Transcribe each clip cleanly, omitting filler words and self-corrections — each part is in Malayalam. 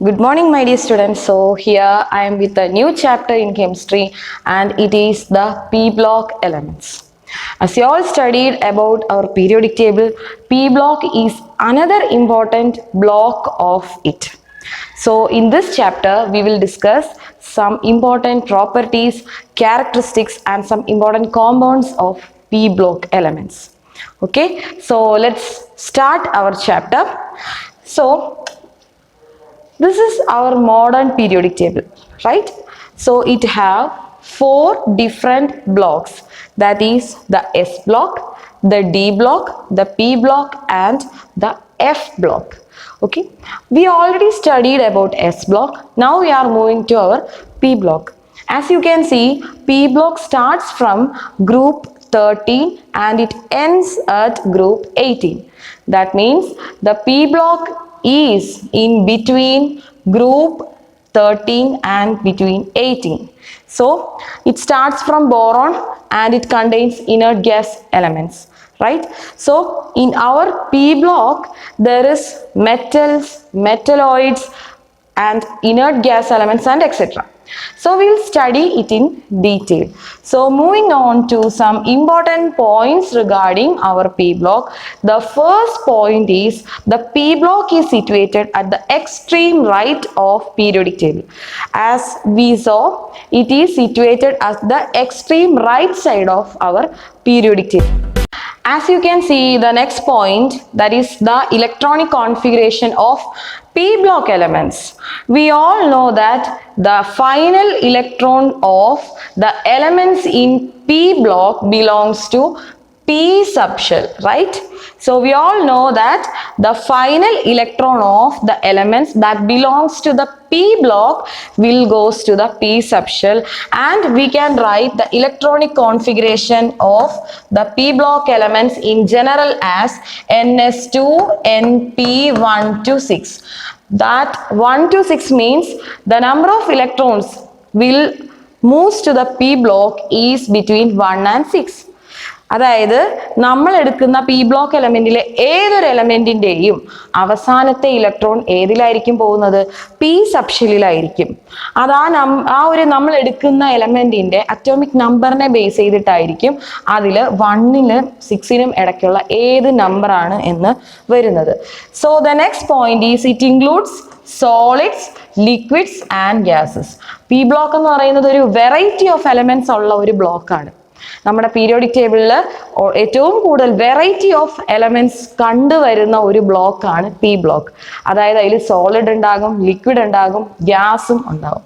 Good morning, my dear students. So here I am with a new chapter in chemistry, and it is the P block elements. As you all studied about our periodic table, P block is another important block of it. So in this chapter, we will discuss some important properties, characteristics, and some important compounds of P block elements. Okay, so let's start our chapter. So this is our modern periodic table, right? So it have four different blocks, that is the S block, the D block, the P block, and the F block. Okay, we already studied about S block. Now we are moving to our P block. As you can see, P block starts from group 13 and it ends at group 18. That means the P block is in between group 13 and between 18. So it starts from boron and it contains inert gas elements, right? So in our P block there is metals, metalloids, and inert gas elements and etc. So we will study it in detail. So moving on to some important points regarding our P block. The first point is the P block is situated at the extreme right of periodic table. As we saw, it is situated at the extreme right side of our periodic table. As you can see, the next point, that is the electronic configuration of P block elements. We all know that the final electron of the elements in P block belongs to P subshell, right? So we all know that the final electron of the elements that belongs to the P block will goes to the P subshell, and we can write the electronic configuration of the P block elements in general as NS2 NP 1 to 6. That 1 to 6 means the number of electrons will moves to the P block is between 1 and 6. അതായത് നമ്മൾ എടുക്കുന്ന പി ബ്ലോക്ക് എലമെന്റിലെ ഏതൊരു എലമെന്റിന്റെയും അവസാനത്തെ ഇലക്ട്രോൺ ഏതിലായിരിക്കും പോകുന്നത്? പി സബ്ഷെല്ലിലായിരിക്കും. അത് നമ്മൾ എടുക്കുന്ന എലമെന്റിന്റെ അറ്റോമിക് നമ്പറിനെ ബേസ് ചെയ്തിട്ടായിരിക്കും അതിൽ 1നും 6നും ഇടയ്ക്കുള്ള ഏത് നമ്പറാണ് എന്ന് വരുന്നത്. So the next point is it includes solids, liquids and gases. P block എന്ന് പറയുന്നത് ഒരു വെറൈറ്റി ഓഫ് എലമെന്റ്സ് ഉള്ള ഒരു ബ്ലോക്കാണ്. നമ്മുടെ പീരിയോഡിക് ടേബിളിൽ ഏറ്റവും കൂടുതൽ വെറൈറ്റി ഓഫ് എലമെന്റ്സ് കണ്ടുവരുന്ന ഒരു ബ്ലോക്കാണ് പി ബ്ലോക്ക്. അതായത് അതിൽ സോളിഡ് ഉണ്ടാകും, ലിക്വിഡ് ഉണ്ടാകും, ഗ്യാസും ഉണ്ടാകും.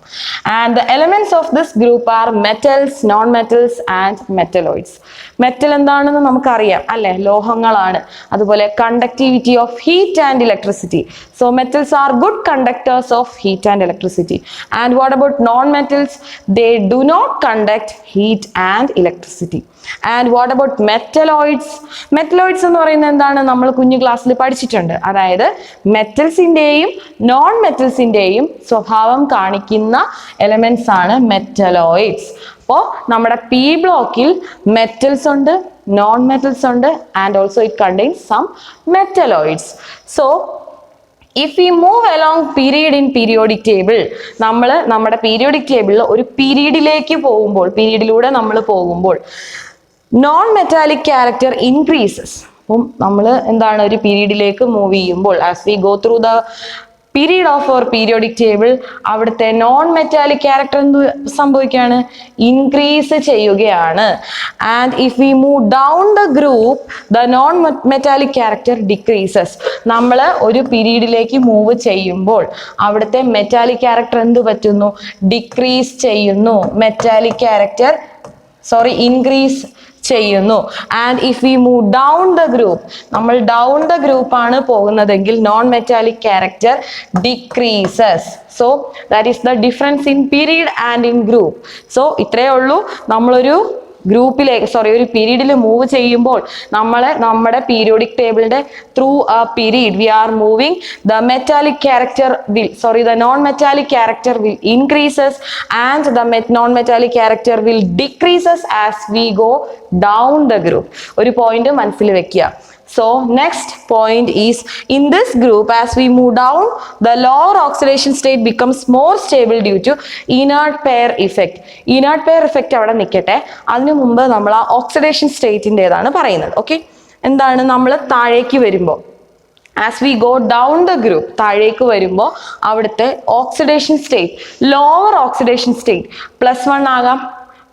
And the elements of this group are metals, non metals and metalloids. Metal എന്താണെന്ന് നമുക്കറിയാം അല്ലെ, ലോഹങ്ങളാണ്. അതുപോലെ conductivity of heat and electricity. So metals are good conductors of heat and electricity. And what about non-metals? They do not conduct heat and electricity. And what about metalloids? Metalloids എന്ന് പറയുന്നത് എന്താണ്? നമ്മൾ കുഞ്ഞു ക്ലാസ്സിൽ പഠിച്ചിട്ടുണ്ട്. അതായത് മെറ്റൽസിന്റെയും നോൺ മെറ്റൽസിന്റെയും സ്വഭാവം കാണിക്കുന്ന എലമെന്റ്സ് ആണ് മെറ്റലോയിഡ്സ്. അപ്പോൾ നമ്മുടെ പി ബ്ലോക്കിൽ മെറ്റൽസ് ഉണ്ട്, നോൺ മെറ്റൽസ് ഉണ്ട്, and also it contains some metalloids. So if we move along period in periodic table, നമ്മൾ നമ്മുടെ പീരിയോഡിക് ടേബിളിൽ ഒരു പീരീഡിലേക്ക് പോകുമ്പോൾ, പീരീഡിലൂടെ നമ്മൾ പോകുമ്പോൾ നോൺ മെറ്റാലിക് ക്യാരക്ടർ ഇൻക്രീസസ്. അപ്പം നമ്മൾ എന്താണ് ഒരു പീരീഡിലേക്ക് മൂവ് ചെയ്യുമ്പോൾ, as we go through the period of our periodic table, അവിടുത്തെ നോൺ മെറ്റാലിക് ക്യാരക്ടർ എന്ത് സംഭവിക്കുകയാണ്? ഇൻക്രീസ് ചെയ്യുകയാണ്. And if we move down the group, the non metallic character decreases. നമ്മൾ ഒരു പീരീഡിലേക്ക് മൂവ് ചെയ്യുമ്പോൾ അവിടുത്തെ മെറ്റാലിക് ക്യാരക്ടർ എന്ത് പറ്റുന്നു? ഡിക്രീസ് ചെയ്യുന്നു. മെറ്റാലിക് ക്യാരക്ടർ ഇൻക്രീസ് ചെയ്യുന്നു. And if we move down the group, നമ്മൾ ഡൗൺ ദ ഗ്രൂപ്പ് ആണ് പോകുന്നതെങ്കിൽ non metallic character decreases. So that is the difference in period and in group. So ഇത്രയേ ഉള്ളൂ. നമ്മളൊരു ഒരു പീരീഡിൽ മൂവ് ചെയ്യുമ്പോൾ നമ്മുടെ പീരിയോഡിക് ടേബിളിന്റെ through a period we are moving, the metallic character will the non metallic character will increases and the non metallic character will decreases as we go down the group. ഒരു പോയിന്റ് മനസ്സിൽ വെക്കുക. So next point is, in this group, as we move down, the lower oxidation state becomes more stable due to inert pair effect. Inert pair effect അവിടെ നിൽക്കട്ടെ, അതിനു മുമ്പ് നമ്മൾ ആ ഓക്സിഡേഷൻ സ്റ്റേറ്റിൻ്റെതാണ് പറയുന്നത്. ഓക്കെ, എന്താണ് നമ്മൾ താഴേക്ക് വരുമ്പോൾ, as we go down the group, താഴേക്ക് വരുമ്പോൾ അവിടുത്തെ oxidation state, lower oxidation state +1 ആകാം,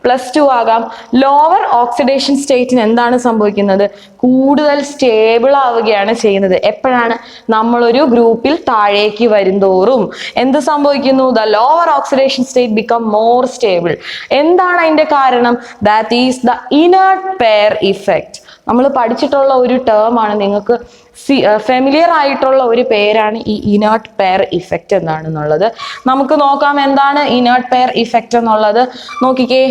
+2 ആകാം. ലോവർ ഓക്സിഡേഷൻ സ്റ്റേറ്റിന് എന്താണ് സംഭവിക്കുന്നത്? കൂടുതൽ സ്റ്റേബിൾ ആവുകയാണ് ചെയ്യുന്നത്. എപ്പോഴാണ്? നമ്മളൊരു ഗ്രൂപ്പിൽ താഴേക്ക് വരുന്തോറും എന്ത് സംഭവിക്കുന്നു? The lower oxidation state become more stable. എന്താണ് അതിന്റെ കാരണം? That is the inert pair effect. നമ്മൾ പഠിച്ചിട്ടുള്ള ഒരു ടേം ആണ്, നിങ്ങൾക്ക് ഫെമിലിയർ ആയിട്ടുള്ള ഒരു പേരാണ് ഈ ഇനർട്ട് പെയർ ഇഫക്റ്റ് എന്താണെന്നുള്ളത്. നമുക്ക് നോക്കാം എന്താണ് ഇനർട്ട് പെയർ ഇഫക്റ്റ് എന്നുള്ളത്. നോക്കിക്കേ,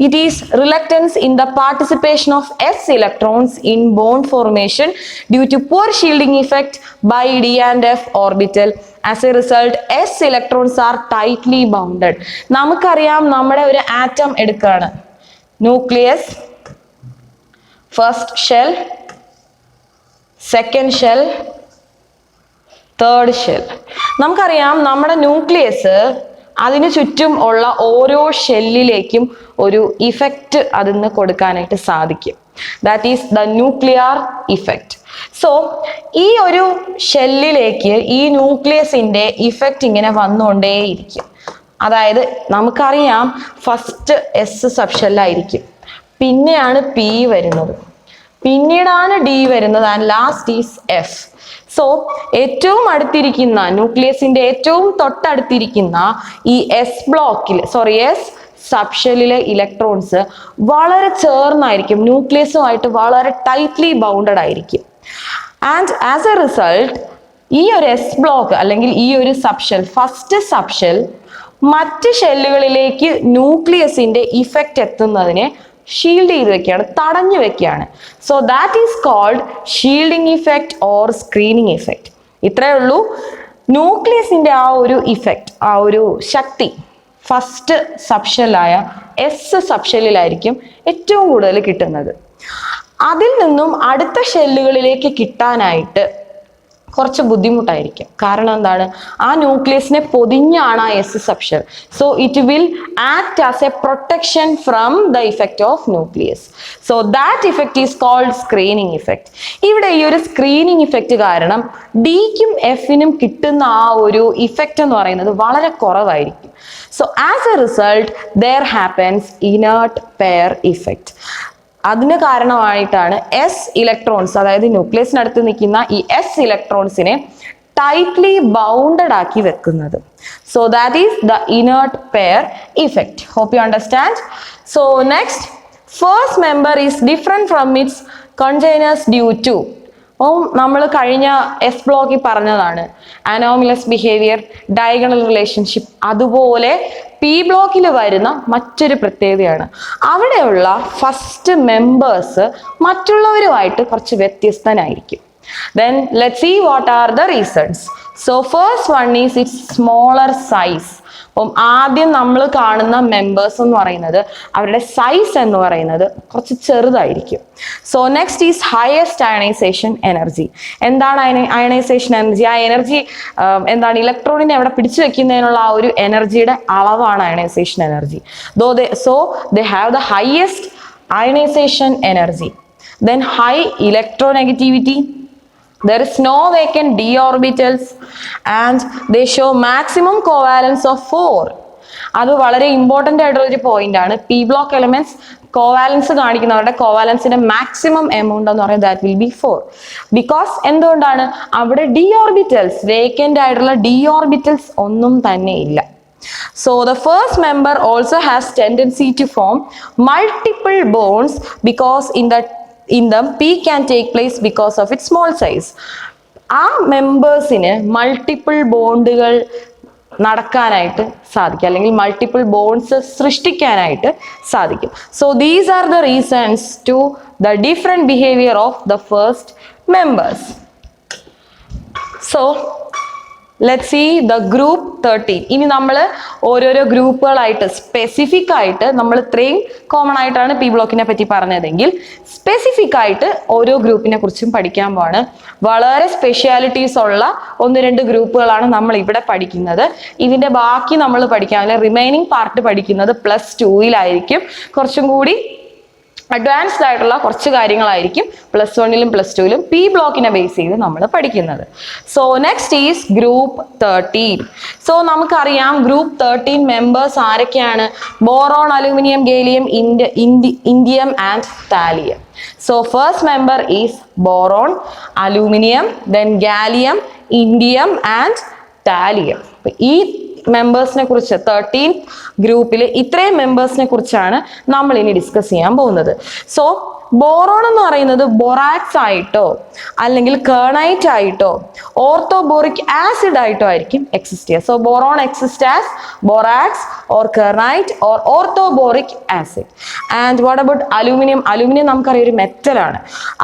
it is reluctance in the participation of s electrons in bond formation due to poor shielding effect by d and f orbital. As a result s electrons are tightly bounded. നമുക്കറിയാം, നമ്മുടെ ഒരു ആറ്റം എടുക്കുകയാണ്, nucleus, first shell, second shell, third shell. നമുക്കറിയാം നമ്മുടെ ന്യൂക്ലിയസ്, അതിന് ചുറ്റും ഉള്ള ഓരോ ഷെല്ലിലേക്കും ഒരു ഇഫക്റ്റ് അതിന് കൊടുക്കാനായിട്ട് സാധിക്കും. That is the nuclear effect. So ഈ ഒരു ഷെല്ലിലേക്ക് ഈ ന്യൂക്ലിയസിന്റെ ഇഫക്റ്റ് ഇങ്ങനെ വന്നുകൊണ്ടേയിരിക്കും. അതായത് നമുക്കറിയാം ഫസ്റ്റ് എസ് സബ് ഷെല്ലായിരിക്കും, പിന്നെയാണ് പി വരുന്നത്, പിന്നീടാണ് ഡി വരുന്നത്, and last is F. So ഏറ്റവും അടുത്തിരിക്കുന്ന ന്യൂക്ലിയസിന്റെ ഏറ്റവും തൊട്ടടുത്തിരിക്കുന്ന ഈ എസ് സബ്ഷെല്ലിലെ ഇലക്ട്രോൺസ് വളരെ ചേർന്നായിരിക്കും, ന്യൂക്ലിയസുമായിട്ട് വളരെ ടൈറ്റ്ലി ബൗണ്ടഡ് ആയിരിക്കും. ആൻഡ് ആസ് എ റിസൾട്ട് ഈ ഒരു എസ് ബ്ലോക്ക് അല്ലെങ്കിൽ ഈ ഒരു സബ്ഷെൽ, ഫസ്റ്റ് സബ്ഷെൽ മറ്റ് ഷെല്ലുകളിലേക്ക് ന്യൂക്ലിയസിന്റെ ഇഫക്റ്റ് എത്തുന്നതിനെ ഷീൽഡ് ചെയ്ത് വെക്കുകയാണ്, തടഞ്ഞു വെക്കുകയാണ്. So that is called shielding effect or screening effect. ഇത്രയേ ഉള്ളൂ. ന്യൂക്ലിയസിന്റെ ആ ഒരു ഇഫക്റ്റ്, ആ ഒരു ശക്തി ഫസ്റ്റ് സബ്ഷെല്ലായ എസ് സബ്ഷെല്ലിലായിരിക്കും ഏറ്റവും കൂടുതൽ കിട്ടുന്നത്. അതിൽ നിന്നും അടുത്ത ഷെല്ലുകളിലേക്ക് കിട്ടാനായിട്ട് കുറച്ച് ബുദ്ധിമുട്ടായിരിക്കും. കാരണം എന്താണ്? ആ ന്യൂക്ലിയസിനെ പൊതിഞ്ഞാണ് ആ s subshell. So it will act as a protection from the effect of nucleus. So that effect is called screening effect. ഇവിടെ ഈ ഒരു സ്ക്രീനിങ് ഇഫക്റ്റ് കാരണം ഡിക്കും എഫിനും കിട്ടുന്ന ആ ഒരു ഇഫക്റ്റ് എന്ന് പറയുന്നത് വളരെ കുറവായിരിക്കും. So as a result there happens inert pair effect. അതിന് കാരണമായിട്ടാണ് എസ് ഇലക്ട്രോൺസ്, അതായത് ന്യൂക്ലിയസിനടുത്ത് നിൽക്കുന്ന ഈ എസ് ഇലക്ട്രോൺസിനെ ടൈറ്റ്ലി ബൗണ്ടഡ് ആക്കി വെക്കുന്നത്. So that is the inert pair effect. Hope you understand. So next, first member is different from its containers due to. അപ്പം നമ്മൾ കഴിഞ്ഞ എസ് ബ്ലോക്കിൽ പറഞ്ഞതാണ് അനോമലസ് ബിഹേവിയർ, ഡയഗണൽ റിലേഷൻഷിപ്പ്. അതുപോലെ പി ബ്ലോക്കിൽ വരുന്ന മറ്റൊരു പ്രത്യേകതയാണ്, അവിടെയുള്ള ഫസ്റ്റ് മെമ്പേഴ്സ് മറ്റുള്ളവരുമായിട്ട് കുറച്ച് വ്യത്യസ്തനായിരിക്കും. Then let's see what are the reasons. So first one is its smaller size. അപ്പം ആദ്യം നമ്മൾ കാണുന്ന മെമ്പേഴ്സ് എന്ന് പറയുന്നത് അവരുടെ സൈസ് എന്ന് പറയുന്നത് കുറച്ച് ചെറുതായിരിക്കും. So next is highest ionization energy. എന്താണ് അയണൈസേഷൻ എനർജി? ആ എനർജി എന്താണ്? ഇലക്ട്രോണിനെ അവിടെ പിടിച്ചു വെക്കുന്നതിനുള്ള ആ ഒരു എനർജിയുടെ അളവാണ് ionization energy. So they have the highest ionization energy. Then high electronegativity. There is no vacant d orbitals and they show maximum covalence of 4. അത് വളരെ ഇമ്പോർട്ടൻ്റ് ആയിട്ടുള്ള ഒരു പോയിന്റ് ആണ്. പി ബ്ലോക്ക് എലമെന്റ്സ് കോവാലൻസ് കാണിക്കുന്നവരുടെ കോവാലൻസിന്റെ മാക്സിമം എമൗണ്ട് എന്ന് പറയുന്നത് ദാറ്റ് വിൽ ബി 4. ബിക്കോസ് എന്തുകൊണ്ടാണ്? അവിടെ ഡി ഓർബിറ്റൽസ്, വേക്കന്റ് ആയിട്ടുള്ള ഡി ഓർബിറ്റൽസ് ഒന്നും തന്നെ ഇല്ല. So the first member also has tendency to form multiple bonds because in them P can take place because of its small size. ആ മെമ്പേഴ്സിന് മൾട്ടിപ്പിൾ ബോണ്ടുകൾ നടക്കാനായിട്ട് സാധിക്കും, അല്ലെങ്കിൽ മൾട്ടിപ്പിൾ ബോണ്ട്സ് സൃഷ്ടിക്കാനായിട്ട് സാധിക്കും. So these are the reasons to the different behaviour of the first members. So let's see the group 13. ഇനി നമ്മൾ ഓരോരോ ഗ്രൂപ്പുകളായിട്ട് സ്പെസിഫിക് ആയിട്ട് നമ്മൾ ഇത്രയും കോമൺ ആയിട്ടാണ് പി ബ്ലോക്കിനെ പറ്റി പറഞ്ഞതെങ്കിൽ സ്പെസിഫിക് ആയിട്ട് ഓരോ ഗ്രൂപ്പിനെ കുറിച്ചും പഠിക്കാൻ പോവാണ്. വളരെ സ്പെഷ്യാലിറ്റീസ് ഉള്ള 1-2 ഗ്രൂപ്പുകളാണ് നമ്മൾ ഇവിടെ പഠിക്കുന്നത്. ഇതിന്റെ ബാക്കി നമ്മൾ പഠിക്കാൻ റിമൈനിങ് പാർട്ട് പഠിക്കുന്നത് +2-ലായിരിക്കും. കുറച്ചും കൂടി അഡ്വാൻസ്ഡ് ആയിട്ടുള്ള കുറച്ച് കാര്യങ്ങളായിരിക്കും +1-ലും +2-ലും പി ബ്ലോക്കിനെ ബേസ് ചെയ്ത് നമ്മൾ പഠിക്കുന്നത്. So next is group 13. So നമുക്കറിയാം ഗ്രൂപ്പ് 13 മെമ്പേഴ്സ് ആരൊക്കെയാണ്? Boron, aluminium, gallium, indium and thallium. So first member is boron, aluminium, then gallium, indium and thallium. ഈ മെമ്പേഴ്സിനെ കുറിച്ച് 13 ഗ്രൂപ്പിൽ ഇത്രയും മെമ്പേഴ്സിനെ കുറിച്ചാണ് നമ്മൾ ഇനി ഡിസ്കസ് ചെയ്യാൻ പോകുന്നത്. സോ ബോറോൺ എന്ന് പറയുന്നത് ബൊറാക്സ് ആയിട്ടോ അല്ലെങ്കിൽ കേർണൈറ്റ് ആയിട്ടോ ഓർത്തോബോറിക് ആസിഡ് ആയിട്ടോ ആയിരിക്കും എക്സിസ്റ്റ് ചെയ്യുക. So boron exist as borax or kernite or orthoboric acid. And what about aluminium? Aluminium നമുക്കറിയാം ഒരു മെറ്റലാണ്.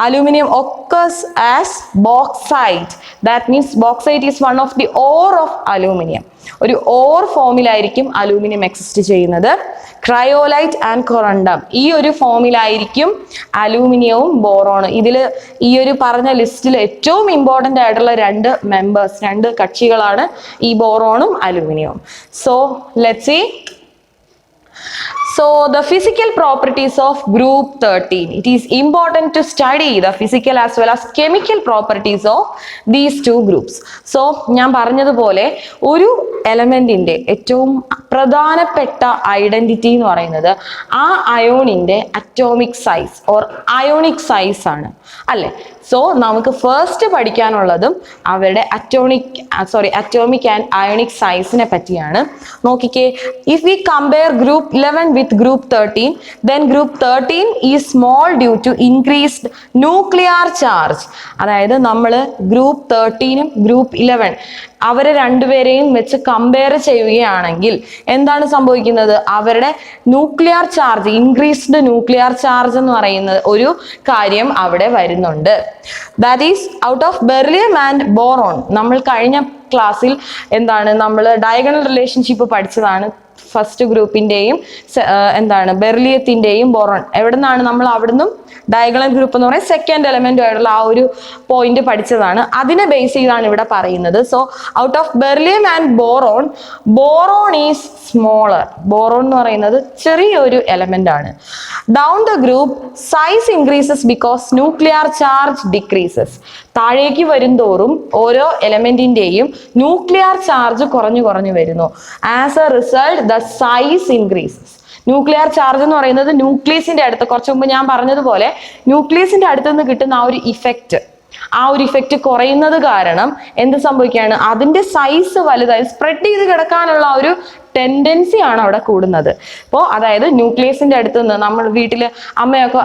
Aluminium occurs as bauxite. That means bauxite is one of the ore of aluminium. ഒരു ഓർ ഫോമിലായിരിക്കും അലൂമിനിയം എക്സിസ്റ്റ് ചെയ്യുന്നത്. ക്രയോലൈറ്റ് ആൻഡ് കൊറണ്ടം, ഈ ഒരു ഫോമിലായിരിക്കും അലൂമിനിയവും ബോറോണും. ഇതിൽ ഈ ഒരു പറഞ്ഞ ലിസ്റ്റിൽ ഏറ്റവും ഇമ്പോർട്ടൻ്റ് ആയിട്ടുള്ള 2 മെമ്പേഴ്സ്, 2 കക്ഷികളാണ് ഈ ബോറോണും അലൂമിനിയവും. So let's see. So the physical properties of group 13. It is important to study the physical as well as chemical properties of these two groups. So ഞാൻ പറഞ്ഞതുപോലെ ഒരു എലമെന്റിന്റെ ഏറ്റവും പ്രധാനപ്പെട്ട ഐഡന്റിറ്റി എന്ന് പറയുന്നത് ആ അയോണിന്റെ atomic size or ionic size ആണ്, അല്ലെ? സോ നമുക്ക് ഫസ്റ്റ് പഠിക്കാനുള്ളതും അവരുടെ അറ്റോമിക് ആൻഡ് അയോണിക് സൈസിനെ പറ്റിയാണ്. നോക്കിക്കേ, if we compare group 11 with group 13, then group 13 is small due to increased nuclear charge. അതായത് നമ്മൾ ഗ്രൂപ്പ് 13ഉം ഗ്രൂപ്പ് 11 അവരെ രണ്ടുപേരെയും വെച്ച് കമ്പയർ ചെയ്യുകയാണെങ്കിൽ എന്താണ് സംഭവിക്കുന്നത്? അവരുടെ nuclear charge, increased nuclear charge എന്ന് പറയുന്ന ഒരു കാര്യം അവിടെ വരുന്നുണ്ട്. That is out of beryllium and boron. നമ്മൾ കഴിഞ്ഞ ക്ലാസ്സിൽ നമ്മൾ ഡയഗണൽ റിലേഷൻഷിപ്പ് പഠിച്ചതാണ്. ഫസ്റ്റ് ഗ്രൂപ്പിന്റെയും ബെർലിയത്തിന്റെയും ബോറോൺ എവിടെ നിന്നാണ് നമ്മൾ അവിടുന്ന് ഡയഗണൽ ഗ്രൂപ്പ് എന്ന് പറയുന്നത് സെക്കൻഡ് എലമെന്റും ആയിട്ടുള്ള ആ ഒരു പോയിന്റ് പഠിച്ചതാണ്. അതിനെ ബേസ് ചെയ്താണ് ഇവിടെ പറയുന്നത്. So out of beryllium and boron, boron is smaller. Boron എന്ന് പറയുന്നത് ചെറിയൊരു എലമെന്റ് ആണ്. Down the group size increases because nuclear charge decreases. താഴേക്ക് വരും തോറും ഓരോ എലമെന്റിന്റെയും ന്യൂക്ലിയർ ചാർജ് കുറഞ്ഞു വരുന്നു. As a result the size increases. Nuclear charge എന്ന് പറയുന്നത് ന്യൂക്ലിയസിന്റെ അടുത്ത്, കുറച്ചു മുമ്പ് ഞാൻ പറഞ്ഞതുപോലെ ന്യൂക്ലിയസിന്റെ അടുത്ത് നിന്ന് കിട്ടുന്ന ആ ഒരു ഇഫക്റ്റ് കുറയുന്നത് കാരണം എന്ത് സംഭവിക്കുകയാണ്? അതിന്റെ സൈസ് വലുതായി സ്പ്രെഡ് ചെയ്ത് കിടക്കാനുള്ള ഒരു ടെൻഡൻസി ആണ് അവിടെ കൂടുന്നത്. അപ്പോൾ അതായത് ന്യൂക്ലിയസിന്റെ അടുത്ത് നിന്ന് നമ്മൾ വീട്ടിൽ അമ്മയൊക്കെ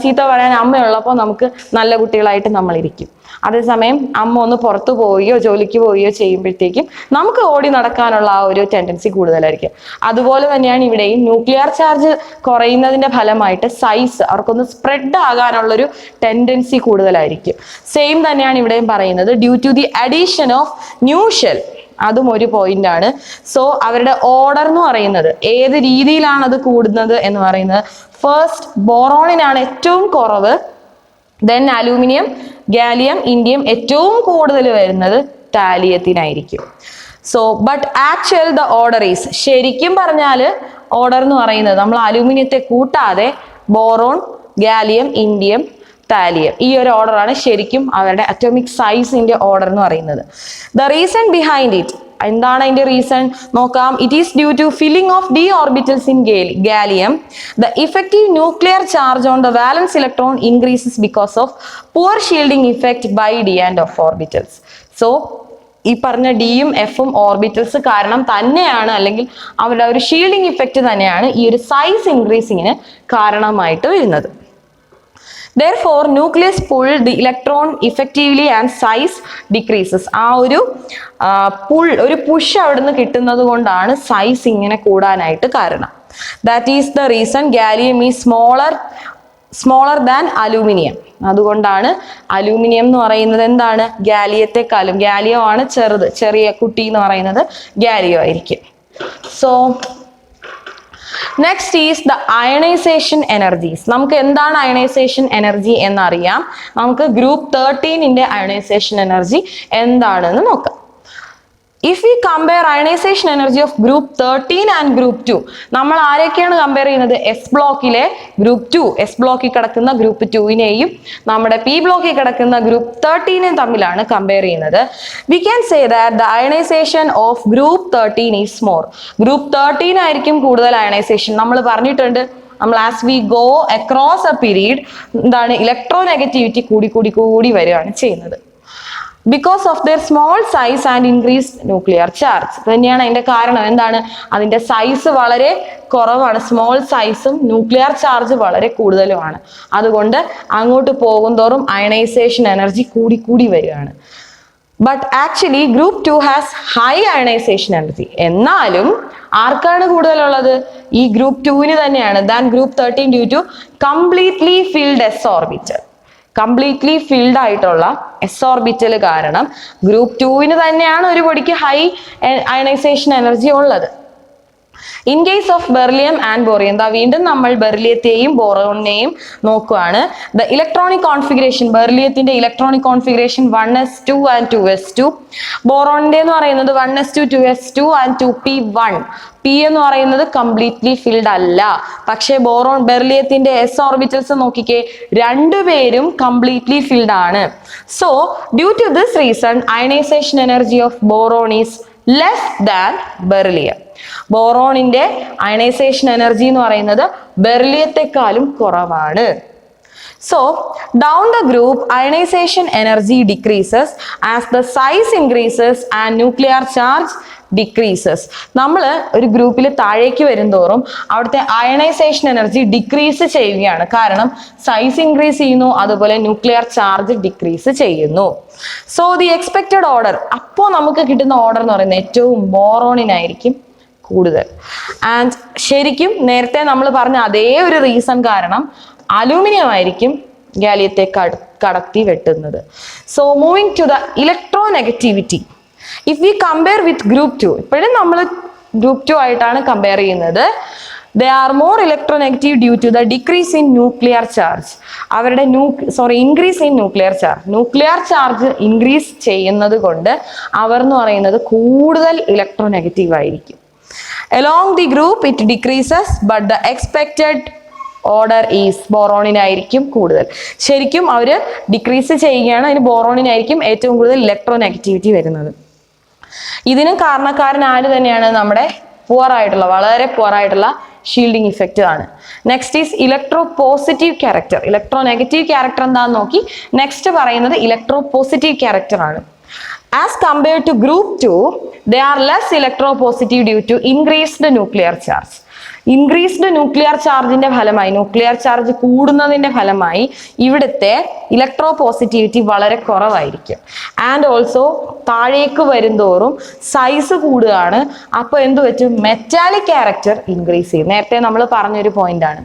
ചീത്ത പറയാൻ അമ്മയുള്ളപ്പോൾ നമുക്ക് നല്ല കുട്ടികളായിട്ട് നമ്മൾ ഇരിക്കും. അതേസമയം അമ്മ ഒന്ന് പുറത്തു പോവുകയോ ജോലിക്ക് പോവുകയോ ചെയ്യുമ്പോഴത്തേക്കും നമുക്ക് ഓടി നടക്കാനുള്ള ആ ഒരു ടെൻഡൻസി കൂടുതലായിരിക്കും. അതുപോലെ തന്നെയാണ് ഇവിടെയും ന്യൂക്ലിയർ ചാർജ് കുറയുന്നതിന്റെ ഫലമായിട്ട് സൈസ് അവർക്കൊന്ന് സ്പ്രെഡ് ആകാനുള്ളൊരു ടെൻഡൻസി കൂടുതലായിരിക്കും. സെയിം തന്നെയാണ് ഇവിടെയും പറയുന്നത്. Due to the addition of new shell, അതും ഒരു പോയിന്റ് ആണ്. സോ അവരുടെ ഓർഡർ എന്ന് പറയുന്നത് ഏത് രീതിയിലാണ് അത് കൂടുന്നത് എന്ന് പറയുന്നത്, ഫസ്റ്റ് ബോറോണിനാണ് ഏറ്റവും കുറവ്, ദെൻ അലൂമിനിയം, ഗാലിയം, ഇൻഡിയം, ഏറ്റവും കൂടുതൽ വരുന്നത് താലിയത്തിനായിരിക്കും. So but actual the order is, ശരിക്കും പറഞ്ഞാൽ ഓർഡർ എന്ന് പറയുന്നത് നമ്മൾ അലൂമിനിയത്തെ കൂട്ടാതെ ബോറോൺ, ഗാലിയം, ഇൻഡിയം, താലിയം, ഈ ഒരു ഓർഡറാണ് ശരിക്കും അവരുടെ അറ്റോമിക് സൈസിന്റെ ഓർഡർ എന്ന് പറയുന്നത്. ദ റീസൺ ബിഹൈൻഡ് ഇറ്റ്, എന്താണ് അതിന്റെ റീസൺ നോക്കാം. It is due to filling of d orbitals in gallium. The effective nuclear charge on the valence electron increases because of poor shielding effect by d and of orbitals. So ഈ പറഞ്ഞ ഡിയും എഫും ഓർബിറ്റൽസ് കാരണം തന്നെയാണ്, അല്ലെങ്കിൽ അവരുടെ ഒരു ഷീൽഡിംഗ് ഇഫക്റ്റ് തന്നെയാണ് ഈ ഒരു സൈസ് ഇൻക്രീസിങ്ങിന് കാരണമായിട്ട് വരുന്നത്. Therefore, nucleus pull the electron effectively and size decreases. ആ ഒരു പുഷ് അവിടുന്ന് കിട്ടുന്നത് കൊണ്ടാണ് സൈസ് ഇങ്ങനെ കൂടാനായിട്ട് കാരണം. That is the reason gallium is smaller smaller than aluminium. അതുകൊണ്ടാണ് അലൂമിനിയം എന്ന് പറയുന്നത് എന്താണ്, ഗാലിയത്തെക്കാളും, ഗാലിയോ ആണ് ചെറുത്, ചെറിയ കുട്ടി എന്ന് പറയുന്നത് ഗാലിയോ ആയിരിക്കും. So next is the ionization energies. നമുക്ക് എന്താണ് അയണൈസേഷൻ എനർജി എന്നറിയാം. നമുക്ക് ഗ്രൂപ്പ് 13ന്റെ അയണൈസേഷൻ എനർജി എന്താണെന്ന് നോക്കാം. If we compare ionization energy of group 13 and group 2, നമ്മൾ ആരൊക്കെയാണ് കമ്പയർ ചെയ്യുന്നത്? എസ് ബ്ലോക്കിലെ ഗ്രൂപ്പ് 2, എസ് ബ്ലോക്കിൽ കിടക്കുന്ന ഗ്രൂപ്പ് 2നെയും നമ്മുടെ പി ബ്ലോക്കിൽ കിടക്കുന്ന ഗ്രൂപ്പ് 13നെയും തമ്മിലാണ് കമ്പയർ ചെയ്യുന്നത്. We can say that the ionization of group 13 is more. Group 13 ആയിരിക്കും കൂടുതൽ അയണൈസേഷൻ. നമ്മൾ പറഞ്ഞിട്ടുണ്ട്, നമ്മൾ as we go across A period എന്താണ്, ഇലക്ട്രോനെഗറ്റിവിറ്റി കൂടി വരികയാണ് ചെയ്യുന്നത്. Because of there small size and increased nuclear charge. തന്നെയാണ് അതിന്റെ കാരണം. എന്താണ്, അതിന്റെ സൈസ് വളരെ കുറവാണ്, സ്മോൾ സൈസും ന്യൂക്ലിയർ ചാർജ് വളരെ കൂടുതലുമാണ്. അതുകൊണ്ട് അങ്ങോട്ട് പോകുന്തോറും അയണൈസേഷൻ എനർജി കൂടി വരികയാണ്. But actually group 2 has high ionization energy. എന്നാലും ആർക്കാണ് കൂടുതലുള്ളത്? ഈ ഗ്രൂപ്പ് 2ന് തന്നെയാണ് than group 13 due to completely filled s orbital. Completely filled ആയിട്ടുള്ള എസ് ഓർബിറ്റൽ കാരണം ഗ്രൂപ്പ് 2ന് തന്നെയാണ് ഒരു പൊടിക്ക് ഹൈ അയണൈസേഷൻ എനർജി ഉള്ളത്. In case of beryllium and boron, വീണ്ടും നമ്മൾ ബെർലിയത്തെയും ബോറോണിനെയും നോക്കുകയാണ്. ദ ഇലക്ട്രോണിക് കോൺഫിഗറേഷൻ, ബെർലിയത്തിന്റെ electronic configuration 1s2 and 2s2. ബോറോണിന്റെ എന്ന് പറയുന്നത് 1s2 2s2 and 2p1. P എന്ന് പറയുന്നത് കംപ്ലീറ്റ്ലി ഫിൽഡ് അല്ല. പക്ഷേ ബെർലിയത്തിന്റെ എസ് ഓർബിറ്റൽസ് നോക്കിക്കേ, രണ്ടുപേരും കംപ്ലീറ്റ്ലി ഫിൽഡ് ആണ്. So due to this reason ionization energy of boron is less than beryllium. ബോറോണിന്റെ അയണൈസേഷൻ എനർജി എന്ന് പറയുന്നത് ബെർലിയത്തെക്കാളും കുറവാണ്. So down the group ionization energy decreases as the size increases and nuclear charge decreases. നമ്മൾ ഒരു ഗ്രൂപ്പിൽ താഴേക്ക് വരുന്തോറും അവിടുത്തെ അയണൈസേഷൻ എനർജി ഡിക്രീസ് ചെയ്യുകയാണ്. കാരണം സൈസ് ഇൻക്രീസ് ചെയ്യുന്നു, അതുപോലെ ന്യൂക്ലിയർ ചാർജ് ഡിക്രീസ് ചെയ്യുന്നു. സോ ദി എക്സ്പെക്റ്റഡ് ഓർഡർ, അപ്പോൾ നമുക്ക് കിട്ടുന്ന ഓർഡർ എന്ന് പറയുന്നത് ഏറ്റവും ബോറോണിനായിരിക്കും കൂടുതൽ. ആൻഡ് ശരിക്കും നേരത്തെ നമ്മൾ പറഞ്ഞ അതേ ഒരു റീസൺ കാരണം അലൂമിനിയം ആയിരിക്കും ഗാലിയത്തെ കടത്തി വെട്ടുന്നത്. So moving to the electronegativity, if we compare with group 2, ഇപ്പോഴും നമ്മൾ ഗ്രൂപ്പ് 2 ആയിട്ടാണ് കമ്പയർ ചെയ്യുന്നത്. They are more electronegative due to the decrease in nuclear charge. അവരുടെ increase in nuclear charge. Nuclear charge increase ചെയ്യുന്നത് കൊണ്ട് അവർ എന്ന് പറയുന്നത് കൂടുതൽ ഇലക്ട്രോനെഗറ്റീവ് ആയിരിക്കും. Along the group it decreases, but the expected order is ബോറോണിനായിരിക്കും കൂടുതൽ. ശരിക്കും അവർ ഡിക്രീസ് ചെയ്യുകയാണ്, അതിന് ബോറോണിനായിരിക്കും ഏറ്റവും കൂടുതൽ ഇലക്ട്രോനെഗറ്റിവിറ്റി വരുന്നത്. ഇതിനും കാരണക്കാരൻ ആര് തന്നെയാണ്? നമ്മുടെ വളരെ പുവർ ആയിട്ടുള്ള ഷീൽഡിങ് ഇഫക്റ്റ് ആണ്. Next is electro positive character. Electro negative character എന്താന്ന് നോക്കി നെക്സ്റ്റ് പറയുന്നത് ഇലക്ട്രോ പോസിറ്റീവ് ക്യാരക്ടർ ആണ്. As compared to group 2, they are less electropositive due to increased nuclear charge. Increased nuclear ചാർജിന്റെ ഫലമായി, ന്യൂക്ലിയർ ചാർജ് കൂടുന്നതിന്റെ ഫലമായി ഇവിടുത്തെ ഇലക്ട്രോ പോസിറ്റിവിറ്റി വളരെ കുറവായിരിക്കും. ആൻഡ് ഓൾസോ താഴേക്ക് വരുന്തോറും സൈസ് കൂടുകയാണ്. അപ്പോൾ എന്ത് പറ്റും? മെറ്റാലിക് ക്യാരക്ടർ ഇൻക്രീസ് ചെയ്യും. നേരത്തെ നമ്മൾ പറഞ്ഞൊരു പോയിന്റ് ആണ്.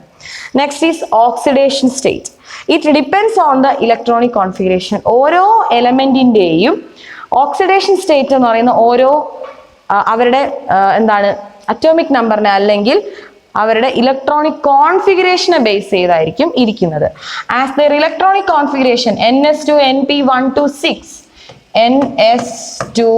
Next is oxidation state. It depends on the electronic configuration. ഓരോ എലമെന്റിന്റെയും ഓക്സിഡേഷൻ സ്റ്റേറ്റ് എന്ന് പറയുന്ന ഓരോ അവരുടെ അറ്റോമിക് നമ്പറിനെ അല്ലെങ്കിൽ അവരുടെ ഇലക്ട്രോണിക് കോൺഫിഗറേഷനെ ബേസ് ചെയ്തായിരിക്കും ഇരിക്കുന്നത്. As there electronic configuration NS2 NP1 to 6, NS2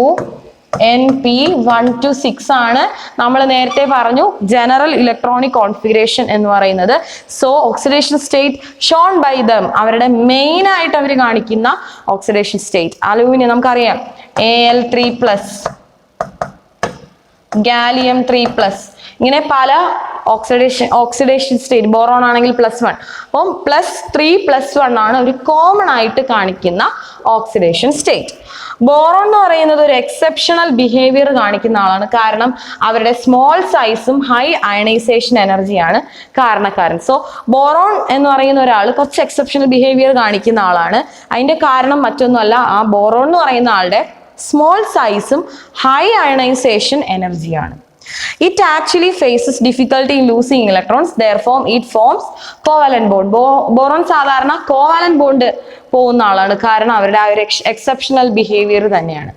NP1 to 6 ആണ് നമ്മൾ നേരത്തെ പറഞ്ഞു ജനറൽ ഇലക്ട്രോണിക് കോൺഫിഗറേഷൻ എന്ന് പറയുന്നത്. So oxidation state shown by them, അവരുടെ മെയിൻ ആയിട്ട് അവർ കാണിക്കുന്ന ഓക്സിഡേഷൻ സ്റ്റേറ്റ് അലൂമിനിയം നമുക്കറിയാം Al3+, ഗാലിയം 3+, ഇങ്ങനെ പല ഓക്സിഡേഷൻ സ്റ്റേറ്റ്. ബോറോൺ ആണെങ്കിൽ +1, അപ്പം +3 +1 ആണ് ഒരു കോമൺ ആയിട്ട് കാണിക്കുന്ന ഓക്സിഡേഷൻ സ്റ്റേറ്റ്. ബോറോൺ എന്ന് പറയുന്നത് ഒരു എക്സെപ്ഷണൽ ബിഹേവിയർ കാണിക്കുന്ന ആളാണ്. കാരണം അവരുടെ സ്മോൾ സൈസും ഹൈ അയണൈസേഷൻ എനർജിയാണ് കാരണക്കാരൻ. സോ ബോറോൺ എന്ന് പറയുന്ന ഒരാൾ കുറച്ച് എക്സെപ്ഷണൽ ബിഹേവിയർ കാണിക്കുന്ന ആളാണ്. അതിന്റെ കാരണം മറ്റൊന്നുമല്ല, ആ ബോറോൺ എന്ന് പറയുന്ന ആളുടെ സ്മോൾ സൈസും ഹൈ അയണൈസേഷൻ എനർജിയാണ്. It actually faces difficulty in losing electrons, therefore it forms covalent bond. Boron സാധാരണ covalent bond പോകുന്ന ആളാണ്, കാരണം അവരുടെ ആ ഒരു എക്സെപ്ഷണൽ ബിഹേവിയർ തന്നെയാണ്.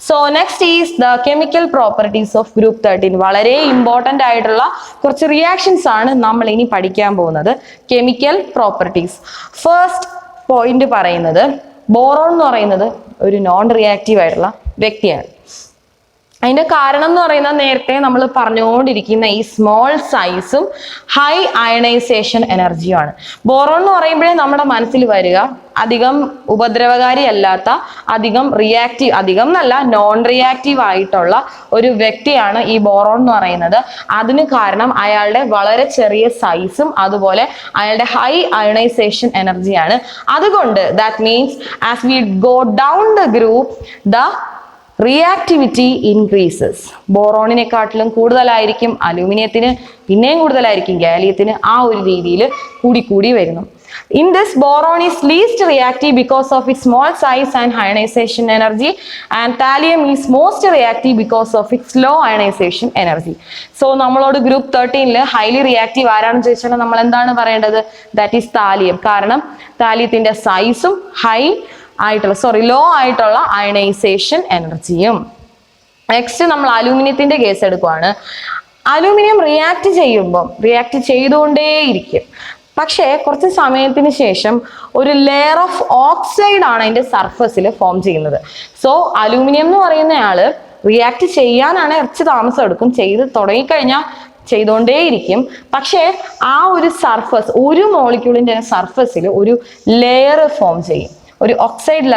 So next is the chemical properties of group 13. വളരെ ഇമ്പോർട്ടൻ്റ് ആയിട്ടുള്ള കുറച്ച് റിയാക്ഷൻസ് ആണ് നമ്മൾ ഇനി പഠിക്കാൻ പോകുന്നത്. Chemical properties. ഫസ്റ്റ് പോയിന്റ് പറയുന്നത്, ബോറോൺ എന്ന് പറയുന്നത് ഒരു നോൺ റിയാക്റ്റീവ് ആയിട്ടുള്ള വ്യക്തിയാണ്. അതിന്റെ കാരണം എന്ന് പറയുന്നത് നേരത്തെ നമ്മൾ പറഞ്ഞുകൊണ്ടിരിക്കുന്ന ഈ സ്മോൾ സൈസും ഹൈ അയണൈസേഷൻ എനർജിയുമാണ്. ബോറോൺ എന്ന് പറയുമ്പോഴേ നമ്മുടെ മനസ്സിൽ വരിക അധികം ഉപദ്രവകാരി അല്ലാത്ത, അധികം റിയാക്റ്റീവ്, അധികം എന്നല്ല നോൺ റിയാക്റ്റീവ് ആയിട്ടുള്ള ഒരു വ്യക്തിയാണ് ഈ ബോറോൺ എന്ന് പറയുന്നത്. അതിന് കാരണം അയാളുടെ വളരെ ചെറിയ സൈസും അതുപോലെ അയാളുടെ ഹൈ അയണൈസേഷൻ എനർജിയാണ്. അതുകൊണ്ട് that means as we go down the group the reactivity increases. ബോറോണിനെക്കാട്ടിലും കൂടുതലായിരിക്കും അലൂമിനിയത്തിന്, പിന്നെയും കൂടുതലായിരിക്കും ഗാലിയത്തിന്. ആ ഒരു രീതിയിൽ കൂടി വരുന്നു. In this, boron is least reactive because of its small size and ionization energy, and thallium is most reactive because of its low ionization energy. So നമ്മളോട് ഗ്രൂപ്പ് 13 ഹൈലി റിയാക്റ്റീവ് ആരാണെന്ന് ചോദിച്ചാൽ നമ്മൾ എന്താണ് പറയേണ്ടത്? That is thallium. കാരണം താലിയത്തിന്റെ സൈസും ഹൈ ആയിട്ടുള്ള ലോ ആയിട്ടുള്ള അയണൈസേഷൻ എനർജിയും. നെക്സ്റ്റ് നമ്മൾ അലൂമിനിയത്തിന്റെ കേസ് എടുക്കുവാണ്. അലൂമിനിയം റിയാക്ട് ചെയ്തുകൊണ്ടേയിരിക്കും. പക്ഷേ കുറച്ച് സമയത്തിന് ശേഷം ഒരു ലെയർ ഓഫ് ഓക്സൈഡ് ആണ് അതിന്റെ സർഫസിൽ ഫോം ചെയ്യുന്നത്. സോ അലൂമിനിയം എന്ന് പറയുന്നയാള് റിയാക്ട് ചെയ്യാനാണ് കുറച്ച് താമസം എടുക്കും. ചെയ്ത് തുടങ്ങിക്കഴിഞ്ഞാൽ ചെയ്തുകൊണ്ടേയിരിക്കും. പക്ഷേ ആ ഒരു സർഫസ്, ഒരു മോളിക്യൂളിന്റെ സർഫസിൽ ഒരു ലെയർ ഫോം ചെയ്യും, ഒരു ഓക്സൈഡ്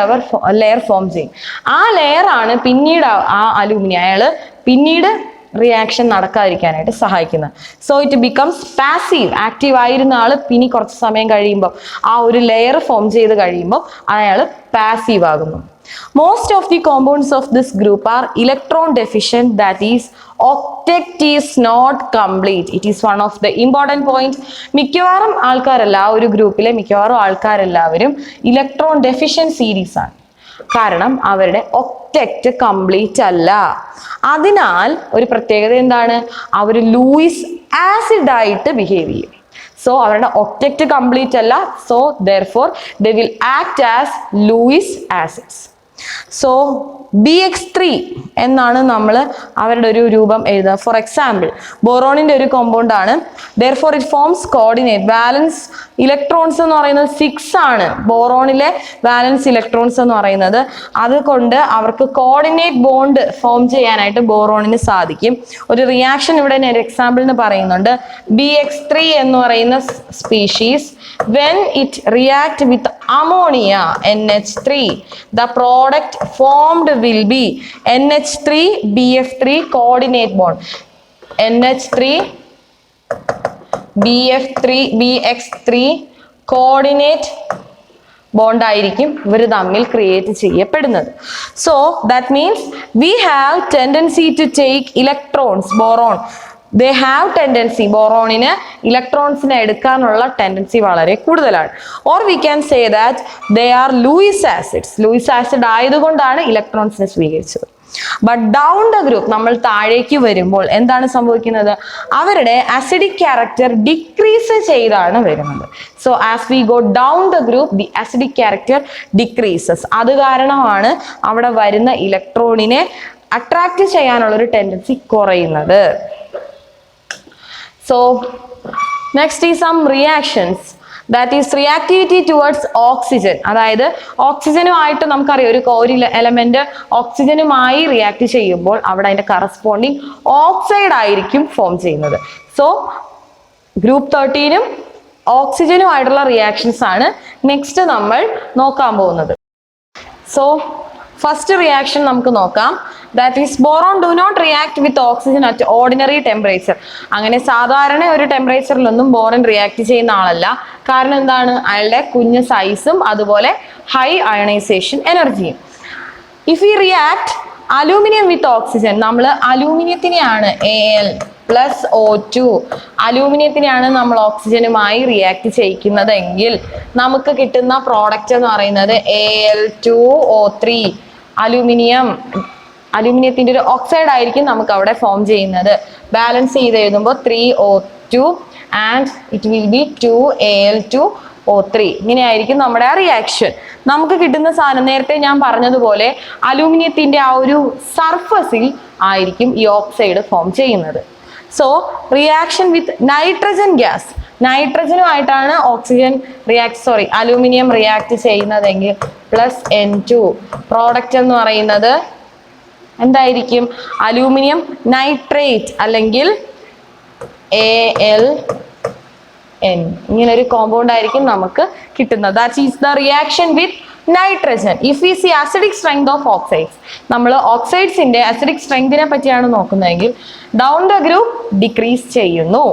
ലെയർ ഫോം ചെയ്യും. ആ ലെയർ ആണ് പിന്നീട് ആ അലൂമിനിയം അയാള് പിന്നീട് റിയാക്ഷൻ നടക്കാതിരിക്കാനായിട്ട് സഹായിക്കുന്നത്. So it becomes passive. Active ആയിരുന്ന ആള് പിന്നെ കുറച്ച് സമയം കഴിയുമ്പോൾ ആ ഒരു ലെയർ ഫോം ചെയ്ത് കഴിയുമ്പോൾ അയാൾ പാസീവ് ആകുന്നു. Most of the compounds of this group are electron deficient, that is octet is not complete. It is one of the important point. മിക്കവാറും ആൾക്കാരല്ല, ആ ഒരു ഗ്രൂപ്പിലെ മിക്കവാറും ആൾക്കാരെല്ലാവരും ഇലക്ട്രോൺ ഡെഫിഷ്യന്റ് സീരീസ് ആണ്. കാരണം അവരുടെ ഒക്ടെക്റ്റ് കംപ്ലീറ്റ് അല്ല. അതിനാൽ ഒരു പ്രത്യേകത എന്താണ്? അവർ ലൂയിസ് ആസിഡ് ആയിട്ട് ബിഹേവ് ചെയ്യും. സോ അവരുടെ ഒക്ടെക്റ്റ് കംപ്ലീറ്റ് അല്ല. So therefore they will act as Lewis acids. So BX3 എന്നാണ് നമ്മൾ അവരുടെ ഒരു രൂപം എഴുതുക. ഫോർ എക്സാമ്പിൾ, ബോറോണിന്റെ ഒരു കോമ്പൗണ്ട് ആണ്. therefore it forms coordinate. വാലൻസ് electrons എന്ന് പറയുന്നത് 6 ആണ്. ബോറോണിലെ വാലൻസ് ഇലക്ട്രോൺസ് എന്ന് പറയുന്നത്. അതുകൊണ്ട് അവർക്ക് കോർഡിനേറ്റ് ബോണ്ട് ഫോം ചെയ്യാനായിട്ട് ബോറോണിന് സാധിക്കും. ഒരു റിയാക്ഷൻ ഇവിടെ ഞാൻ എക്സാമ്പിളിന് പറയുന്നുണ്ട്. BX3 എന്ന് പറയുന്ന species when it react with ammonia NH3, the product formed will be NH3 BF3 coordinate bond. NH3 BX3 coordinate bond ആയിരിക്കും ഇവർ തമ്മിൽ ക്രിയേറ്റ് ചെയ്യപ്പെടുന്നത്. So that means we have tendency to take electrons. Boron they have tendency, ബോറോണിന് ഇലക്ട്രോൺസിനെ എടുക്കാനുള്ള ടെൻഡൻസി വളരെ കൂടുതലാണ്. Or we can say that they are Lewis acids. Lewis acid ആയതുകൊണ്ടാണ് ഇലക്ട്രോൺസിനെ സ്വീകരിച്ചത്. ബട്ട് ഡൗൺ ദ ഗ്രൂപ്പ്, നമ്മൾ താഴേക്ക് വരുമ്പോൾ എന്താണ് സംഭവിക്കുന്നത്? അവരുടെ അസിഡിക് ക്യാരക്ടർ ഡിക്രീസ് ചെയ്താണ് വരുന്നത്. So as we go down the group the acidic character decreases. അത് കാരണമാണ് അവിടെ വരുന്ന ഇലക്ട്രോണിനെ അട്രാക്ട് ചെയ്യാനുള്ള ഒരു ടെൻഡൻസി കുറയുന്നത്. So next is some reactions, that is reactivity towards oxygen. അതായത് ഓക്സിജനുമായിട്ട് നമുക്കറിയാം ഒരു എലമെന്റ് ഓക്സിജനുമായി റിയാക്ട് ചെയ്യുമ്പോൾ അവിടെ അതിന്റെ കറസ്പോണ്ടിങ് ഓക്സൈഡ് ആയിരിക്കും ഫോം ചെയ്യുന്നത്. സോ ഗ്രൂപ്പ് 13 ഓക്സിജനുമായിട്ടുള്ള റിയാക്ഷൻസ് ആണ് നെക്സ്റ്റ് നമ്മൾ നോക്കാൻ പോകുന്നത്. സോ ഫസ്റ്റ് റിയാക്ഷൻ നമുക്ക് നോക്കാം. That is boron do not react with oxygen at ordinary temperature. അങ്ങനെ സാധാരണ ഒരു ടെമ്പറേച്ചറിലൊന്നും ബോറോൺ റിയാക്ട് ചെയ്യുന്ന ആളല്ല. കാരണം എന്താണ്? അയാളുടെ കുഞ്ഞു സൈസും അതുപോലെ ഹൈ അയണൈസേഷൻ എനർജിയും. If we react aluminium with oxygen, നമ്മൾ അലൂമിനിയത്തിനെയാണ് Al+O2 അലൂമിനിയത്തിനെയാണ് നമ്മൾ ഓക്സിജനുമായി റിയാക്ട് ചെയ്യിക്കുന്നതെങ്കിൽ നമുക്ക് കിട്ടുന്ന പ്രോഡക്റ്റ് എന്ന് പറയുന്നത് Al2O3. അലൂമിനിയം അലൂമിനിയത്തിന്റെ ഒരു ഓക്സൈഡ് ആയിരിക്കും നമുക്ക് അവിടെ ഫോം ചെയ്യുന്നത്. ബാലൻസ് ചെയ്ത് എഴുതുമ്പോൾ 3O2 and it will be 2Al2O3. ഇങ്ങനെയായിരിക്കും നമ്മുടെ ആ റിയാക്ഷൻ. നമുക്ക് കിട്ടുന്ന സാധനം നേരത്തെ ഞാൻ പറഞ്ഞതുപോലെ അലൂമിനിയത്തിന്റെ ആ ഒരു സർഫസിൽ ആയിരിക്കും ഈ ഓക്സൈഡ് ഫോം ചെയ്യുന്നത്. So reaction with nitrogen gas, നൈട്രജനുമായിട്ടാണ് അലൂമിനിയം റിയാക്ട് ചെയ്യുന്നതെങ്കിൽ +N2 പ്രോഡക്റ്റ് എന്ന് പറയുന്നത് എന്തായിരിക്കും? അലൂമിനിയം നൈട്രേറ്റ് അല്ലെങ്കിൽ AlN. ഇങ്ങനെ ഒരു കോമ്പൗണ്ട് ആയിരിക്കും നമുക്ക് കിട്ടുന്നത്. That is the reaction with nitrogen. If we see acidic strength of oxides, നമ്മൾ ഓക്സൈഡ്സിന്റെ അസിഡിക് സ്ട്രെങ്തിനെ പറ്റിയാണ് നോക്കുന്നതെങ്കിൽ ഡൗൺ ദ ഗ്രൂപ്പ് ഡിക്രീസ് ചെയ്യുന്നു.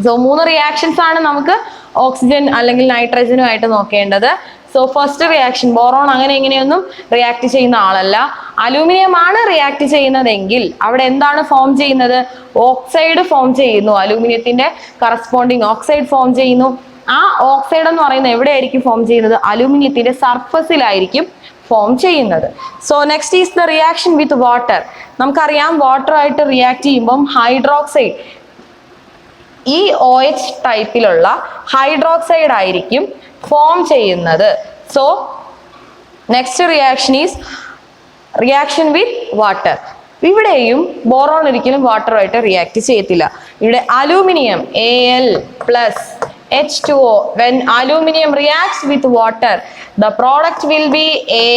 സോ 3 റിയാക്ഷൻസ് ആണ് നമുക്ക് ഓക്സിജൻ അല്ലെങ്കിൽ നൈട്രജനുമായിട്ട് നോക്കേണ്ടത്. സോ ഫസ്റ്റ് റിയാക്ഷൻ ബോറോൺ അങ്ങനെ ഇങ്ങനെയൊന്നും റിയാക്ട് ചെയ്യുന്ന ആളല്ല. അലൂമിനിയം ആണ് റിയാക്ട് ചെയ്യുന്നതെങ്കിൽ അവിടെ എന്താണ് ഫോം ചെയ്യുന്നത്? ഓക്സൈഡ് ഫോം ചെയ്യുന്നു. അലൂമിനിയത്തിന്റെ കറസ്പോണ്ടിങ് ഓക്സൈഡ് ഫോം ചെയ്യുന്നു. ആ ഓക്സൈഡ് എന്ന് പറയുന്നത് എവിടെയായിരിക്കും ഫോം ചെയ്യുന്നത്? അലൂമിനിയത്തിന്റെ സർഫസിലായിരിക്കും ഫോം ചെയ്യുന്നത്. So next is the reaction with water. നമുക്കറിയാം വാട്ടർ ആയിട്ട് റിയാക്ട് ചെയ്യുമ്പം ഹൈഡ്രോക്സൈഡ്, ഈ OH ടൈപ്പിലുള്ള ഹൈഡ്രോക്സൈഡ് ആയിരിക്കും ഫോം ചെയ്യുന്നത്. So next reaction is reaction with water. ഇവിടെയും ബോറോൺ ഒരിക്കലും വാട്ടറുമായിട്ട് റിയാക്ട് ചെയ്യത്തില്ല. ഇവിടെ aluminium Al+H2O. when aluminum reacts with water, the product will be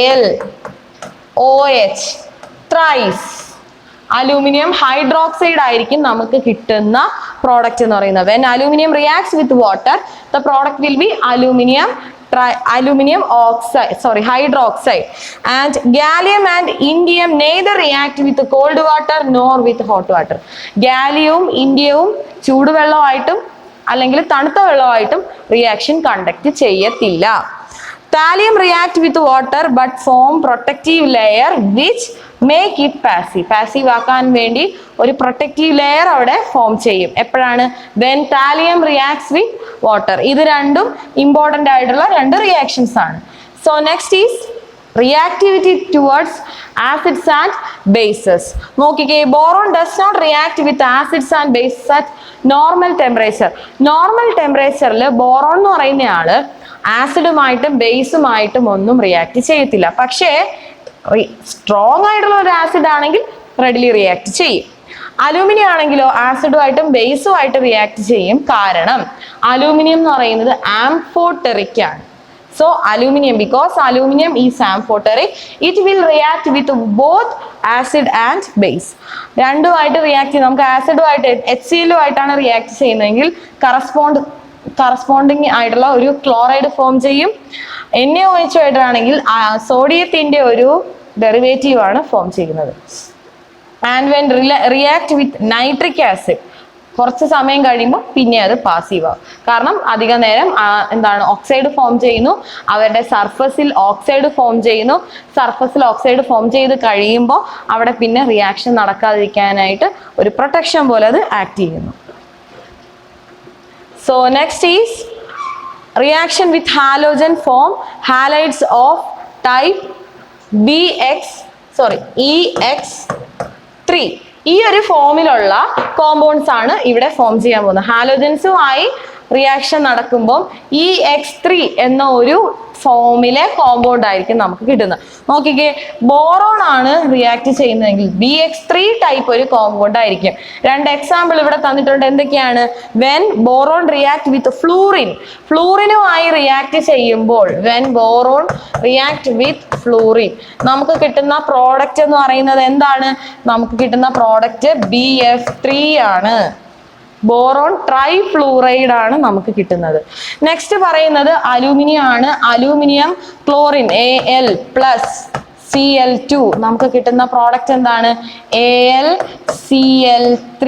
AlOH thrice. Aluminium hydroxide ആയിരിക്കും നമുക്ക് കിട്ടുന്ന പ്രോഡക്റ്റ് എന്ന് പറയുന്നത്. when aluminum reacts with water, the product will be aluminum hydroxide. and gallium and indium neither react with cold water nor with hot water. ഗാലിയവും ഇന്ത്യവും ചൂടുവെള്ളമായിട്ടും അല്ലെങ്കിൽ തണുത്ത വെള്ളമായിട്ടും റിയാക്ഷൻ കണ്ടക്ട് ചെയ്യത്തില്ല. Thallium react with water but form protective layer which make it passive. Passive ആക്കാൻ വേണ്ടി ഒരു പ്രൊട്ടക്റ്റീവ് ലെയർ അവിടെ ഫോം ചെയ്യും. എപ്പോഴാണ്? when thallium reacts with water. ഇത് രണ്ടും ഇമ്പോർട്ടൻ്റ് ആയിട്ടുള്ള 2 റിയാക്ഷൻസ് ആണ്. So next is reactivity towards acids and bases. നോക്കിക്കേ, boron does not react with acids and bases at normal temperature. Normal ടെമ്പറേച്ചറിൽ ബോറോൺ എന്ന് പറയുന്ന ആള് ആസിഡുമായിട്ടും ബേസുമായിട്ടും ഒന്നും റിയാക്ട് ചെയ്യത്തില്ല. പക്ഷേ സ്ട്രോങ് ആയിട്ടുള്ള ഒരു ആസിഡ് ആണെങ്കിൽ റെഡിലി റിയാക്ട് ചെയ്യും. അലൂമിനിയം ആണെങ്കിലോ ആസിഡുമായിട്ടും ബേസുമായിട്ട് റിയാക്ട് ചെയ്യും. കാരണം അലൂമിനിയം എന്ന് പറയുന്നത് ആംഫോടെറിക് ആണ്. So aluminum, because aluminum is amphoteric, it will react with both acid and base. രണ്ടുമായിട്ട് റിയാക്ട് ചെയ്യും. നമുക്ക് ആസിഡുമായിട്ട് HCl-ആയിട്ടാണ് റിയാക്ട് ചെയ്യുന്നതെങ്കിൽ കറസ്പോണ്ടിങ് ആയിട്ടുള്ള ഒരു ക്ലോറൈഡ് ഫോം ചെയ്യും. NaOH ആയിട്ടാണെങ്കിൽ സോഡിയത്തിന്റെ ഒരു ഡെറിവേറ്റീവ് ആണ് ഫോം ചെയ്യുന്നത്. And when react with nitric acid, കുറച്ച് സമയം കഴിയുമ്പോൾ പിന്നെ അത് പാസീവ് ആവും. കാരണം അധിക നേരം ഓക്സൈഡ് ഫോം ചെയ്യുന്നു, അവരുടെ സർഫസിൽ ഓക്സൈഡ് ഫോം ചെയ്യുന്നു. സർഫസിൽ ഓക്സൈഡ് ഫോം ചെയ്ത് കഴിയുമ്പോൾ അവിടെ പിന്നെ റിയാക്ഷൻ നടക്കാതിരിക്കാനായിട്ട് ഒരു പ്രൊട്ടക്ഷൻ പോലെ അത് ആക്ട് ചെയ്യുന്നു. So next is reaction with halogen form halides of type EX3. ഈ ഒരു ഫോമിലുള്ള കോമ്പൗണ്ട്സ് ആണ് ഇവിടെ ഫോം ചെയ്യാൻ പോകുന്നത്. ഹാലോജൻസുമായി റിയാക്ഷൻ നടക്കുമ്പോൾ EX3 എന്ന ഒരു ഫോമിലെ കോമ്പൗണ്ട് ആയിരിക്കും നമുക്ക് കിട്ടുന്നത്. നോക്കിക്കേ, ബോറോൺ ആണ് റിയാക്ട് ചെയ്യുന്നതെങ്കിൽ BX3 ടൈപ്പ് ഒരു കോമ്പൗണ്ട് ആയിരിക്കും. 2 എക്സാമ്പിൾ ഇവിടെ തന്നിട്ടുണ്ട്. എന്തൊക്കെയാണ്? When boron react with fluorine, ഫ്ലൂറിനുമായി റിയാക്ട് ചെയ്യുമ്പോൾ when boron react with fluorine നമുക്ക് കിട്ടുന്ന പ്രോഡക്റ്റ് എന്ന് പറയുന്നത് എന്താണ്? നമുക്ക് കിട്ടുന്ന പ്രോഡക്റ്റ് BF3 ആണ്. ബോറോൺ ട്രൈഫ്ലൂറൈഡ് ആണ് നമുക്ക് കിട്ടുന്നത്. നെക്സ്റ്റ് പറയുന്നത് അലൂമിനിയം ആണ്. അലൂമിനിയം ക്ലോറിൻ Al+Cl2 നമുക്ക് കിട്ടുന്ന പ്രോഡക്റ്റ് എന്താണ്? AlCl3.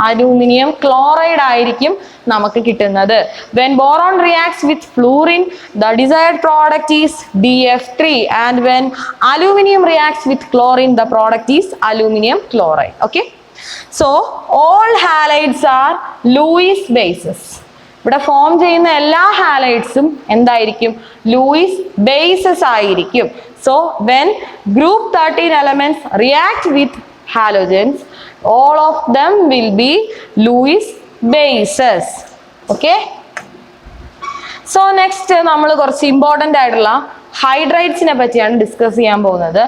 അലൂമിനിയം ക്ലോറൈഡ് ആയിരിക്കും നമുക്ക് കിട്ടുന്നത്. when boron reacts with fluorine, the desired product is BF3, and when aluminum reacts with chlorine, the product is aluminum chloride. Okay, so all halides are Lewis bases. ഇവിടെ ഫോം ചെയ്യുന്ന എല്ലാ ഹാലൈഡ്സും എന്തായിരിക്കും? ലൂയിസ് ബേസസ് ആയിരിക്കും. So when group 13 elements react with halogens, all of them will be Lewis bases. Okay? So next നമ്മൾ കുറച്ച് ഇമ്പോർട്ടൻ്റ് ആയിട്ടുള്ള ഹൈഡ്രൈഡ്സിനെ പറ്റിയാണ് ഡിസ്കസ് ചെയ്യാൻ പോകുന്നത്.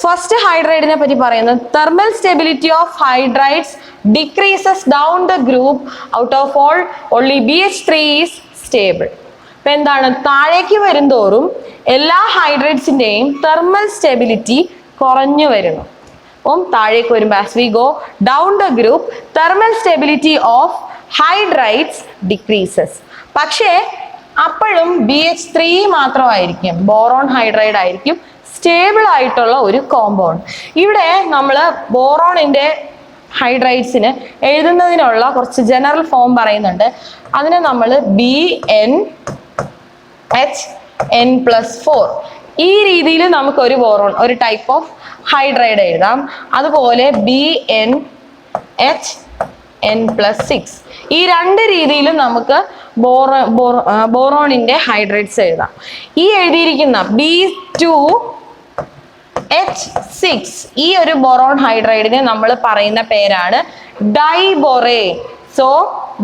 ഫസ്റ്റ് ഹൈഡ്രൈഡിനെ പറ്റി പറയുന്നത് thermal stability of hydrides decreases down the group out of all only BH3 is stable. ഇപ്പൊ എന്താണ്? താഴേക്ക് വരുംതോറും എല്ലാ ഹൈഡ്രൈഡ്സിന്റെയും തെർമൽ സ്റ്റെബിലിറ്റി കുറഞ്ഞു വരുന്നു. അപ്പം താഴേക്ക് വരുമ്പോൾ as we go down the group thermal stability of hydrides decreases. പക്ഷേ അപ്പോഴും BH3 മാത്രമായിരിക്കും, ബോറോൺ ഹൈഡ്രൈഡ് ആയിരിക്കും സ്റ്റേബിൾ ആയിട്ടുള്ള ഒരു കോമ്പൗണ്ട്. ഇവിടെ നമ്മൾ ബോറോണിന്റെ ഹൈഡ്രൈഡ്സിന് എഴുതുന്നതിനുള്ള കുറച്ച് ജനറൽ ഫോം പറയുന്നുണ്ട്. അതിനെ നമ്മൾ BnHn+4 ഈ രീതിയിൽ നമുക്ക് ഒരു ബോറോൺ, ഒരു ടൈപ്പ് ഓഫ് ഹൈഡ്രൈഡ് എഴുതാം. അതുപോലെ BnHn+6 ഈ രണ്ട് രീതിയിലും നമുക്ക് ബോറോണിന്റെ ഹൈഡ്രൈഡ്സ് എഴുതാം. ഈ എഴുതിയിരിക്കുന്ന B2H6 ഈ ഒരു ബോറോൺ ഹൈഡ്രൈഡിനെ നമ്മൾ പറയുന്ന പേരാണ് diborane. So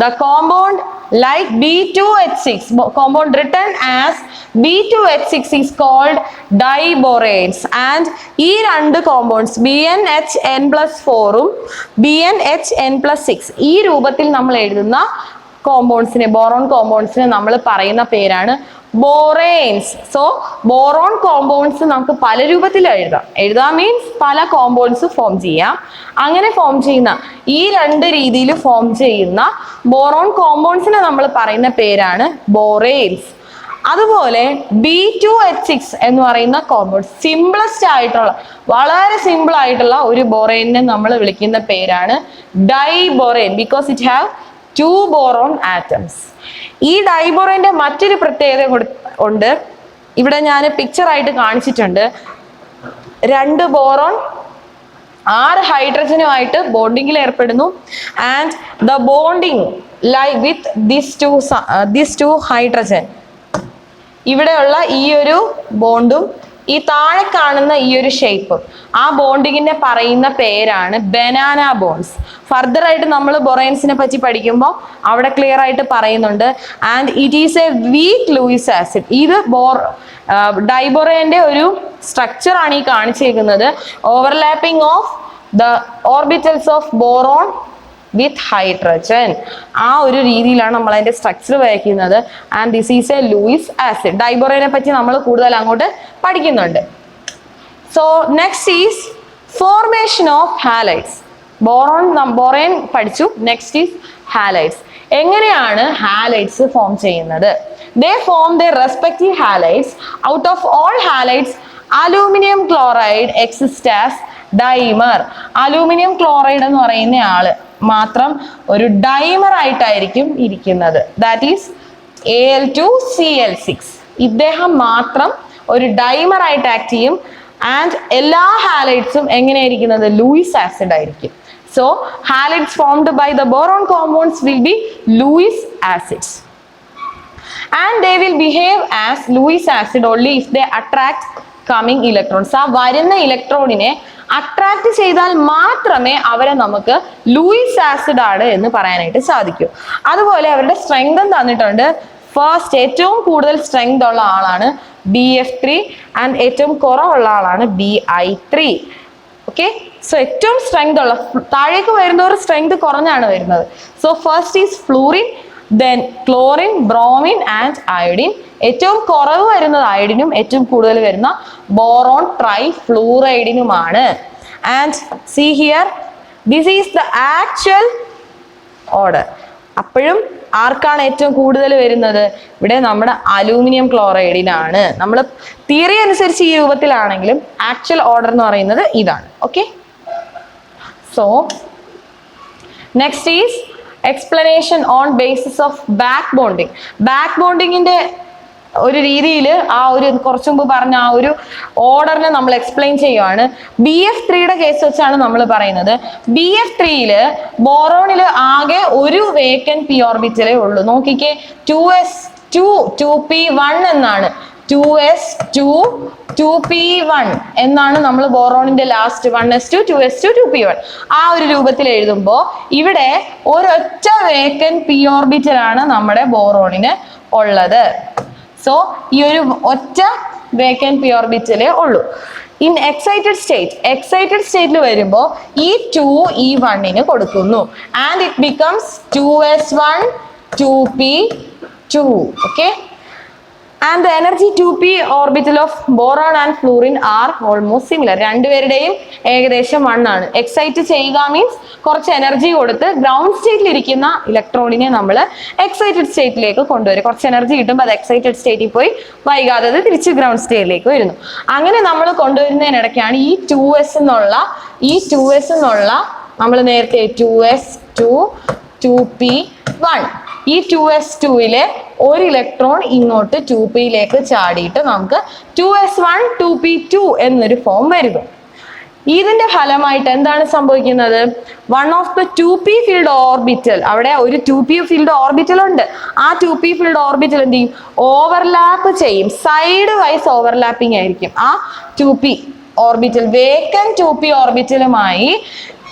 the compound like B2H6, compound written as B2H6 is called diboranes. And ഈ രണ്ട് കോമ്പൗണ്ട്സ് BnHn+4 ഉം BnHn+6 ഈ രൂപത്തിൽ നമ്മൾ എഴുതുന്ന കോമ്പൗണ്ട്സിനെ, ബോറോൺ കോമ്പൗണ്ട്സിനെ നമ്മൾ പറയുന്ന പേരാണ് ബോറേൻസ്. സോ ബോറോൺ കോമ്പൗണ്ട്സ് നമുക്ക് പല രൂപത്തിൽ എഴുതാം മീൻസ് പല കോമ്പൗണ്ട്സ് ഫോം ചെയ്യാം. അങ്ങനെ ഫോം ചെയ്യുന്ന ഈ രണ്ട് രീതിയിൽ ഫോം ചെയ്യുന്ന ബോറോൺ കോമ്പൗണ്ട്സിനെ നമ്മൾ പറയുന്ന പേരാണ് ബോറേൻസ്. അതുപോലെ B2H6 എന്ന് പറയുന്ന കോമ്പൗണ്ട് സിംപ്ലസ്റ്റ് ആയിട്ടുള്ള, വളരെ സിമ്പിൾ ആയിട്ടുള്ള ഒരു ബോറേനെ നമ്മൾ വിളിക്കുന്ന പേരാണ് diborane, because it have 2 boron atoms. ഈ ഡൈബോറേന്റെ മറ്റൊരു പ്രത്യേകത ഉണ്ട്. ഇവിടെ ഞാൻ പിക്ചർ ആയിട്ട് കാണിച്ചിട്ടുണ്ട്. 2 ബോറോൺ 6 ഹൈഡ്രജനുമായിട്ട് ബോണ്ടിങ്ങിൽ ഏർപ്പെടുന്നു. And the bonding lie with this two hydrogen, ഇവിടെയുള്ള ഈ ഒരു ബോണ്ടും ഈ താഴെ കാണുന്ന ഈ ഒരു ഷേപ്പും ആ ബോണ്ടിങ്ങിനെ പറയുന്ന പേരാണ് ബനാന ബോൺസ്. ഫർദർ ആയിട്ട് നമ്മൾ ബൊറൈൻസിനെ പറ്റി പഠിക്കുമ്പോൾ അവിടെ ക്ലിയർ ആയിട്ട് പറയുന്നുണ്ട്. And it is a weak Lewis acid. ഇത് ഡൈബോറേന്റെ ഒരു സ്ട്രക്ചർ ആണ് ഈ കാണിച്ചേക്കുന്നത്. Overlapping of the orbitals of boron with hydrogen, ആ ഒരു രീതിയിലാണ് നമ്മൾ അതിന്റെ സ്ട്രക്ചർ വരയ്ക്കുന്നത്. And this is a Lewis acid. ഡൈബോറേനെ പറ്റി നമ്മൾ കൂടുതൽ അങ്ങോട്ട് പഠിക്കുന്നുണ്ട്. So next is formation of halides. Borane പഠിച്ചു. Next is halides. എങ്ങനെയാണ് ഹാലൈഡ്സ് ഫോം ചെയ്യുന്നത്? They form their respective halides. Out of all halides, aluminum chloride exists as dimer. Aluminium chloride എന്ന് പറയുന്ന ആള് മാത്രം ഒരു ഡൈമർ ആയിട്ടായിരിക്കും ഇരിക്കുന്നത്. That is Al2Cl6. ഇദ്ദേഹം മാത്രം ഒരു ഡൈമർ ആയിട്ട് ആക്ട് ചെയ്യും. ആൻഡ് എല്ലാ ഹാലൈഡ്സും എങ്ങനെയായിരിക്കുന്നത്? ലൂയിസ് ആസിഡ് ആയിരിക്കും. So halides formed by the boron compounds will be Lewis acids, and they will behave as Lewis acid only if they attract coming electrons. ആ വരുന്ന ഇലക്ട്രോണിനെ അട്രാക്ട് ചെയ്താൽ മാത്രമേ അവരെ നമുക്ക് ലൂയിസ് ആസിഡ് ആണ് എന്ന് പറയാനായിട്ട് സാധിക്കൂ. അതുപോലെ അവരുടെ സ്ട്രെങ്ത് തന്നിട്ടുണ്ട്. ഫസ്റ്റ് ഏറ്റവും കൂടുതൽ സ്ട്രെങ്ത് ഉള്ള ആളാണ് BF3 ആൻഡ് ഏറ്റവും കുറവുള്ള ആളാണ് BI3. ഓക്കെ, സോ ഏറ്റവും സ്ട്രെങ്ത് ഉള്ള, താഴേക്ക് വരുന്നവർ സ്ട്രെങ്ത് കുറഞ്ഞാണ് വരുന്നത്. So first is fluorine, then chlorine, bromine and iodine. ഏറ്റവും കുറവ് വരുന്നത് അയോഡിനും ഏറ്റവും കൂടുതൽ വരുന്ന ബോറോൺ ട്രൈ ഫ്ലൂറൈഡിനുമാണ്. And see here, this is the actual order. അപ്പോഴും ആർക്കാണ് ഏറ്റവും കൂടുതൽ വരുന്നത്? ഇവിടെ നമ്മുടെ അലൂമിനിയം ക്ലോറൈഡിനാണ്. നമ്മൾ തിയറി അനുസരിച്ച് ഈ രൂപത്തിലാണെങ്കിലും ആക്ച്വൽ ഓർഡർ എന്ന് പറയുന്നത് ഇതാണ്. Okay, so next is explanation on basis of back bonding. Back ബോണ്ടിങ്ങിന്റെ ഒരു രീതിയിൽ ആ ഒരു കുറച്ചു മുമ്പ് പറഞ്ഞ ആ ഒരു ഓർഡറിനെ നമ്മൾ എക്സ്പ്ലെയിൻ ചെയ്യുവാണ്. BF3യുടെ കേസ് വെച്ചാണ് നമ്മൾ പറയുന്നത്. BF3യില് ബോറോണില് ആകെ ഒരു വേക്കന്റ് പി ഓർബിറ്റലേ ഉള്ളൂ. നോക്കിക്കേ, 2s2 2p1 എന്നാണ്. 2s2 2p1 എന്നാണ് നമ്മൾ ബോറോണിന്റെ ലാസ്റ്റ് 1s2 2s2 2p1 ആ ഒരു രൂപത്തിൽ എഴുതുമ്പോൾ ഇവിടെ ഒരൊറ്റ വേക്കന്റ് പി ഓർബിറ്റൽ ആണ് നമ്മുടെ ബോറോണിന് ഉള്ളത്. സോ ഈ ഒരു ഒറ്റ വേക്കന്റ് പി ഓർബിറ്റലേ ഉള്ളൂ. ഇൻ എക്സൈറ്റഡ് സ്റ്റേറ്റിൽ വരുമ്പോൾ ഈ 2 ഈ 1ന് കൊടുക്കുന്നു. And it becomes 2s1 2p2. Okay, and the energy 2p orbital of boron and fluorine are almost similar. രണ്ടുപേരുടെയും ഏകദേശം 1 ആണ്. എക്സൈറ്റ് ചെയ്യുക മീൻസ് കുറച്ച് എനർജി കൊടുത്ത് ഗ്രൗണ്ട് സ്റ്റേറ്റിൽ ഇരിക്കുന്ന ഇലക്ട്രോണിനെ നമ്മൾ എക്സൈറ്റഡ് സ്റ്റേറ്റിലേക്ക് കൊണ്ടുവരും. കുറച്ച് എനർജി കിട്ടുമ്പോൾ അത് എക്സൈറ്റഡ് സ്റ്റേറ്റിൽ പോയി വൈകാതെ അത് തിരിച്ച് ഗ്രൗണ്ട് സ്റ്റേറ്റിലേക്ക് വരുന്നു. അങ്ങനെ നമ്മൾ കൊണ്ടുവരുന്നതിനിടയ്ക്കാണ് ഈ 2s എന്നുള്ള നമ്മൾ നേരത്തെ 2s2 2p1 ഈ 2s2യിലെ ഒരു ഇലക്ട്രോൺ ഇങ്ങോട്ട് 2pയിലേക്ക് ചാടിയിട്ട് നമുക്ക് 2s1 2p2 എന്നൊരു ഫോം വരുന്നു. ഇതിന്റെ ഫലമായിട്ട് എന്താണ് സംഭവിക്കുന്നത്? One of the 2p field orbital, അവിടെ ഒരു 2p ഫീൽഡ് ഓർബിറ്റൽ ഉണ്ട്. ആ 2p ഫീൽഡ് ഓർബിറ്റൽ എന്ത് ചെയ്യും? ഓവർലാപ്പ് ചെയ്യും. സൈഡ് വൈസ് ഓവർലാപ്പിംഗ് ആയിരിക്കും. ആ 2p ഓർബിറ്റൽ വേക്കന്റ് 2p ഓർബിറ്റലുമായി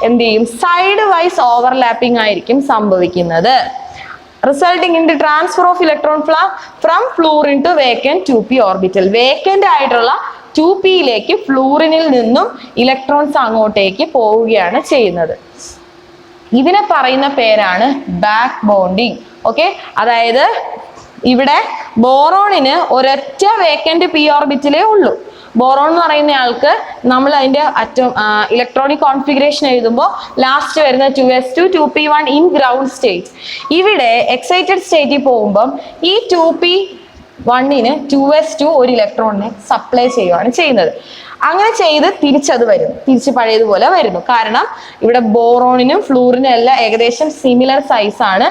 എന്ത് ചെയ്യും? സൈഡ് വൈസ് ഓവർലാപ്പിംഗ് ആയിരിക്കും സംഭവിക്കുന്നത്. resulting in the transfer of electron from fluorine to vacant 2p orbital. Vacant ആയിട്ടുള്ള 2pയിലേക്ക് ഫ്ലൂറിനിൽ നിന്നും ഇലക്ട്രോൺസ് അങ്ങോട്ടേക്ക് പോവുകയാണ് ചെയ്യുന്നത്. ഇതിനെ പറയുന്ന പേരാണ് ബാക്ക് ബോണ്ടിങ്. ഓക്കെ, അതായത് ഇവിടെ ബോറോണിന് ഒരൊറ്റ വേക്കന്റ് പി ഓർബിറ്റലേ ഉള്ളൂ. ബോറോൺ എന്ന് പറയുന്ന ആൾക്ക് നമ്മൾ അതിന്റെ ഇലക്ട്രോണിക് കോൺഫിഗറേഷൻ എഴുതുമ്പോൾ ലാസ്റ്റ് വരുന്ന 2s2 2p1 in ground state. ഇവിടെ എക്സൈറ്റഡ് സ്റ്റേറ്റിൽ പോകുമ്പോൾ ഈ 2p1ന് 2s2 ഒരു ഇലക്ട്രോണിനെ സപ്ലൈ ചെയ്യുകയാണ് ചെയ്യുന്നത്. അങ്ങനെ ചെയ്ത് തിരിച്ചത് വരുന്നു, തിരിച്ച് പഴയതുപോലെ വരുന്നു. കാരണം ഇവിടെ ബോറോണിനും ഫ്ലൂറിനും എല്ലാം ഏകദേശം സിമിലർ സൈസ് ആണ്,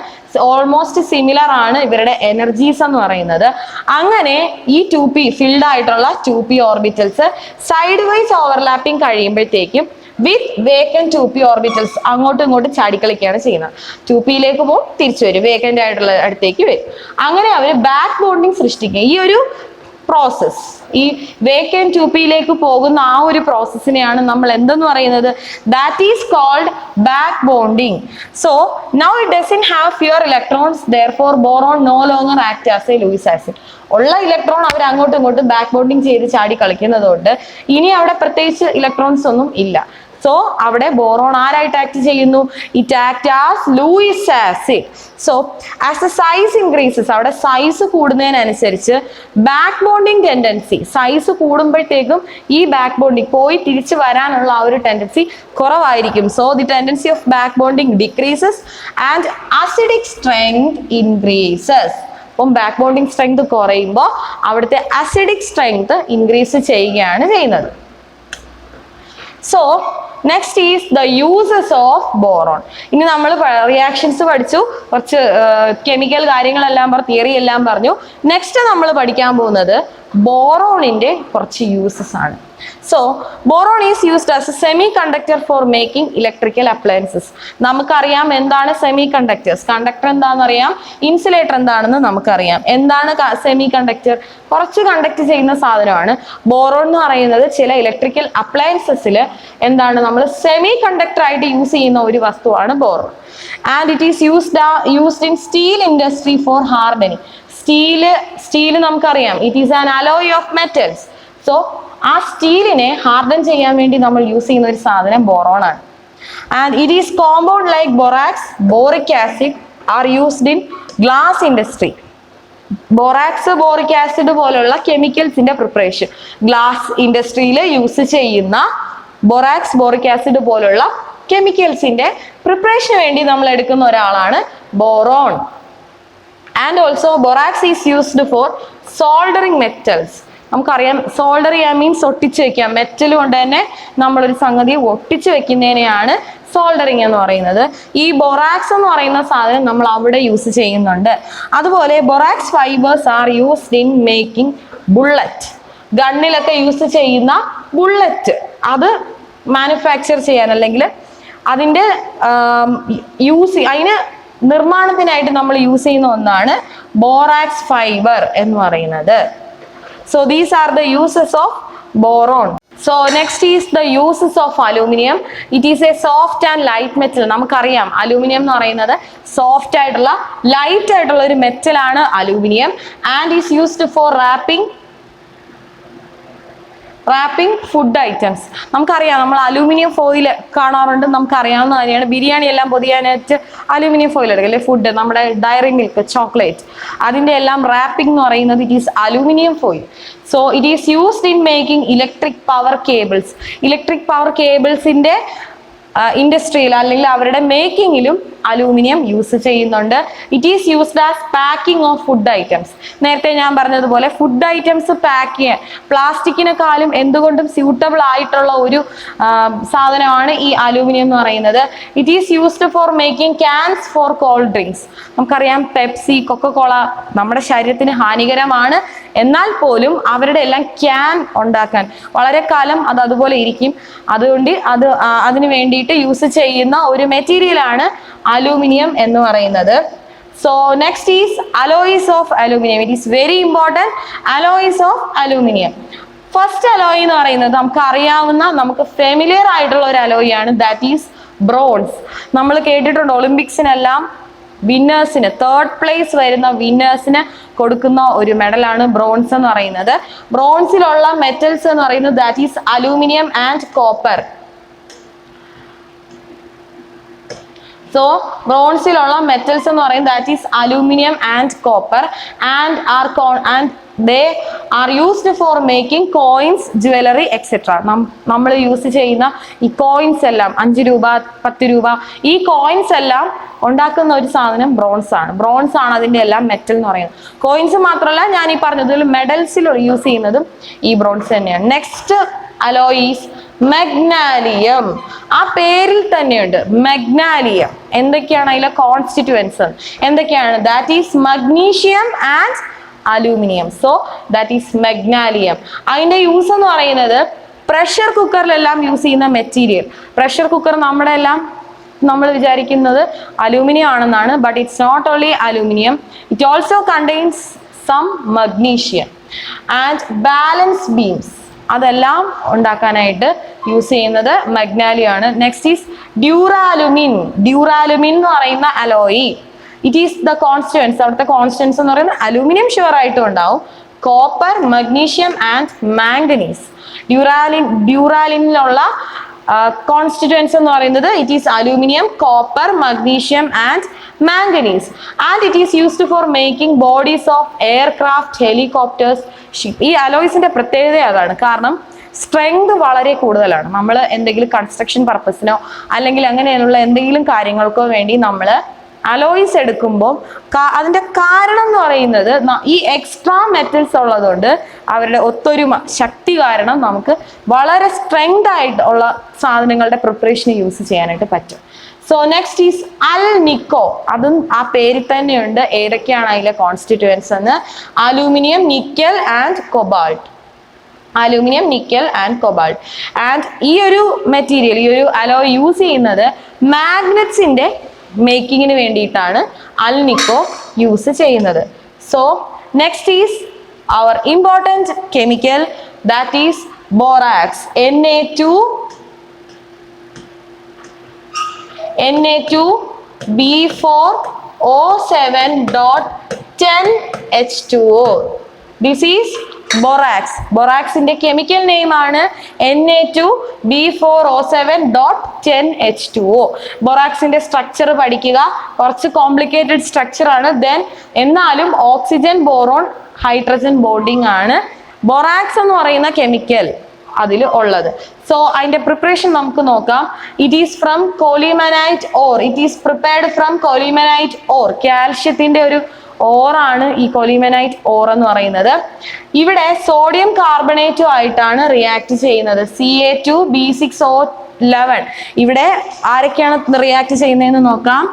ഓൾമോസ്റ്റ് സിമിലർ ആണ് ഇവരുടെ എനർജീസ് എന്ന് പറയുന്നത്. അങ്ങനെ ഈ 2p ഫിൽഡ് ആയിട്ടുള്ള 2p orbitals side vice overlapping കഴിയുമ്പോഴത്തേക്കും വിത്ത് വേക്കന്റ് 2p ഓർബിറ്റൽസ് അങ്ങോട്ടും ഇങ്ങോട്ടും ചാടിക്കളിക്കുകയാണ് ചെയ്യുന്നത്. 2pയിലേക്ക് പോകും, തിരിച്ചു വരും, വേക്കന്റ് ആയിട്ടുള്ള അടുത്തേക്ക് വരും. അങ്ങനെ അവർ ബാക്ക് ബോണ്ടിങ് സൃഷ്ടിക്കുക. ഈ ഒരു പ്രോസസ്, ഈ വേക്കന്റ് 2pയിലേക്ക് പോകുന്ന ആ ഒരു പ്രോസസ്സിനെയാണ് നമ്മൾ എന്തെന്ന് പറയുന്നത്? That is called back bonding. So now it doesn't have fewer electrons, therefore boron no longer act as a Lewis acid. ഉള്ള ഇലക്ട്രോൺ അവർ അങ്ങോട്ടും ഇങ്ങോട്ടും ബാക്ക് ബോണ്ടിങ് ചെയ്ത് ചാടി കളിക്കുന്നതുകൊണ്ട് ഇനി അവിടെ പ്രത്യേകിച്ച് ഇലക്ട്രോൺസ് ഒന്നും ഇല്ല. സോ അവിടെ ബോറോൺ ആരായിട്ട് ആക്ട് ചെയ്യുന്നു? It act as Luis acid. So as the size increases, അവിടെ സൈസ് കൂടുന്നതിനനുസരിച്ച് ബാക്ക് ബോണ്ടിങ് ടെൻഡൻസി, സൈസ് കൂടുമ്പോഴത്തേക്കും ഈ ബാക്ക് ബോണ്ടിങ് പോയി തിരിച്ചു വരാനുള്ള ആ ഒരു ടെൻഡൻസി കുറവായിരിക്കും. So the tendency of back bonding decreases and acidic strength increases. അപ്പം ബാക്ക് ബോണ്ടിങ് സ്ട്രെങ്ത് കുറയുമ്പോൾ അവിടുത്തെ അസിഡിക് സ്ട്രെങ്ത് ഇൻക്രീസ് ചെയ്യുകയാണ് ചെയ്യുന്നത്. So next is the uses of boron. ഇനി നമ്മൾ റിയാക്ഷൻസ് പഠിച്ചു, കുറച്ച് കെമിക്കൽ കാര്യങ്ങളെല്ലാം തിയറി എല്ലാം പറഞ്ഞു. നെക്സ്റ്റ് നമ്മൾ പഠിക്കാൻ പോകുന്നത് ബോറോണിന്റെ കുറച്ച് യൂസസ് ആണ്. So boron is used as a semiconductor for making electrical appliances. നമുക്കറിയാം എന്താണ് സെമി കണ്ടക്ടേഴ്സ്. കണ്ടക്ടർ എന്താണെന്ന് അറിയാം, ഇൻസുലേറ്റർ എന്താണെന്ന് നമുക്കറിയാം. എന്താണ് സെമി കണ്ടക്ടർ? കുറച്ച് കണ്ടക്ട് ചെയ്യുന്ന സാധനമാണ്. ബോറോൺ എന്ന് പറയുന്നത് ചില ഇലക്ട്രിക്കൽ അപ്ലയൻസസിൽ എന്താണ് നമ്മൾ സെമി കണ്ടക്ടർ ആയിട്ട് യൂസ് ചെയ്യുന്ന ഒരു വസ്തുവാണ് boron. And it is used in steel industry for hardening. Steel നമുക്കറിയാം, it is an alloy of metals. So ആ സ്റ്റീലിനെ ഹാർഡൻ ചെയ്യാൻ വേണ്ടി നമ്മൾ യൂസ് ചെയ്യുന്ന ഒരു സാധനം ബോറോൺ ആണ്. And it is compound like borax, boric acid R used in glass industry. Borax, boric acid പോലുള്ള കെമിക്കൽസിന്റെ പ്രിപ്പറേഷൻ, ഗ്ലാസ് ഇൻഡസ്ട്രിയിൽ യൂസ് ചെയ്യുന്ന ബൊറാക്സ്, ബോറിക് ആസിഡ് പോലുള്ള കെമിക്കൽസിന്റെ പ്രിപ്പറേഷന് വേണ്ടി നമ്മൾ എടുക്കുന്ന ഒരാളാണ് boron. And also borax is used four soldering metals. നമുക്കറിയാം സോൾഡർ ചെയ്യാൻ മീൻസ് ഒട്ടിച്ച് വെക്കാം. മെറ്റൽ കൊണ്ട് തന്നെ നമ്മളൊരു സംഗതി ഒട്ടിച്ച് വെക്കുന്നതിനെയാണ് സോൾഡറിങ് എന്ന് പറയുന്നത്. ഈ ബൊറാക്സ് എന്ന് പറയുന്ന സാധനം നമ്മൾ അവിടെ യൂസ് ചെയ്യുന്നുണ്ട്. അതുപോലെ borax fibers are used in making bullet. ഗണ്ണിലൊക്കെ യൂസ് ചെയ്യുന്ന ബുള്ളറ്റ് അത് മാനുഫാക്ചർ ചെയ്യാൻ അല്ലെങ്കിൽ അതിൻ്റെ അതിന് നിർമ്മാണത്തിനായിട്ട് നമ്മൾ യൂസ് ചെയ്യുന്ന ഒന്നാണ് ബോറാക്സ് ഫൈബർ എന്ന് പറയുന്നത്. So these are the uses of boron. So next is the uses of aluminium. It is a soft and light metal. നമുക്കറിയാം അലൂമിനിയം എന്ന് പറയുന്നത് സോഫ്റ്റ് ആയിട്ടുള്ള ലൈറ്റ് ആയിട്ടുള്ള ഒരു മെറ്റലാണ് aluminium. And is used for wrapping food items. നമുക്കറിയാം, നമ്മൾ അലൂമിനിയം ഫോയിൽ കാണാറുണ്ട്, നമുക്കറിയാവുന്ന കാര്യമാണ്. ബിരിയാണി എല്ലാം പൊതിയാനായിട്ട് അലൂമിനിയം ഫോയിൽ എടുക്കും അല്ലെ. ഫുഡ്, നമ്മുടെ ഡയറി മിൽക്ക്, ചോക്ലേറ്റ്, അതിൻ്റെ എല്ലാം റാപ്പിംഗ് എന്ന് പറയുന്നത് it is aluminium foil. So it is used in making electric power cables. Electric power കേബിൾസിൻ്റെ ഇൻഡസ്ട്രിയിൽ അല്ലെങ്കിൽ അവരുടെ മേക്കിങ്ങിലും അലൂമിനിയം യൂസ് ചെയ്യുന്നുണ്ട്. It is used as packing of food items. നേരത്തെ ഞാൻ പറഞ്ഞതുപോലെ ഫുഡ് ഐറ്റംസ് പാക്ക് ചെയ്യാൻ പ്ലാസ്റ്റിക്കിനെക്കാളും എന്തുകൊണ്ടും സ്യൂട്ടബിൾ ആയിട്ടുള്ള ഒരു സാധനമാണ് ഈ അലൂമിനിയം എന്ന് പറയുന്നത്. It is used for making cans four called drinks. നമുക്കറിയാം പെപ്സി, കൊക്കക്കോള നമ്മുടെ ശരീരത്തിന് ഹാനികരമാണ്, എന്നാൽ പോലും അവരുടെ എല്ലാം ക്യാൻ ഉണ്ടാക്കാൻ വളരെ കാലം അത് അതുപോലെ ഇരിക്കും. അതുകൊണ്ട് അതിന് വേണ്ടിയിട്ട് യൂസ് ചെയ്യുന്ന ഒരു മെറ്റീരിയലാണ് അലൂമിനിയം എന്ന് പറയുന്നത്. So next is alloys of aluminium. It is very important. Alloys of aluminium. First alloy എന്ന് പറയുന്നത് നമുക്ക് അറിയാവുന്ന, നമുക്ക് ഫെമിലിയർ ആയിട്ടുള്ള ഒരു അലോയ് ആണ്. That is bronze. നമ്മൾ കേട്ടിട്ടുണ്ട് ഒളിമ്പിക്സിനെല്ലാം വിന്നേഴ്സിന്, തേർഡ് പ്ലേസ് വരുന്ന വിന്നേഴ്സിന് കൊടുക്കുന്ന ഒരു മെഡലാണ് ബ്രോൺസ് എന്ന് പറയുന്നത്. ബ്രോൺസിലുള്ള മെറ്റൽസ് എന്ന് പറയുന്നത് that is aluminium and copper. So ബ്രോൺസിലുള്ള മെറ്റൽസ് എന്ന് പറയുന്നത് that is aluminium and copper and they are used for making coins, jewelry, etc. നമ്മൾ യൂസ് ചെയ്യുന്ന ഈ കോയിൻസ് എല്ലാം 5 രൂപ 10 രൂപ ഈ കോയിൻസ് എല്ലാം ഉണ്ടാക്കുന്ന ഒരു സാധനം ബ്രോൺസ് ആണ്. ബ്രോൺസ് ആണ് അതിൻ്റെ എല്ലാം മെറ്റൽ എന്ന് പറയുന്നത്. കോയിൻസ് മാത്രമല്ല, ഞാൻ ഈ പറഞ്ഞതിൽ മെഡൽസിൽ യൂസ് ചെയ്യുന്നതും ഈ ബ്രോൺസ് തന്നെയാണ്. Next alloy is magnalium. ആ പേരിൽ തന്നെയുണ്ട് മഗ്നാലിയം. എന്തൊക്കെയാണ് അതിലെ കോൺസ്റ്റിറ്റ്യുവൻസ് എന്തൊക്കെയാണ്? That is magnesium and aluminium. So that is magnalium. അതിൻ്റെ യൂസ് എന്ന് പറയുന്നത് പ്രഷർ കുക്കറിലെല്ലാം യൂസ് ചെയ്യുന്ന മെറ്റീരിയൽ. പ്രഷർ കുക്കർ നമ്മൾ വിചാരിക്കുന്നത് അലൂമിനിയം ആണെന്നാണ്. But it's not only aluminium, it also contains some magnesium. And balance beams അതെല്ലാം ഉണ്ടാക്കാനായിട്ട് യൂസ് ചെയ്യുന്നത് മഗ്നാലിയം ആണ്. Next is duralumin. ഡ്യൂറാലുമിൻ എന്ന് പറയുന്ന alloy. It is the constituents. അവിടുത്തെ കോൺസ്റ്റിറ്റ്യുവൻസ് എന്ന് പറയുന്നത് അലൂമിനിയം ഷുവർ ആയിട്ടും ഉണ്ടാവും, കോപ്പർ, മഗ്നീഷ്യം ആൻഡ് മാംഗനീസ്. ഡ്യൂറാലിനുള്ള കോൺസ്റ്റിറ്റ്യുവൻസ് എന്ന് പറയുന്നത് it is aluminium, copper, magnesium and manganese. And it is used for making bodies of aircraft, helicopters, ship. ഈ അലോയ്സിന്റെ പ്രത്യേകത അതാണ്. കാരണം സ്ട്രെങ്ത് വളരെ കൂടുതലാണ്. നമ്മൾ എന്തെങ്കിലും കൺസ്ട്രക്ഷൻ പർപ്പസിനോ അല്ലെങ്കിൽ അങ്ങനെയുള്ള എന്തെങ്കിലും കാര്യങ്ങൾക്കോ വേണ്ടി നമ്മൾ അലോയ്സ് എടുക്കുമ്പോൾ അതിന്റെ കാരണം എന്ന് പറയുന്നത് ഈ എക്സ്ട്രാ മെറ്റൽസ് ഉള്ളതുകൊണ്ട് അവരുടെ ഒത്തൊരുമ ശക്തി കാരണം നമുക്ക് വളരെ സ്ട്രെങ്ത് ആയിട്ടുള്ള സാധനങ്ങളുടെ പ്രിപ്പറേഷന് യൂസ് ചെയ്യാനായിട്ട് പറ്റും. സോ നെക്സ്റ്റ് ഈസ് അൽ നിക്കോ. അതും ആ പേരിൽ തന്നെയുണ്ട് ഏതൊക്കെയാണ് അതിലെ കോൺസ്റ്റിറ്റ്യുവൻസ് എന്ന്. Aluminium, nickel and cobalt. Aluminium, nickel and cobalt. And ഈ ഒരു മെറ്റീരിയൽ, ഈ ഒരു അലോയ് യൂസ് ചെയ്യുന്നത് മാഗ്നറ്റ്സിന്റെ മേക്കിങ്ങിന് വേണ്ടിയിട്ടാണ് അൽ നിക്കോ യൂസ് ചെയ്യുന്നത്. So next is our important chemical that is borax. Na2B4O7.10H2O. This is borax. ബൊറാക്സിന്റെ കെമിക്കൽ നെയിം ആണ് Na2B4O7.10H2O. ബൊറാക്സിന്റെ സ്ട്രക്ചർ പഠിക്കുക. കുറച്ച് കോംപ്ലിക്കേറ്റഡ് സ്ട്രക്ചർ ആണ്. എന്നാലും ഓക്സിജൻ, ബോറോൺ, ഹൈഡ്രജൻ ബോണ്ടിങ് ആണ് ബൊറാക്സ് എന്ന് പറയുന്ന കെമിക്കൽ അതിൽ ഉള്ളത്. സോ അതിന്റെ പ്രിപ്പറേഷൻ നമുക്ക് നോക്കാം. It is from colemanite ore. It is prepared from colemanite ore. കാൽഷ്യത്തിന്റെ ഒരു ഓറാണ് ഈ കോളിമനൈറ്റ് ഓർ എന്ന് പറയുന്നത്. ഇവിടെ സോഡിയം കാർബണേറ്റും ആയിട്ടാണ് റിയാക്ട് ചെയ്യുന്നത്. Ca2B6O 11. ഇവിടെ ആരൊക്കെയാണ് റിയാക്ട് ചെയ്യുന്നതെന്ന് നോക്കാം.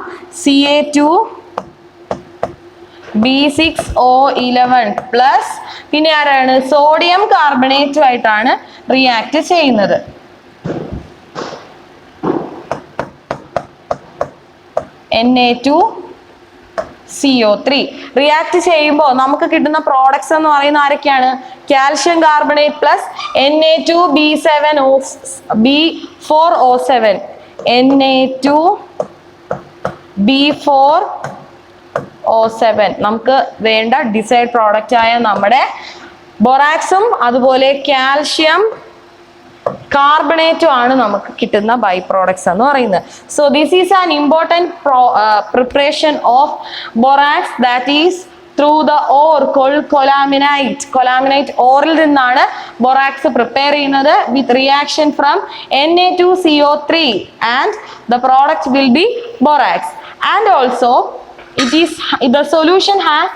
Ca2B6O11 പ്ലസ് പിന്നെ ആരാണ് സോഡിയം കാർബണേറ്റുമായിട്ടാണ് റിയാക്ട് ചെയ്യുന്നത്. Na2CO3 റിയാക്ട് ചെയ്യുമ്പോൾ നമുക്ക് കിട്ടുന്ന പ്രോഡക്ട്സ് എന്ന് പറയുന്ന ആരൊക്കെയാണ്? Calcium carbonate plus Na2B4O7 Na2B4O7 നമുക്ക് വേണ്ട ഡിസൈഡ് പ്രോഡക്റ്റ് ആയ നമ്മുടെ ബൊറാക്സും അതുപോലെ കാൽഷ്യം കാർബണേറ്റും ആണ് നമുക്ക് കിട്ടുന്ന ബൈ പ്രോഡക്ട്സ് എന്ന് പറയുന്നത്. So this is an important preparation of borax that is through the ore colemanite ഓറിൽ നിന്നാണ് ബൊറാക്സ് പ്രിപ്പയർ ചെയ്യുന്നത് with reaction from Na2CO3 and the product will be borax. And also the solution has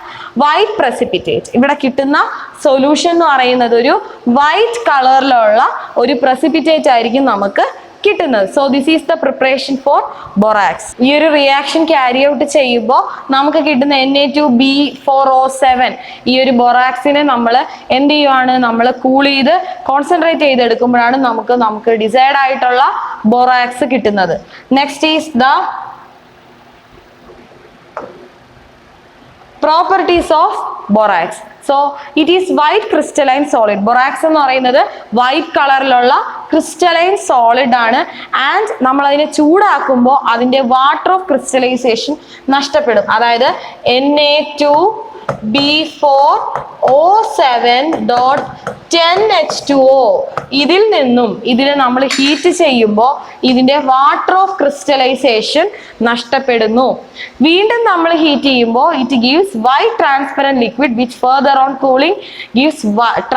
white precipitate. ഇവിടെ കിട്ടുന്ന സൊല്യൂഷൻ എന്ന് പറയുന്നത് ഒരു വൈറ്റ് കളറിലുള്ള ഒരു precipitate ആയിരിക്കും നമുക്ക് കിട്ടുന്നത്. So this is the preparation for borax. ഈ ഒരു റിയാക്ഷൻ ക്യാരി ഔട്ട് ചെയ്യുമ്പോൾ നമുക്ക് കിട്ടുന്ന Na2B4O7 ഈ ഒരു ബൊറാക്സിനെ നമ്മൾ എന്ത് ചെയ്യുവാണ്? നമ്മൾ കൂൾ ചെയ്ത് കോൺസെൻട്രേറ്റ് ചെയ്തെടുക്കുമ്പോഴാണ് നമുക്ക് ഡിസൈഡ് ആയിട്ടുള്ള ബൊറാക്സ് കിട്ടുന്നത്. Next is the properties of borax. So it is white crystalline solid. Borax എന്ന് പറയുന്നത് വൈറ്റ് കളറിലുള്ള ക്രിസ്റ്റലൈൻ സോളിഡ് ആണ്. ആൻഡ് നമ്മൾ അതിനെ ചൂടാക്കുമ്പോൾ അതിന്റെ വാട്ടർ ഓഫ് ക്രിസ്റ്റലൈസേഷൻ നഷ്ടപ്പെടും. അതായത് Na2B4O7.10H2O ഇതിനെ നമ്മൾ ഹീറ്റ് ചെയ്യുമ്പോൾ ഇതിന്റെ വാട്ടർ ഓഫ് ക്രിസ്റ്റലൈസേഷൻ നഷ്ടപ്പെടുന്നു. വീണ്ടും നമ്മൾ ഹീറ്റ് ചെയ്യുമ്പോൾ it gives white transparent liquid which further on cooling gives white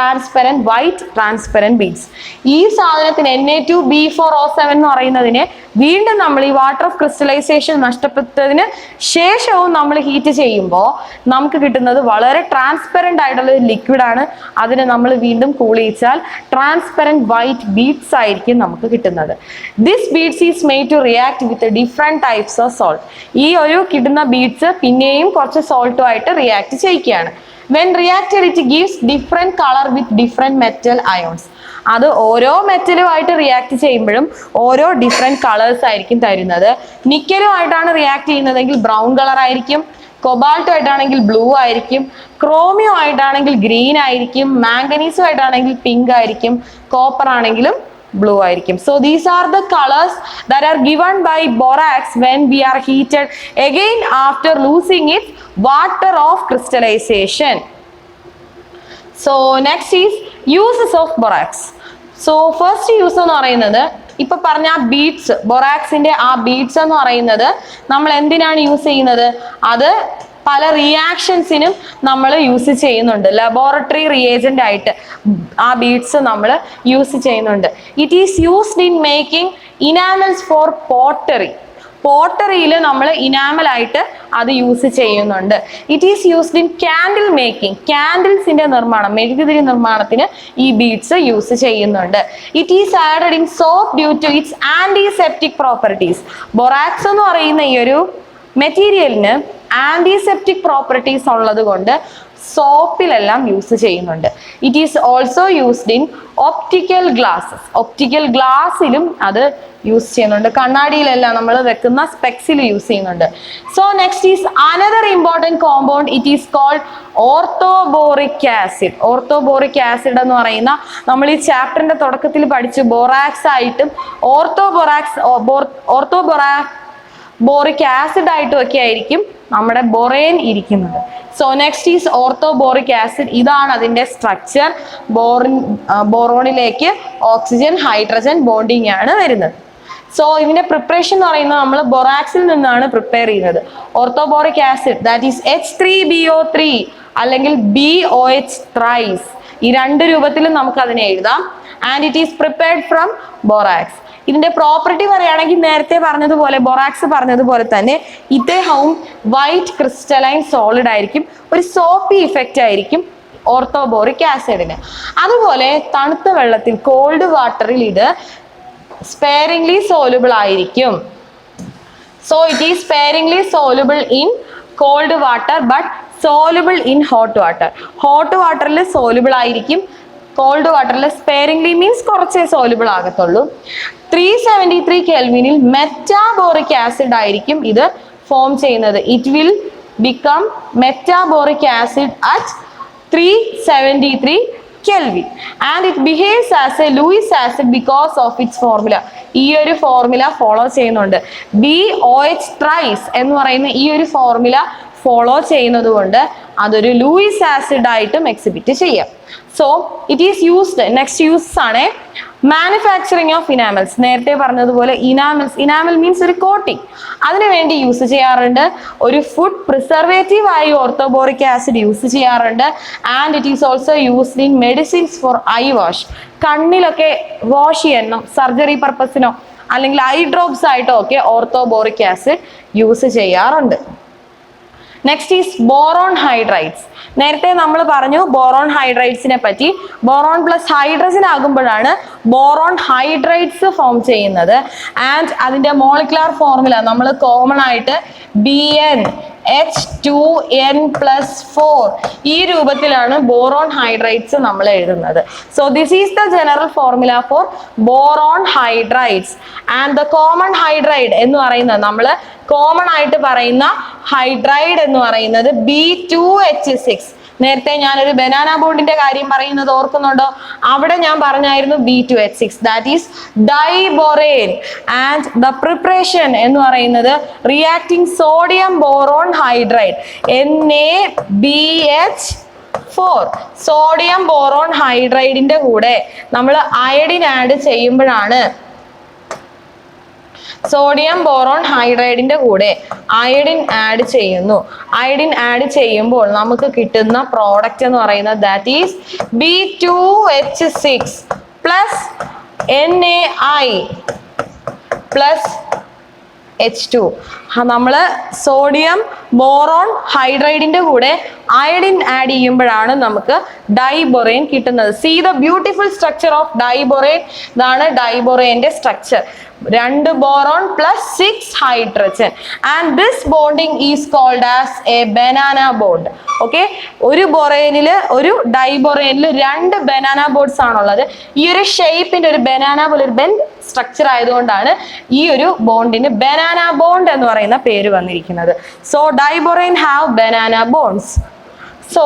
transparent beads. ഈ സാധനത്തിന് Na2B4O7 എന്ന് പറയുന്നതിനെ വീണ്ടും നമ്മൾ ഈ വാട്ടർ ഓഫ് ക്രിസ്റ്റലൈസേഷൻ നഷ്ടപ്പെട്ടതിന് ശേഷവും നമ്മൾ ഹീറ്റ് ചെയ്യുമ്പോൾ നമുക്ക് കിട്ടുന്നത് വളരെ ട്രാൻസ്പെറന്റ് ആയിട്ടുള്ള ഒരു ലിക്വിഡ് ആണ്. അതിനെ നമ്മൾ വീണ്ടും കൂൾ ചെയ്യിച്ചാൽ ട്രാൻസ്പെറന്റ് വൈറ്റ് ബീഡ്സ് ആയിരിക്കും നമുക്ക് കിട്ടുന്നത്. This beads is made to react with different types of salt. ഈ ഒരു കിട്ടുന്ന ബീഡ്സ് പിന്നെയും കുറച്ച് സോൾട്ടുമായിട്ട് റിയാക്ട് ചെയ്യിക്കുകയാണ്. When reacted it gives different colour with different metal ions. അത് ഓരോ മെറ്റലുമായിട്ട് റിയാക്ട് ചെയ്യുമ്പോഴും ഓരോ ഡിഫറെന്റ് കളേഴ്സ് ആയിരിക്കും തരുന്നത്. നിക്കലുമായിട്ടാണ് റിയാക്ട് ചെയ്യുന്നതെങ്കിൽ ബ്രൗൺ കളർ ആയിരിക്കും, കൊബാൾട്ടോ ആയിട്ടാണെങ്കിൽ ബ്ലൂ ആയിരിക്കും, ക്രോമിയോ ആയിട്ടാണെങ്കിൽ ഗ്രീൻ ആയിരിക്കും, മാംഗനീസോ ആയിട്ടാണെങ്കിൽ പിങ്ക് ആയിരിക്കും, കോപ്പർ ആണെങ്കിലും blue ആയിരിക്കും. So these are the colors that are given by borax when we are heated again after losing its water of crystallization. So next is uses of borax. So first use എന്ന് പറയുന്നത് ഇപ്പൊ പറഞ്ഞ ബീഡ്സ്, ബൊറാക്സിന്റെ ആ ബീഡ്സ് എന്ന് പറയുന്നത് നമ്മൾ എന്തിനാണ് യൂസ് ചെയ്യുന്നത്? അത് പല റിയാക്ഷൻസിനും നമ്മൾ യൂസ് ചെയ്യുന്നുണ്ട്. ലബോറട്ടറി റിയേജന്റ് ആയിട്ട് ആ ബീഡ്സ് നമ്മൾ യൂസ് ചെയ്യുന്നുണ്ട്. It is used in making enamels for pottery. പോട്ടറിയിൽ നമ്മൾ ഇനാമൽ ആയിട്ട് അത് യൂസ് ചെയ്യുന്നുണ്ട്. It is used in candle making. ക്യാൻഡിൽസിന്റെ നിർമ്മാണം, മെഴുകുതിരി നിർമ്മാണത്തിന് ഈ ബീഡ്സ് യൂസ് ചെയ്യുന്നുണ്ട്. It is added in soap due to its antiseptic properties. Borax എന്ന് പറയുന്ന ഈ ഒരു മെറ്റീരിയലിന് ആന്റിസെപ്റ്റിക് പ്രോപ്പർട്ടീസ് ഉള്ളത് കൊണ്ട് സോപ്പിലെല്ലാം യൂസ് ചെയ്യുന്നുണ്ട്. It is also used in optical glasses. Optical ഗ്ലാസ്സിലും അത് യൂസ് ചെയ്യുന്നുണ്ട്. കണ്ണാടിയിലെല്ലാം നമ്മൾ വെക്കുന്ന സ്പെക്സിൽ യൂസ് ചെയ്യുന്നുണ്ട്. So next is another important compound. It is called orthoboric acid. Orthoboric acid എന്ന് പറയുന്ന നമ്മൾ ഈ ചാപ്റ്ററിന്റെ തുടക്കത്തിൽ പഠിച്ചു ബോറാക്സ് ആയിട്ടും ഓർത്തോബോറിക് ആസിഡ് ആയിട്ടും ഒക്കെ ആയിരിക്കും നമ്മുടെ ബൊറേൻ ഇരിക്കുന്നത്. So next is orthoboric acid. ഇതാണ് അതിന്റെ സ്ട്രക്ചർ. ബോറോണിലേക്ക് ഓക്സിജൻ ഹൈഡ്രജൻ ബോണ്ടിങ് ആണ് വരുന്നത്. സോ ഇതിന്റെ പ്രിപ്പറേഷൻ എന്ന് പറയുന്നത് നമ്മൾ ബൊറാക്സിൽ നിന്നാണ് പ്രിപ്പയർ ചെയ്യുന്നത്. Orthoboric acid that is H3BO3 അല്ലെങ്കിൽ BOH ത്രൈസ്. ഈ രണ്ട് രൂപത്തിലും നമുക്ക് അതിനെ എഴുതാം. And it is prepared from borax. ഇതിന്റെ പ്രോപ്പർട്ടി പറയുകയാണെങ്കിൽ നേരത്തെ പറഞ്ഞതുപോലെ ബൊറാക്സ് പറഞ്ഞതുപോലെ തന്നെ ഇദ്ദേഹവും വൈറ്റ് ക്രിസ്റ്റലൈൻ സോളിഡ് ആയിരിക്കും. ഒരു സോപ്പി ഇഫക്റ്റ് ആയിരിക്കും ഓർത്തോബോറിക് ആസിഡിന്. അതുപോലെ തണുത്ത വെള്ളത്തിൽ, കോൾഡ് വാട്ടറിൽ ഇത് സ്പെയറിംഗ്ലി സോലുബിൾ ആയിരിക്കും. So it is sparingly soluble in cold water but soluble in hot water. Hot വാട്ടറിൽ സോലുബിൾ ആയിരിക്കും, കോൾഡ് വാട്ടറിൽ സ്പെയറിംഗ്ലി മീൻസ് കുറച്ചേ സോലുബിൾ ആകത്തുള്ളൂ. 373 കെൽവിനിൽ മെറ്റാബോറിക് ആസിഡ് ആയിരിക്കും ഇത് ഫോം ചെയ്യുന്നത്. It will become metaboric acid at 373 Kelvin and it behaves as a Lewis acid because of its formula. ഈ ഒരു ഫോർമുല ഫോളോ ചെയ്യുന്നുണ്ട്. BOH thrice എന്ന് പറയുന്ന ഈ ഒരു ഫോർമുല ഫോളോ ചെയ്യുന്നത് കൊണ്ട് അതൊരു ലൂയിസ് ആസിഡ് ആയിട്ടും എക്സിബിറ്റ് ചെയ്യാം. So it is used. Next uses ആണ് മാനുഫാക്ചറിങ് ഓഫ് ഇനാമൽസ്. നേരത്തെ പറഞ്ഞതുപോലെ ഇനാമൽസ്, ഇനാമൽ മീൻസ് ഒരു കോട്ടിങ്, അതിനുവേണ്ടി യൂസ് ചെയ്യാറുണ്ട്. ഒരു ഫുഡ് പ്രിസർവേറ്റീവ് ആയി ഓർത്തോബോറിക് ആസിഡ് യൂസ് ചെയ്യാറുണ്ട്. And it is also used in medicines for eye wash. കണ്ണിലൊക്കെ വാഷ് ചെയ്യണം, സർജറി പർപ്പസിനോ അല്ലെങ്കിൽ ഐ ഡ്രോപ്സ് ആയിട്ടോ ഒക്കെ ഓർത്തോബോറിക് ആസിഡ് യൂസ് ചെയ്യാറുണ്ട്. Next is boron hydrides. നേരത്തെ നമ്മൾ പറഞ്ഞു ബോറോൺ ഹൈഡ്രൈഡ്സിനെ പറ്റി. ബോറോൺ പ്ലസ് ഹൈഡ്രജൻ ആകുമ്പോഴാണ് ബോറോൺ ഹൈഡ്രൈഡ്സ് ഫോം ചെയ്യുന്നത്. ആൻഡ് അതിന്റെ മോളിക്കുലർ ഫോർമുല നമ്മൾ കോമൺ ആയിട്ട് BnH2n+4 ഈ രൂപത്തിലാണ് ബോറോൺ ഹൈഡ്രൈഡ്സ് നമ്മൾ എഴുതുന്നത്. So this is the general formula for boron hydrides. And the common hydride എന്ന് പറയുന്നത്, നമ്മൾ കോമൺ ആയിട്ട് പറയുന്ന ഹൈഡ്രൈഡ് എന്ന് പറയുന്നത് B2H6. നേരത്തെ ഞാനൊരു ബനാന ബോണ്ടിന്റെ കാര്യം പറയുന്നത് ഓർക്കുന്നുണ്ടോ? അവിടെ ഞാൻ പറഞ്ഞായിരുന്നു B2H6, that is diborane. And the preparation എന്ന് പറയുന്നത് reacting sodium boron hydride NaBH4. Sodium boron ഹൈഡ്രൈഡിന്റെ കൂടെ നമ്മൾ അയഡിൻ ആഡ് ചെയ്യുമ്പോഴാണ്, സോഡിയം ബോറോൺ ഹൈഡ്രൈഡിന്റെ കൂടെ അയഡിൻ ആഡ് ചെയ്യുന്നു. അയഡിൻ ആഡ് ചെയ്യുമ്പോൾ നമുക്ക് കിട്ടുന്ന പ്രോഡക്റ്റ് എന്ന് പറയുന്നത് that is B2H6 plus NaI plus H2. നമ്മൾ സോഡിയം ബോറോൺ ഹൈഡ്രൈഡിന്റെ കൂടെ അയഡിൻ ആഡ് ചെയ്യുമ്പോഴാണ് നമുക്ക് ഡൈബൊറേൻ കിട്ടുന്നത്. See the beautiful structure of diborane. ഇതാണ് ഡൈബൊറേന്റെ structure. 2 boron plus 6 hydrogen. And this bonding is called as a banana bond. Okay, ഒരു ബൊറേനില്, ഒരു ഡൈബൊറേനിൽ 2 ബനാന ബോണ്ട്സ് ആണുള്ളത്. ഈ ഒരു ഷേപ്പിന്റെ ഒരു ബനാന പോലെ ഒരു ബെൻഡ് സ്ട്രക്ചർ ആയതുകൊണ്ടാണ് ഈ ഒരു ബോണ്ടിന് ബനാന ബോണ്ട് എന്ന് പറയുന്ന പേര് വന്നിരിക്കുന്നത്. So diborane have banana bonds. So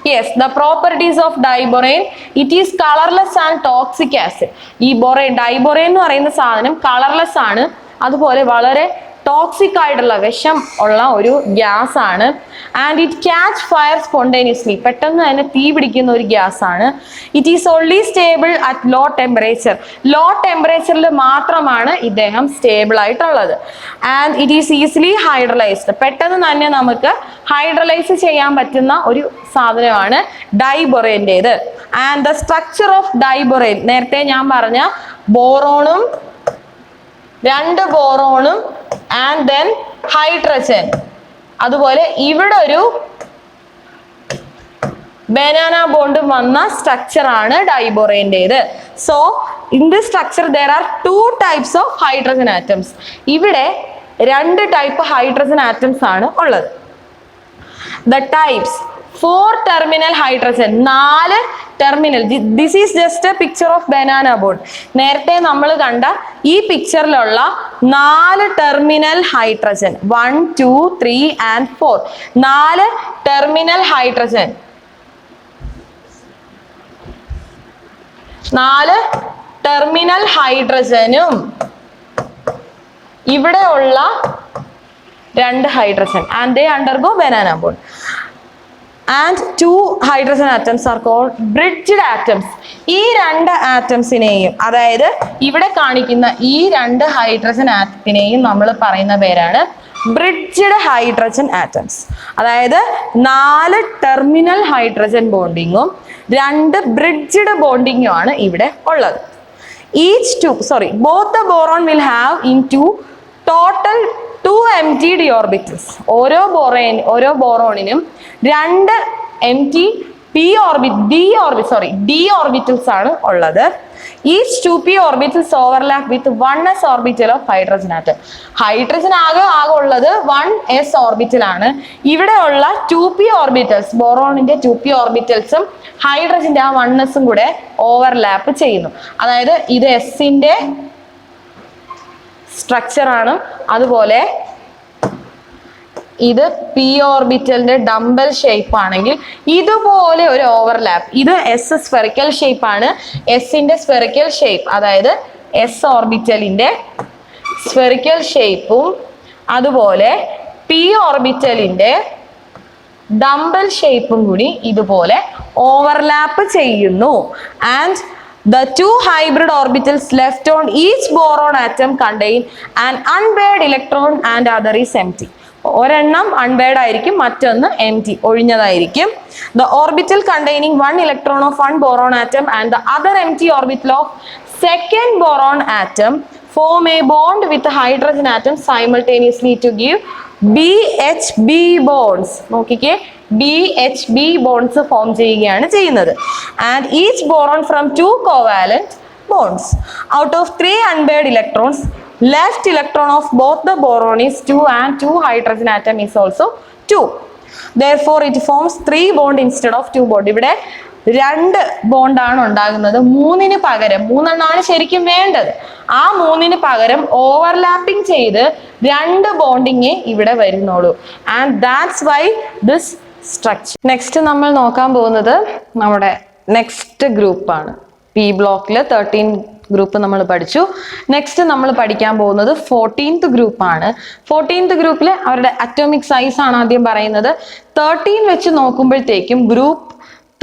yes, the properties of diborane, it is colorless and toxic acid. ഈ ഡൈബൊറേൻ എന്ന് പറയുന്ന സാധനം കളർലെസ് ആണ്, അതുപോലെ വളരെ ടോക്സിക് ആയിട്ടുള്ള വിഷം ഉള്ള ഒരു ഗ്യാസ് ആണ്. And it catch fire spontaneously, പെട്ടെന്ന് തന്നെ തീ പിടിക്കുന്ന ഒരു ഗ്യാസ് ആണ്. It is only stable at low temperature. Low ടെമ്പറേച്ചറിൽ മാത്രമാണ് ഇദ്ദേഹം സ്റ്റേബിൾ ആയിട്ടുള്ളത്. And it is easily hydrolysed, പെട്ടെന്ന് തന്നെ നമുക്ക് ഹൈഡ്രലൈസ് ചെയ്യാൻ പറ്റുന്ന ഒരു സാധനമാണ് ഡൈബൊറേൻ്റെത്. And the structure of diborane, നേരത്തെ ഞാൻ പറഞ്ഞ ബോറോണും 2 ബോറോണും ആൻഡ് ദെൻ ഹൈഡ്രജൻ, അതുപോലെ ഇവിടെ ഒരു ബനാന ബോണ്ടും വന്ന സ്ട്രക്ചർ ആണ് ഡൈബൊറേൻ്റെത്. So in this structure there are 2 types of hydrogen atoms. ഇവിടെ 2 ടൈപ്പ് ഹൈഡ്രജൻ ആറ്റംസ് ആണ് ഉള്ളത്. The types 4 terminal hydrogen, 4 terminal. This is just a picture of banana bond. നേരത്തെ നമ്മൾ കണ്ട ഈ പിക്ചറിലുള്ള 4 terminal hydrogen, 1, 2, 3 and 4, 4 terminal hydrogen, 4 terminal ഹൈഡ്രജനും ഇവിടെ ഉള്ള 2 hydrogen, and they undergo banana bond. And 2 hydrogen atoms are called bridged atoms. ഈ 2 ആറ്റംസിനെയും, അതായത് ഇവിടെ കാണിക്കുന്ന ഈ 2 ഹൈഡ്രജൻ ആറ്റത്തിനെയും നമ്മൾ പറയുന്ന പേരാണ് ബ്രിഡ്ജ്ഡ് ഹൈഡ്രജൻ ആറ്റംസ്. അതായത് 4 ടെർമിനൽ ഹൈഡ്രജൻ ബോണ്ടിങ്ങും 2 ബ്രിഡ്ജ്ഡ് ബോണ്ടിങ്ങും ആണ് ഇവിടെ ഉള്ളത്. both the boron will have into total 2 empty d orbitals. ഓരോ ബോറോണിനും 2 empty d orbitals ആണ് ഉള്ളത്. Each 2p orbitals overlap with 1s orbital of hydrogen atom. Hydrogen ആകെ ഉള്ളത് 1s ഓർബിറ്റൽ ആണ്. ഇവിടെ ഉള്ള 2p ഓർബിറ്റൽസ്, ബോറോണിന്റെ 2p ഓർബിറ്റൽസും ഹൈഡ്രജന്റെ ആ 1sഉം കൂടെ ഓവർലാപ്പ് ചെയ്യുന്നു. അതായത് ഇത് എസിന്റെ സ്ട്രക്ചർ ആണ്. അതുപോലെ ഇത് പി ഓർബിറ്റലിന്റെ ഡംബൽ ഷേപ്പ് ആണെങ്കിൽ ഇതുപോലെ ഒരു ഓവർലാപ്പ്. ഇത് എസ് സ്ഫെറിക്കൽ ഷേപ്പ് ആണ്. എസിന്റെ സ്ഫെറിക്കൽ ഷേപ്പ്, അതായത് എസ് ഓർബിറ്റലിന്റെ സ്ഫെറിക്കൽ ഷേപ്പും അതുപോലെ പി ഓർബിറ്റലിന്റെ ഡംബൽ ഷേപ്പും കൂടി ഇതുപോലെ ഓവർലാപ്പ് ചെയ്യുന്നു. And the two hybrid orbitals left on each boron atom contain an unpaired electron and other is empty. ഒരെണ്ണം അൺപെയർഡ് ആയിരിക്കും, മറ്റൊന്ന് empty ഒഴിഞ്ഞതായിരിക്കും. The orbital containing one electron of one boron atom and the other empty orbital of second boron atom form a bond with the hydrogen atom simultaneously to give BHB bonds. നോക്കിക്കേ, BHB bonds ഫോം ചെയ്യുകയാണ് ചെയ്യുന്നത്. And each boron from two covalent bonds. Out of 3 unpaired electrons, left electron of both the boron is 2 and 2 hydrogen atom is also 2. Therefore it forms 3 bond instead of 2 bond. ഇവിടെ 2 ബോണ്ടാണ് ഉണ്ടാകുന്നത്. 3-ന് പകരം 3 ശരിക്കും വേണ്ടത്. ആ 3-ന് പകരം ഓവർലാപ്പിംഗ് ചെയ്ത് 2 ബോണ്ടിങ്ങേ ഇവിടെ വരുന്നുള്ളൂ. And that's why this structure. Next നമ്മൾ നോക്കാൻ പോകുന്നത് നമ്മുടെ നെക്സ്റ്റ് ഗ്രൂപ്പാണ്. പി ബ്ലോക്കിൽ 13 ഗ്രൂപ്പ് നമ്മൾ പഠിച്ചു. നെക്സ്റ്റ് നമ്മൾ പഠിക്കാൻ പോകുന്നത് 14th ഗ്രൂപ്പാണ്. 14th ഗ്രൂപ്പിൽ അവരുടെ അറ്റോമിക് സൈസ് ആണ് ആദ്യം പറയുന്നത്. 13 വെച്ച് നോക്കുമ്പോഴത്തേക്കും ഗ്രൂപ്പ്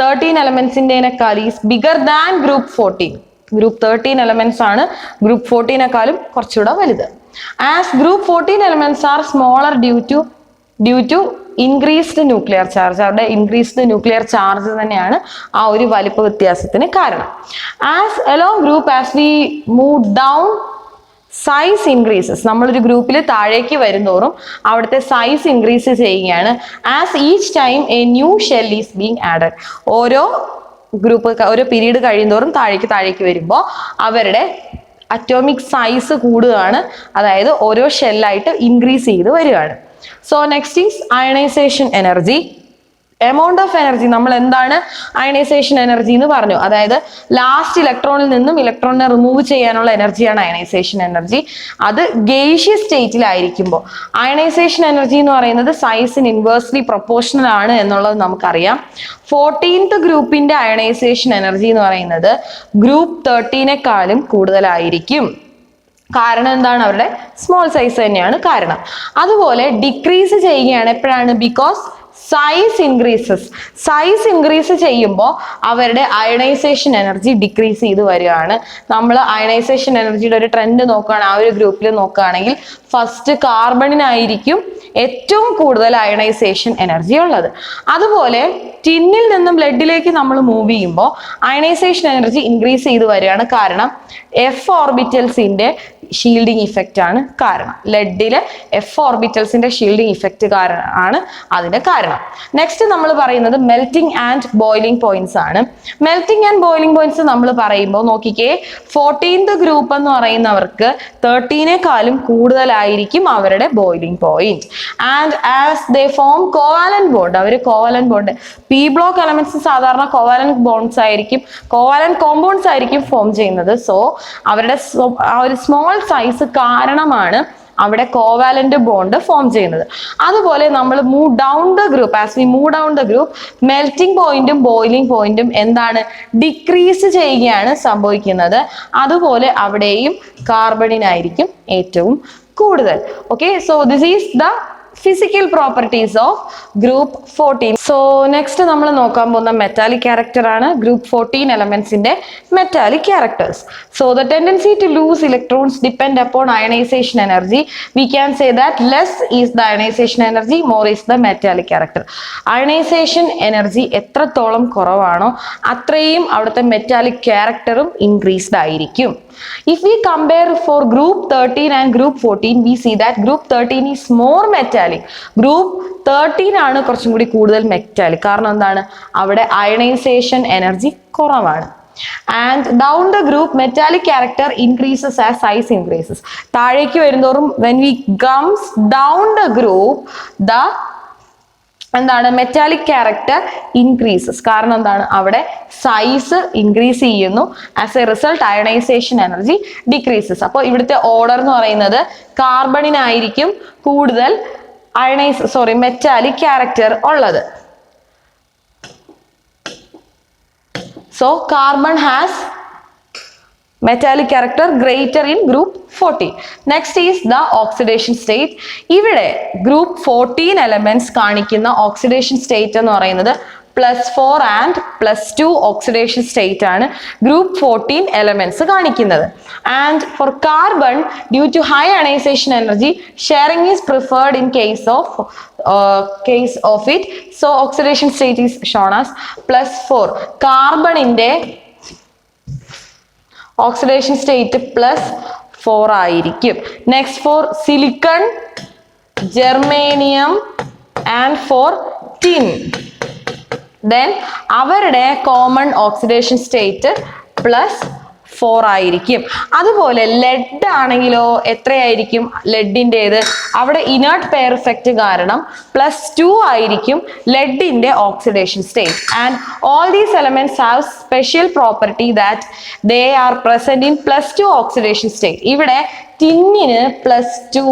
13 എലമെന്റ്സിന്റെക്കാൾ is bigger than group 14. Group 13 elements ആണ് ഗ്രൂപ്പ് 14നെക്കാളും കുറച്ചുകൂടെ വലുത്. As group 14 elements are smaller due to increased nuclear charge. അവരുടെ ഇൻക്രീസ്ഡ് ന്യൂക്ലിയർ ചാർജ് തന്നെയാണ് ആ ഒരു വലിപ്പ വ്യത്യാസത്തിന് കാരണം. As along group as we move down size increases. നമ്മളൊരു ഗ്രൂപ്പിൽ താഴേക്ക് വരുന്നോറും അവിടുത്തെ സൈസ് ഇൻക്രീസ് ചെയ്യുകയാണ്. As each time a new shell is being added. ഓരോ പീരീഡ് കഴിയുന്നോറും താഴേക്ക് വരുമ്പോൾ അവരുടെ അറ്റോമിക് സൈസ് കൂടുകയാണ്. അതായത് ഓരോ ഷെല്ലായിട്ട് ഇൻക്രീസ് ചെയ്ത് വരികയാണ്. So next is ionization energy. Amount of energy. നമ്മൾ എന്താണ് അയണൈസേഷൻ എനർജി എന്ന് പറഞ്ഞു. അതായത് ലാസ്റ്റ് ഇലക്ട്രോണിൽ നിന്നും ഇലക്ട്രോണിനെ റിമൂവ് ചെയ്യാനുള്ള എനർജിയാണ് അയണൈസേഷൻ എനർജി. അത് ഗേഷ്യസ് സ്റ്റേറ്റിലായിരിക്കുമ്പോൾ അയണൈസേഷൻ എനർജി എന്ന് പറയുന്നത് സൈസിന് ഇൻവേഴ്സ്ലി പ്രൊപ്പോർഷണൽ ആണ് എന്നുള്ളത് നമുക്കറിയാം. 14th ഗ്രൂപ്പിന്റെ അയണൈസേഷൻ എനർജി എന്ന് പറയുന്നത് ഗ്രൂപ്പ് 13നെക്കാളും കൂടുതലായിരിക്കും. കാരണം എന്താണ്? അവരുടെ സ്മോൾ സൈസ് തന്നെയാണ് കാരണം. അതുപോലെ ഡിക്രീസ് ചെയ്യുകയാണ് എപ്പോഴാണ്? ബിക്കോസ് സൈസ് ഇൻക്രീസ് ചെയ്യുമ്പോൾ അവരുടെ അയണൈസേഷൻ എനർജി ഡിക്രീസ് ചെയ്ത് വരികയാണ്. നമ്മൾ അയണൈസേഷൻ എനർജിയുടെ ഒരു ട്രെൻഡ് നോക്കുകയാണെങ്കിൽ, ആ ഒരു ഗ്രൂപ്പിൽ നോക്കുകയാണെങ്കിൽ ഫസ്റ്റ് കാർബണിനായിരിക്കും ഏറ്റവും കൂടുതൽ അയണൈസേഷൻ എനർജി ഉള്ളത്. അതുപോലെ ടിന്നിൽ നിന്നും ലെഡിലേക്ക് നമ്മൾ മൂവ് ചെയ്യുമ്പോൾ അയണൈസേഷൻ എനർജി ഇൻക്രീസ് ചെയ്ത് വരികയാണ്. കാരണം എഫ് ഓർബിറ്റൽസിന്റെ ഷീൽഡിങ് ഇഫക്റ്റ് ആണ് കാരണം. ലെഡില് എഫ് ഓർബിറ്റൽസിന്റെ ഷീൽഡിങ് ഇഫക്റ്റ് ആണ് അതിന്റെ കാരണം. നെക്സ്റ്റ് നമ്മൾ പറയുന്നത് മെൽറ്റിംഗ് ആൻഡ് ബോയിലിംഗ് പോയിന്റ്സ് ആണ്. മെൽറ്റിംഗ് ആൻഡ് ബോയിലിംഗ് പോയിന്റ്സ് നമ്മൾ പറയുമ്പോൾ നോക്കിക്കേ, 14th ഗ്രൂപ്പ് എന്ന് പറയുന്നവർക്ക് 13നെക്കാളും കൂടുതലായിരിക്കും അവരുടെ boiling point. And as they form covalent bond, അവർ covalent bond, p block elements സാധാരണ കോവാലന്റ് ബോണ്ട്സ് ആയിരിക്കും, കോവാലന്റ് കോമ്പൗണ്ട്സ് ആയിരിക്കും ഫോം ചെയ്യുന്നത്. സോ അവരുടെ ആ ഒരു സ്മോൾ സൈസ് കാരണമാണ് അവിടെ കോവാലന്റ് ബോണ്ട് ഫോം ചെയ്യുന്നത്. അതുപോലെ നമ്മൾ move down the group, as we move down the group, melting പോയിന്റും ബോയിലിംഗ് പോയിന്റും എന്താണ്? ഡിക്രീസ് ചെയ്യുകയാണ് സംഭവിക്കുന്നത്. അതുപോലെ അവിടെയും കാർബണിനായിരിക്കും ഏറ്റവും കൂടുതൽ. Okay, so this is the physical properties of group 14. So next നമ്മൾ നോക്കാൻ പോകുന്ന മെറ്റാലിക് ക്യാരക്ടർ ആണ് group 14 elements ന്റെ metallic characters. So the tendency to lose electrons depend upon ionization energy. We can say that less is the ionization energy, more is the metallic character. Ionization energy എത്രത്തോളം കുറവാണോ അത്രയും അവിടുത്തെ മെറ്റാലിക് ക്യാരക്ടറും ഇൻക്രീസ്ഡ് ആയിരിക്കും. If we compare for group 13 and group 14, we see that group 13 is more metallic. Group 13 ആണ് കുറച്ചും കൂടി കൂടുതൽ മെറ്റാലിക്. കാരണം എന്താണ്? അവിടെ അയണൈസേഷൻ എനർജി കുറവാണ്. And down the group, metallic character increases as size increases. താഴേക്ക് വരുന്തോറും when we comes down the group, the എന്താണ് മെറ്റാലിക് ക്യാരക്ടർ ഇൻക്രീസസ്. കാരണം എന്താണ്, അവിടെ സൈസ് ഇൻക്രീസ് ചെയ്യുന്നു. As a result ionization energy decreases. അപ്പോൾ ഇവിടുത്തെ ഓർഡർ എന്ന് പറയുന്നത് കാർബണിനായിരിക്കും കൂടുതൽ മെറ്റാലിക് ക്യാരക്ടർ ഉള്ളത്. So carbon has metallic character greater in group 14. Next is the oxidation state. ഇവിടെ group 14 elements കാണിക്കുന്ന oxidation state എന്ന് പറയുന്നത് +4 and +2 oxidation state ആണ് group 14 elements കാണിക്കുന്നത്. And for carbon, due to high ionization energy, sharing is preferred in case of it. So oxidation state is shown as +4. കാർബണിന്റെ ഓക്സിഡേഷൻ സ്റ്റേറ്റ് +4 ആയിരിക്കും. Next for silicon, germanium and for tin, then അവരുടെ കോമൺ ഓക്സിഡേഷൻ സ്റ്റേറ്റ് +4 ആയിരിക്കും. അതുപോലെ ലെഡ് ആണെങ്കിലോ എത്രയായിരിക്കും? ലെഡിൻ്റെത് അവിടെ ഇനേർട്ട് പെയർ ഇഫക്റ്റ് കാരണം +2 ആയിരിക്കും ലെഡിന്റെ oxidation state. And all these elements have special property that they are present in +2 oxidation state. ഇവിടെ ടിന്നിന് +2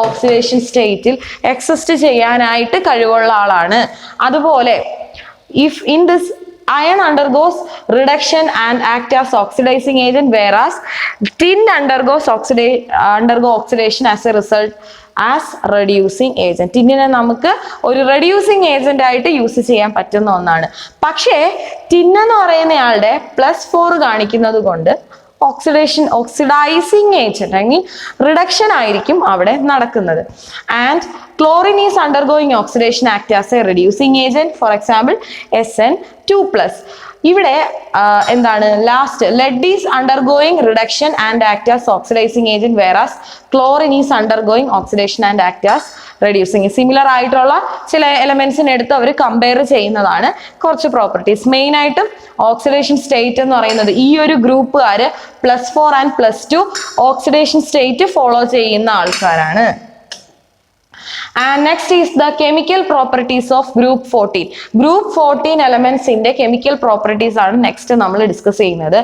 ഓക്സിഡേഷൻ സ്റ്റേറ്റിൽ എക്സിസ്റ്റ് ചെയ്യാനായിട്ട് കഴിവുള്ള ആളാണ്. അതുപോലെ if in this iron undergoes reduction and act as oxidizing agent, whereas tin undergoes oxidation as a result as reducing agent. ടിന്നിനെ നമുക്ക് ഒരു റെഡ്യൂസിങ് ഏജന്റ് ആയിട്ട് യൂസ് ചെയ്യാൻ പറ്റുന്ന ഒന്നാണ്. പക്ഷേ ടിൻ എന്ന് പറയുന്നയാളുടെ +4 കാണിക്കുന്നത് കൊണ്ട് ഓക്സിഡൈസിങ് ഏജന്റ് അല്ലെങ്കിൽ റിഡക്ഷൻ ആയിരിക്കും അവിടെ നടക്കുന്നത്. And chlorine is undergoing oxidation, act as a reducing agent, for example SN2+. ഇവിടെ എന്താണ് last lead is undergoing reduction and act as oxidizing agent, whereas chlorine is undergoing oxidation and act as reducing. Similar ആയിട്ടുള്ള ചില എലമെന്റ്സിനെ എടുത്ത് അവർ കമ്പയർ ചെയ്യുന്നതാണ് കുറച്ച് പ്രോപ്പർട്ടീസ്. മെയിൻ ആയിട്ടും ഓക്സിഡേഷൻ സ്റ്റേറ്റ് എന്ന് പറയുന്നത് ഈ ഒരു ഗ്രൂപ്പുകാര് +4 and +2 ഓക്സിഡേഷൻ സ്റ്റേറ്റ് ഫോളോ ചെയ്യുന്ന ആൾക്കാരാണ്. And next is the chemical properties of group 14. Group 14 elements in the chemical properties are next നമ്മൾ ഡിസ്കസ് ചെയ്യുന്നത്.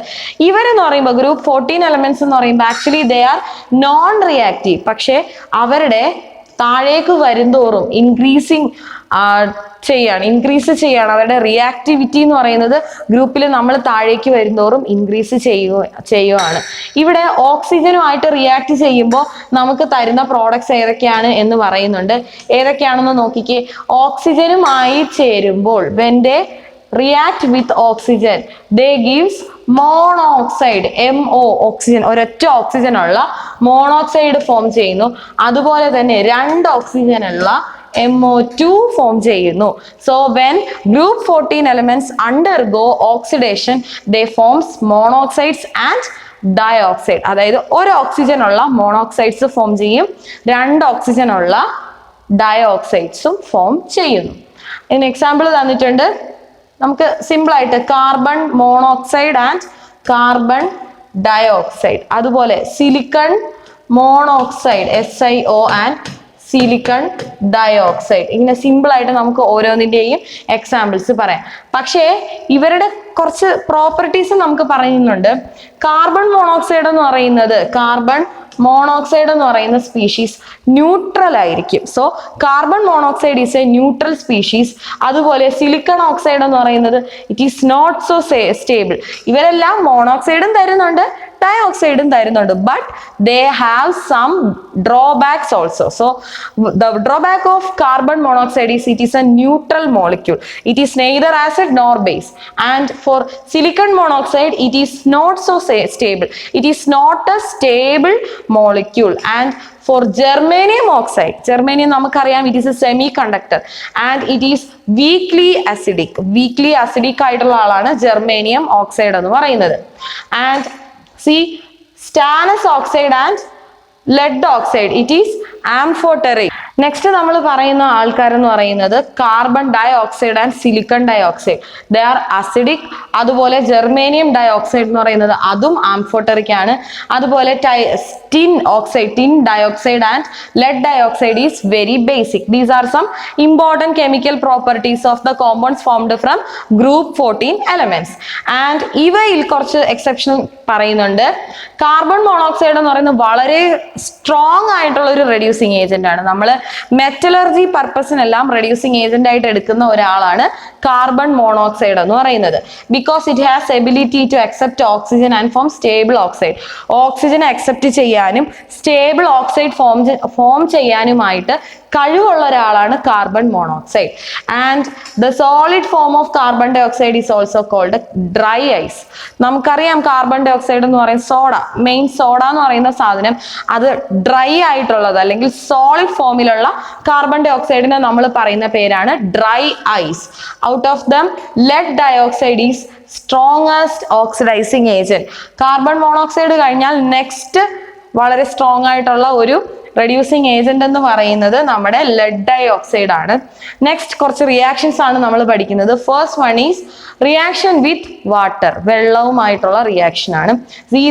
ഇവരെന്ന് പറയുമ്പോൾ ഗ്രൂപ്പ് 14 elements എന്ന് പറയുമ്പോൾ actually they are non reactive. പക്ഷെ അവരുടെ താഴേക്ക് വരുന്തോറും ഇൻക്രീസ് ചെയ്യാണ് അവരുടെ റിയാക്ടിവിറ്റി എന്ന് പറയുന്നത് ഗ്രൂപ്പിൽ നമ്മൾ താഴേക്ക് വരുന്തോറും ഇൻക്രീസ് ചെയ്യുകയാണ്. ഇവിടെ ഓക്സിജനുമായിട്ട് റിയാക്ട് ചെയ്യുമ്പോൾ നമുക്ക് തരുന്ന പ്രോഡക്ട്സ് ഏതൊക്കെയാണ് എന്ന് പറയുന്നുണ്ട്. ഏതൊക്കെയാണെന്ന് നോക്കിക്കേ. ഓക്സിജനുമായി ചേരുമ്പോൾ when they react with oxygen they gives monoxide, MO oxygen, ഒരൊറ്റ ഓക്സിജൻ ഉള്ള മോണോക്സൈഡ് ഫോം ചെയ്യുന്നു. അതുപോലെ തന്നെ 2 ഓക്സിജൻ ഉള്ള MO2 ഫോം ചെയ്യുന്നു. So when group 14 elements undergo oxidation they forms monoxides and dioxide. അതായത് ഒരു ഓക്സിജൻ ഉള്ള മോണോക്സൈഡ്സ് ഫോം ചെയ്യും, 2 ഓക്സിജൻ ഉള്ള ഡയോക്സൈഡ്സും ഫോം ചെയ്യുന്നു. ഇതിന് എക്സാമ്പിൾ തന്നിട്ടുണ്ട്. നമുക്ക് സിമ്പിൾ ആയിട്ട് carbon monoxide and carbon dioxide, അതുപോലെ silicon monoxide SiO and silicon dioxide, ഇങ്ങനെ സിമ്പിൾ ആയിട്ട് നമുക്ക് ഓരോന്നിന്റെയും എക്സാമ്പിൾസ് പറയാം. പക്ഷേ ഇവരുടെ കുറച്ച് പ്രോപ്പർട്ടീസ് നമുക്ക് പറയുന്നുണ്ട്. കാർബൺ മോണോക്സൈഡ് എന്ന് പറയുന്ന സ്പീഷീസ് ന്യൂട്രൽ ആയിരിക്കും. So carbon monoxide is a neutral species. അതുപോലെ സിലിക്കൺ ഓക്സൈഡ് എന്ന് പറയുന്നത് it is not so stable. ഇവരെല്ലാം മോണോക്സൈഡും തരുന്നുണ്ട്, ഡയോക്സൈഡും തരുന്നുണ്ട്, but they have some drawbacks also. So the drawback of carbon monoxide is it is a neutral molecule. It is neither acid nor base. And for silicon monoxide it is not so stable. It is not a stable molecule. And for germanium oxide, germanium നമുക്കറിയാം it is a semiconductor and it is weakly acidic ആയിട്ടുള്ള ആളാണ് germanium oxide എന്ന് പറയുന്നത്. And see stannous oxide and lead oxide, it is amphoteric. Next നമ്മൾ പറയുന്ന ആൾക്കാരെന്ന് പറയുന്നത് carbon dioxide and silicon dioxide. They are acidic. അതുപോലെ ജെർമേനിയം ഡൈ ഓക്സൈഡ് എന്ന് പറയുന്നത് അതും ആംഫോടെറിക് ആണ്. അതുപോലെ tin oxide, tin dioxide and lead dioxide is very basic. These are some important chemical properties of the compounds formed from group 14 elements. And ഇവയിൽ കുറച്ച് എക്സെപ്ഷൻ പറയുന്നുണ്ട്. കാർബൺ മോണോക്സൈഡ് എന്ന് പറയുന്നത് വളരെ സ്ട്രോങ് ആയിട്ടുള്ള ഒരു റെഡ്യൂസിങ് ഏജന്റ് ആണ്. നമ്മൾ മെറ്റലർജി പർപ്പസിനെല്ലാം റെഡ്യൂസിങ് ഏജന്റ് ആയിട്ട് എടുക്കുന്ന ഒരാളാണ് കാർബൺ മോണോക്സൈഡ് എന്ന് പറയുന്നത്. Because it has ability to accept oxygen and form stable oxide. Oxygen accept ചെയ്യാനും സ്റ്റേബിൾ ഓക്സൈഡ് ഫോം ചെയ്യാനുമായിട്ട് കഴിവുള്ള ഒരാളാണ് carbon monoxide. And the solid form of carbon dioxide is also called dry ice. നമുക്കറിയാം കാർബൺ ഡൈ ഓക്സൈഡ് എന്ന് പറയുന്നത് സോഡ, മെയിൻ സോഡ എന്ന് പറയുന്ന സാധനം അത് ഡ്രൈ ആയിട്ടുള്ളത് അല്ലെങ്കിൽ സോളിഡ് ഫോമിലുള്ള കാർബൺ ഡൈ ഓക്സൈഡിനെ നമ്മൾ പറയുന്ന പേരാണ് dry ice. Out of them lead dioxide is strongest oxidising agent. Carbon monoxide കഴിഞ്ഞാൽ നെക്സ്റ്റ് വളരെ സ്ട്രോങ് ആയിട്ടുള്ള ഒരു റെഡ്യൂസിങ് ഏജന്റ് എന്ന് പറയുന്നത് നമ്മുടെ ലെഡ് ഡൈ ഓക്സൈഡ് ആണ്. നെക്സ്റ്റ് കുറച്ച് റിയാക്ഷൻസ് ആണ് നമ്മൾ പഠിക്കുന്നത്. First one is reaction with water. വെള്ളവുമായിട്ടുള്ള റിയാക്ഷൻ ആണ്.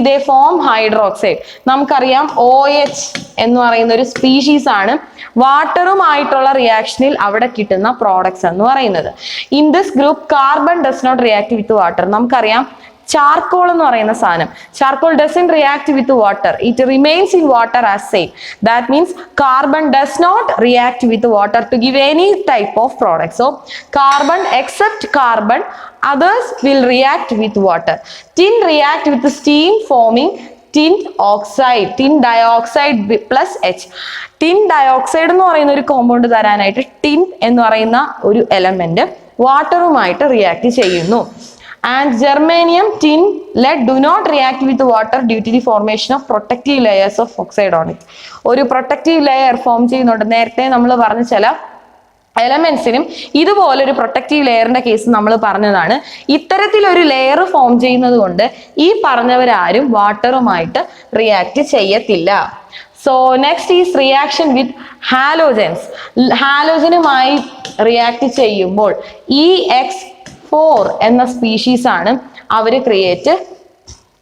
They form hydroxide. നമുക്കറിയാം OH എന്ന് പറയുന്ന ഒരു സ്പീഷീസ് ആണ് വാട്ടറുമായിട്ടുള്ള റിയാക്ഷനിൽ അവിടെ കിട്ടുന്ന പ്രോഡക്ട്സ് എന്ന് പറയുന്നത്. In this group carbon does not react with water. നമുക്കറിയാം ചാർക്കോൾ എന്ന് പറയുന്ന സാധനം, charcoal doesn't react with water, it remains in water as same. That means carbon does not react with water to give any type of product. So carbon except carbon, others will react with water. Tin react with steam forming tin oxide, tin dioxide plus H. Tin dioxide എന്ന് പറയുന്ന ഒരു കോമ്പൗണ്ട് തരാനായിട്ട് ടിൻ എന്ന് പറയുന്ന ഒരു എലമെന്റ് വാട്ടറുമായിട്ട് റിയാക്ട് ചെയ്യുന്നു. And germanium, tin, lead do not react with water due to the formation of protective layers of oxide on it. ഒരു പ്രൊട്ടക്റ്റീവ് ലെയർ ഫോം ചെയ്യുന്നുണ്ട്. നേരത്തെ നമ്മൾ പറഞ്ഞ ചില എലമെന്റ്സിനും ഇതുപോലെ ഒരു പ്രൊട്ടക്റ്റീവ് ലെയറിന്റെ കേസ് നമ്മൾ പറഞ്ഞതാണ്. ഇത്തരത്തിലൊരു ലെയർ ഫോം ചെയ്യുന്നത് കൊണ്ട് ഈ പറഞ്ഞവരാരും വാട്ടറുമായിട്ട് റിയാക്ട് ചെയ്യത്തില്ല. So next is reaction with halogens. ഹാലോജനുമായി റിയാക്ട് ചെയ്യുമ്പോൾ EX4 എന്ന സ്പീഷീസ് ആണ് അവർ ക്രിയേറ്റ്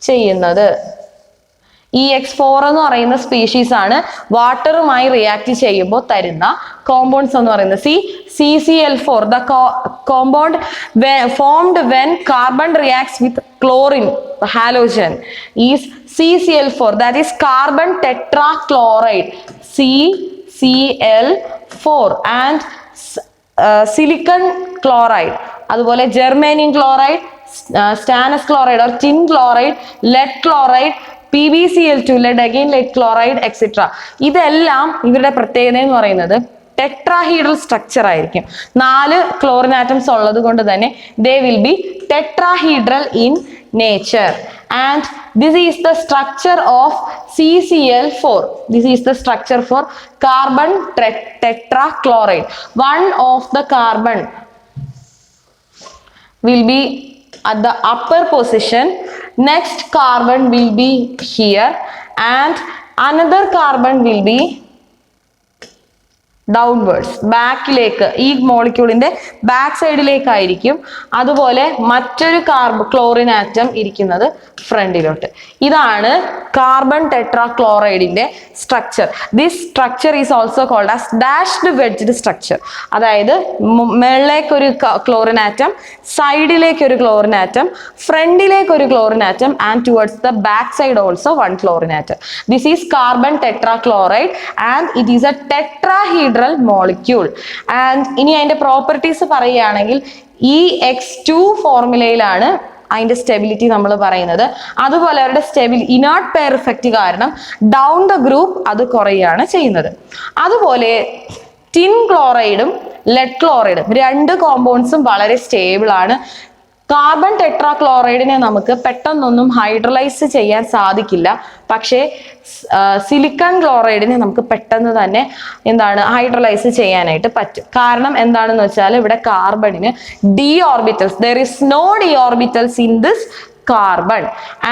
ചെയ്യുന്നത്. EX4 എന്ന് പറയുന്ന സ്പീഷീസ് ആണ് വാട്ടറുമായി റിയാക്ട് ചെയ്യുമ്പോൾ തരുന്ന കോമ്പൗണ്ട്സ് എന്ന് പറയുന്നത്. CCl4, the compound formed when carbon reacts with chlorine, the halogen, is CCl4, that is carbon tetrachloride, CCl4. And silicon chloride, അതുപോലെ germanium chloride, stannous chloride or tin chloride, lead chloride, PbCl2, lead again, lead chloride, etc. ഇതെല്ലാം ഇവരുടെ പ്രത്യേകത എന്ന് പറയുന്നത് ടെട്രാഹീഡ്രൽ സ്ട്രക്ചർ ആയിരിക്കും. 4 ക്ലോറിൻ ആറ്റംസ് ഉള്ളത് കൊണ്ട് തന്നെ they will be tetrahedral in nature. And this is the structure of CCl4. This is the structure for carbon tetrachloride. One of the carbon will be at the upper position, next carbon will be here, and another carbon will be downwards, ബാക്കിലേക്ക്, ഈ മോളിക്യൂളിന്റെ ബാക്ക് സൈഡിലേക്കായിരിക്കും. അതുപോലെ മറ്റൊരു ക്ലോറിൻ ആറ്റം ഇരിക്കുന്നത് ഫ്രണ്ടിലോട്ട്. ഇതാണ് കാർബൺ ടെട്രാക്ലോറൈഡിന്റെ structure. This structure is also called as dashed wedged structure. അതായത് മുകളിലേക്ക് ഒരു ക്ലോറിൻ ആറ്റം, സൈഡിലേക്ക് ഒരു ക്ലോറിൻ ആറ്റം, ഫ്രണ്ടിലേക്ക് ഒരു chlorine atom, and towards the back side also 1 chlorine atom. This is carbon tetrachloride and it is A tetrahedral molecule. And ഇനി അതിന്റെ പ്രോപ്പർട്ടീസ് പറയുകയാണെങ്കിൽ EX2 ഫോർമുലയിലാണ് അതിന്റെ സ്റ്റെബിലിറ്റി നമ്മൾ പറയുന്നത്. അതുപോലെ അവരുടെ ഇനേർട്ട് പെയർ ഇഫക്റ്റ് കാരണം ഡൗൺ ദ ഗ്രൂപ്പ് അത് കുറയുകയാണ് ചെയ്യുന്നത്. അതുപോലെ ടിൻ ക്ലോറൈഡും ലെഡ് ക്ലോറൈഡും 2 കോമ്പൗണ്ട്സും വളരെ സ്റ്റേബിൾ ആണ്. കാർബൺ ടെട്രാക്ലോറൈഡിനെ നമുക്ക് പെട്ടെന്നൊന്നും ഹൈഡ്രലൈസ് ചെയ്യാൻ സാധിക്കില്ല. പക്ഷേ സിലിക്കൺ ക്ലോറൈഡിനെ നമുക്ക് പെട്ടെന്ന് തന്നെ ഹൈഡ്രലൈസ് ചെയ്യാനായിട്ട് പറ്റും. കാരണം എന്താണെന്ന് വെച്ചാൽ ഇവിടെ കാർബണിന് d orbitals, there is no d orbitals in this carbon,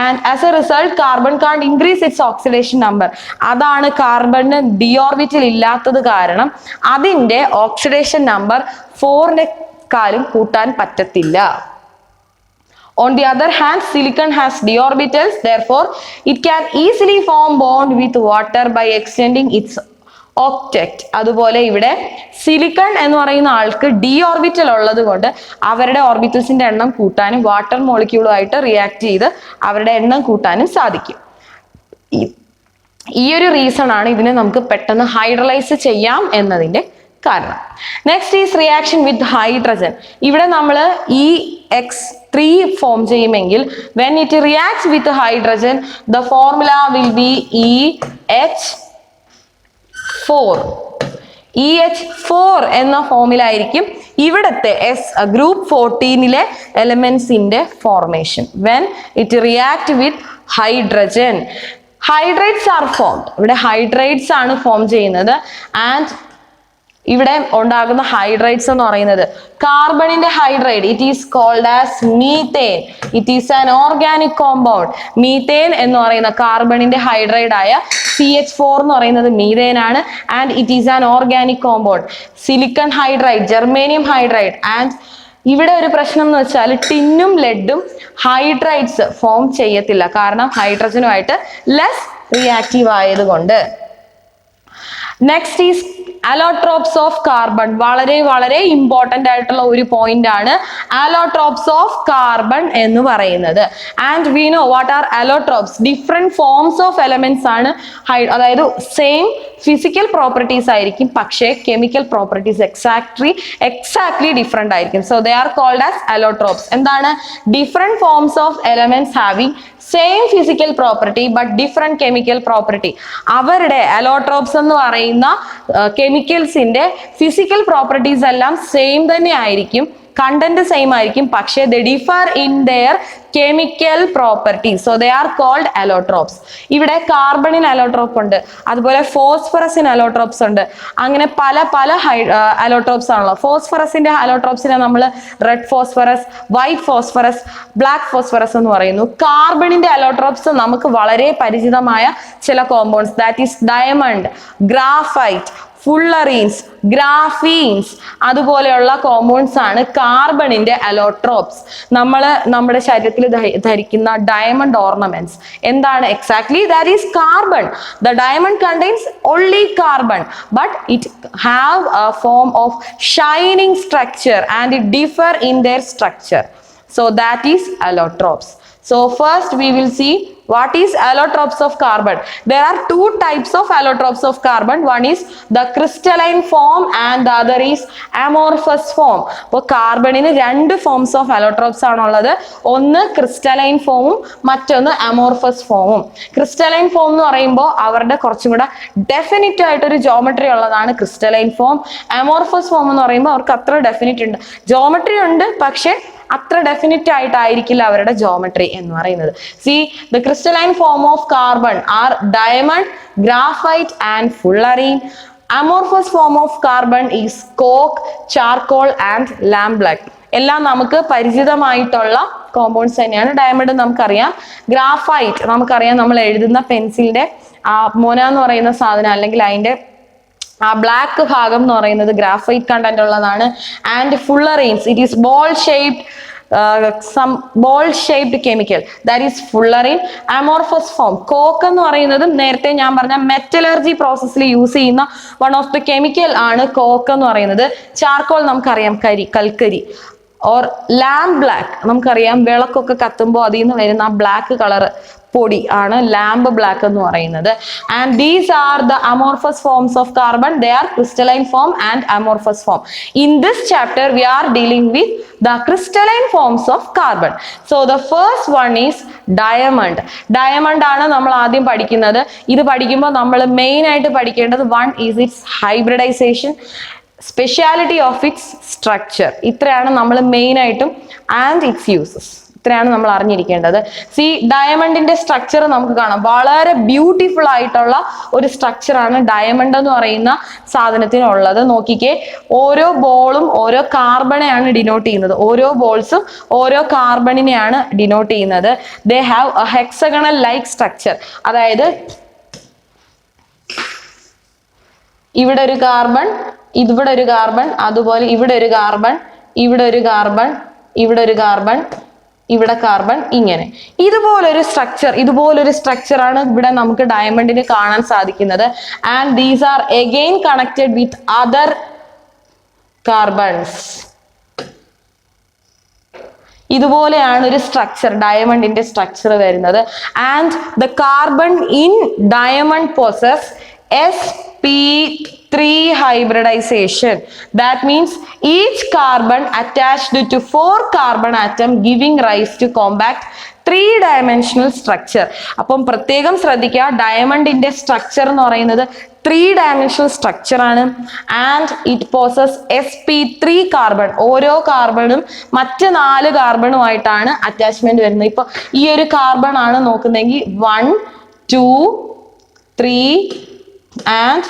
and as a result carbon can't increase its oxidation number. അതാണ് കാർബണിന് d orbital ഇല്ലാത്തത് കാരണം അതിന്റെ ഓക്സിഡേഷൻ നമ്പർ 4-നെക്കാളും കൂട്ടാൻ പറ്റത്തില്ല. On the other hand, silicon has d orbitals, therefore it can easily form bond with water by extending its octet. അതുപോലെ ഇവിടെ സിലിക്കൺ എന്ന് പറയുന്ന ആൾക്ക് d ഓർബിറ്റൽ ഉള്ളത് കൊണ്ട് അവരുടെ ഓർബിറ്റൽസിന്റെ എണ്ണം കൂട്ടാനും വാട്ടർ മോളിക്യൂളുമായിട്ട് റിയാക്ട് ചെയ്ത് അവരുടെ എണ്ണം കൂട്ടാനും സാധിക്കും. ഈ ഒരു റീസൺ ആണ് ഇതിനെ നമുക്ക് പെട്ടെന്ന് ഹൈഡ്രലൈസ് ചെയ്യാം എന്നതിന്റെ കാരണം. Next is reaction with hydrogen. ഇവിടെ നമ്മൾ EX3 ഫോം ചെയ്യുമെങ്കിൽ when it reacts with hydrogen the formula will be EH4 എന്ന ഫോമിലായിരിക്കും ഇവിടത്തെ ഗ്രൂപ്പ് 14-ലെ എലമെന്റ്സിന്റെ formation when it react with hydrogen. Hydrates are formed. ഇവിടെ ഹൈഡ്രേറ്റ്സ് ആണ് ഫോം ചെയ്യുന്നത്. ആൻഡ് ഇവിടെ ഉണ്ടാകുന്ന ഹൈഡ്രേറ്റ്സ് എന്ന് പറയുന്നത് കാർബണിന്റെ hydrate it is called as methane. It is an organic compound. Methane എന്ന് പറയുന്ന കാർബണിന്റെ ഹൈഡ്രേറ്റ് ആയ CH4 എന്ന് പറയുന്നത് മീതേൻ ആണ്. And it is an organic compound. Silicon hydride, germanium hydride. And ഇവിടെ ഒരു പ്രശ്നം എന്ന് വെച്ചാൽ ടിന്നും ലെഡും ഹൈഡ്രൈഡ്സ് ഫോം ചെയ്യത്തില്ല, കാരണം ഹൈഡ്രജനുമായിട്ട് ലെസ് റിയാക്റ്റീവ് ആയതുകൊണ്ട്. Next is allotropes of carbon. വളരെ വളരെ ഇമ്പോർട്ടന്റ് ആയിട്ടുള്ള ഒരു പോയിന്റ് ആണ് അലോട്രോപ്സ് ഓഫ് കാർബൺ എന്ന് പറയുന്നത്. And we know what are allotropes. Different forms of elements ആണ്. അതായത് സെയിം ഫിസിക്കൽ പ്രോപ്പർട്ടീസ് ആയിരിക്കും, പക്ഷേ കെമിക്കൽ പ്രോപ്പർട്ടീസ് എക്സാക്ട്ലി ഡിഫറെന്റ് ആയിരിക്കും. So they are called as allotropes. എന്താണ്? Different forms of elements having same physical property but different chemical property. അവരുടെ അലോട്രോപ്സ് എന്ന് പറയുന്ന കെമിക്കൽസിന്റെ ഫിസിക്കൽ പ്രോപ്പർട്ടീസ് എല്ലാം സെയിം തന്നെ ആയിരിക്കും, കണ്ടന്റ് സെയിം ആയിരിക്കും, പക്ഷേ they differ in their chemical properties. So they are called allotropes. ഇവിടെ കാർബണിന് അലോട്രോപ്പ് ഉണ്ട്, അതുപോലെ ഫോസ്ഫറസിന് അലോട്രോപ്സ് ഉണ്ട്. അങ്ങനെ പല പല അലോട്രോപ്സ് ആണല്ലോ. ഫോസ്ഫറസിന്റെ അലോട്രോപ്സിനെ നമ്മൾ red phosphorus, white phosphorus, black phosphorus എന്ന് പറയുന്നു. കാർബണിന്റെ അലോട്രോപ്സ് നമുക്ക് വളരെ പരിചിതമായ ചില compounds, that is diamond, graphite, fullerenes, graphenes, അതുപോലെയുള്ള കോമ്പൗണ്ട്സ് ആണ് കാർബണിന്റെ അലോട്രോപ്സ്. നമ്മൾ നമ്മുടെ ശരീരത്തിൽ ധരിക്കുന്ന ഡയമണ്ട് ഓർണമെന്റ്സ് എന്താണ്? Exactly that is carbon. The diamond contains only carbon, but it have a form of shining structure and it differ in their structure. So that is allotropes. So first we will see what is allotropes of carbon. There are two types of allotropes of carbon. One is the crystalline form and the other is amorphous form. അപ്പോൾ കാർബണിന് രണ്ട് ഫോംസ് ഓഫ് allotropes ആണുള്ളത്. ഒന്ന് ക്രിസ്റ്റലൈൻ ഫോമും മറ്റൊന്ന് amorphous ഫോമും. ക്രിസ്റ്റലൈൻ ഫോം എന്ന് പറയുമ്പോൾ അവരുടെ കുറച്ചും കൂടെ ഡെഫിനിറ്റ് ആയിട്ടൊരു ജോമെട്രി ഉള്ളതാണ് ക്രിസ്റ്റലൈൻ ഫോം. amorphous ഫോം എന്ന് പറയുമ്പോൾ അവർക്ക് അത്ര ഡെഫിനിറ്റ് ഉണ്ട്, ജോമെട്രി ഉണ്ട്, പക്ഷെ അത്ര ഡെഫിനിറ്റ് ആയിട്ടായിരിക്കില്ല അവരുടെ ജോമെട്രി എന്ന് പറയുന്നത്. See the crystalline form of carbon are diamond, graphite and fullerene. amorphous form of carbon is coke, charcoal and lamp-black. എല്ലാം നമുക്ക് പരിചിതമായിട്ടുള്ള കോമ്പൗണ്ട്സ് തന്നെയാണ്. ഡയമണ്ട് നമുക്കറിയാം, ഗ്രാഫൈറ്റ് നമുക്കറിയാം, നമ്മൾ എഴുതുന്ന പെൻസിലിന്റെ മോന എന്ന് പറയുന്ന സാധനം അല്ലെങ്കിൽ അതിന്റെ ആ ബ്ലാക്ക് ഭാഗം എന്ന് പറയുന്നത് ഗ്രാഫൈറ്റ് കണ്ടന്റ് ഉള്ളതാണ്. And fullerenes, it is ball shaped some ball shaped chemical, that is fullerene. amorphous form, coke എന്ന് പറയുന്നതും നേരത്തെ ഞാൻ പറഞ്ഞ മെറ്റലർജി പ്രോസസ്സിൽ യൂസ് ചെയ്യുന്ന വൺ ഓഫ് ദ കെമിക്കൽ ആണ് കോക്ക് എന്ന് പറയുന്നത്. ചാർക്കോൾ നമുക്കറിയാം, കൽക്കരി. ഓർ ലാമ്പ് ബ്ലാക്ക് നമുക്കറിയാം, വിളക്കൊക്കെ കത്തുമ്പോൾ അതിൽ നിന്ന് വരുന്ന ആ ബ്ലാക്ക് കളർ പൊടി ആണ് ലാമ്പ് ബ്ലാക്ക് എന്ന് പറയുന്നത്. And these are the amorphous forms of carbon. They are crystalline form and amorphous form. In this chapter we are dealing with the crystalline forms of carbon. So the first one is diamond. Diamond ആണ് നമ്മൾ ആദ്യം പഠിക്കുന്നത്. ഇത് പഠിക്കുമ്പോൾ നമ്മൾ മെയിൻ ആയിട്ട് പഠിക്കേണ്ടത് one is its hybridization, speciality of its structure. ഇത്രയാണ് നമ്മൾ മെയിൻ ആയിട്ടും, and its uses. ഇത്രയാണ് നമ്മൾ അറിഞ്ഞിരിക്കേണ്ടത്. സി, ഡയമണ്ടിന്റെ സ്ട്രക്ചർ നമുക്ക് കാണാം. വളരെ ബ്യൂട്ടിഫുൾ ആയിട്ടുള്ള ഒരു സ്ട്രക്ചറാണ് ഡയമണ്ട് എന്ന് പറയുന്ന സാധനത്തിനുള്ളത്. നോക്കിക്കേ, ഓരോ ബോളും ഓരോ കാർബണെയാണ് ഡിനോട്ട് ചെയ്യുന്നത്. ഓരോ ബോൾസും ഓരോ കാർബണിനെയാണ് ഡിനോട്ട് ചെയ്യുന്നത്. They have A hexagonal like structure. അതായത് ഇവിടെ ഒരു കാർബൺ, ഇവിടെ ഒരു കാർബൺ, അതുപോലെ ഇവിടെ ഒരു കാർബൺ, ഇവിടെ ഒരു കാർബൺ, ഇവിടെ ഒരു കാർബൺ, ഇവിടെ കാർബൺ, ഇങ്ങനെ ഇതുപോലൊരു സ്ട്രക്ചറാണ് ഇവിടെ നമുക്ക് ഡയമണ്ടിന് കാണാൻ സാധിക്കുന്നത്. And these are again connected with other carbons. ഇതുപോലെയാണ് ഒരു സ്ട്രക്ചർ, ഡയമണ്ടിന്റെ സ്ട്രക്ചർ വരുന്നത്. And the carbon in diamond poses sp3 hybridization. That means each carbon attached to 4 carbon atom giving rise to compact 3-dimensional structure. അപ്പം പ്രത്യേകം ശ്രദ്ധിക്കുക, ഡയമണ്ടിന്റെ സ്ട്രക്ചർ എന്ന് പറയുന്നത് 3-dimensional സ്ട്രക്ചർ ആണ്. And it poses sp3 carbon. ഓരോ കാർബണും മറ്റ് 4 കാർബണുമായിട്ടാണ് അറ്റാച്ച്മെന്റ് വരുന്നത്. ഇപ്പൊ ഈ ഒരു കാർബൺ ആണ് നോക്കുന്നെങ്കിൽ 1 2 3 and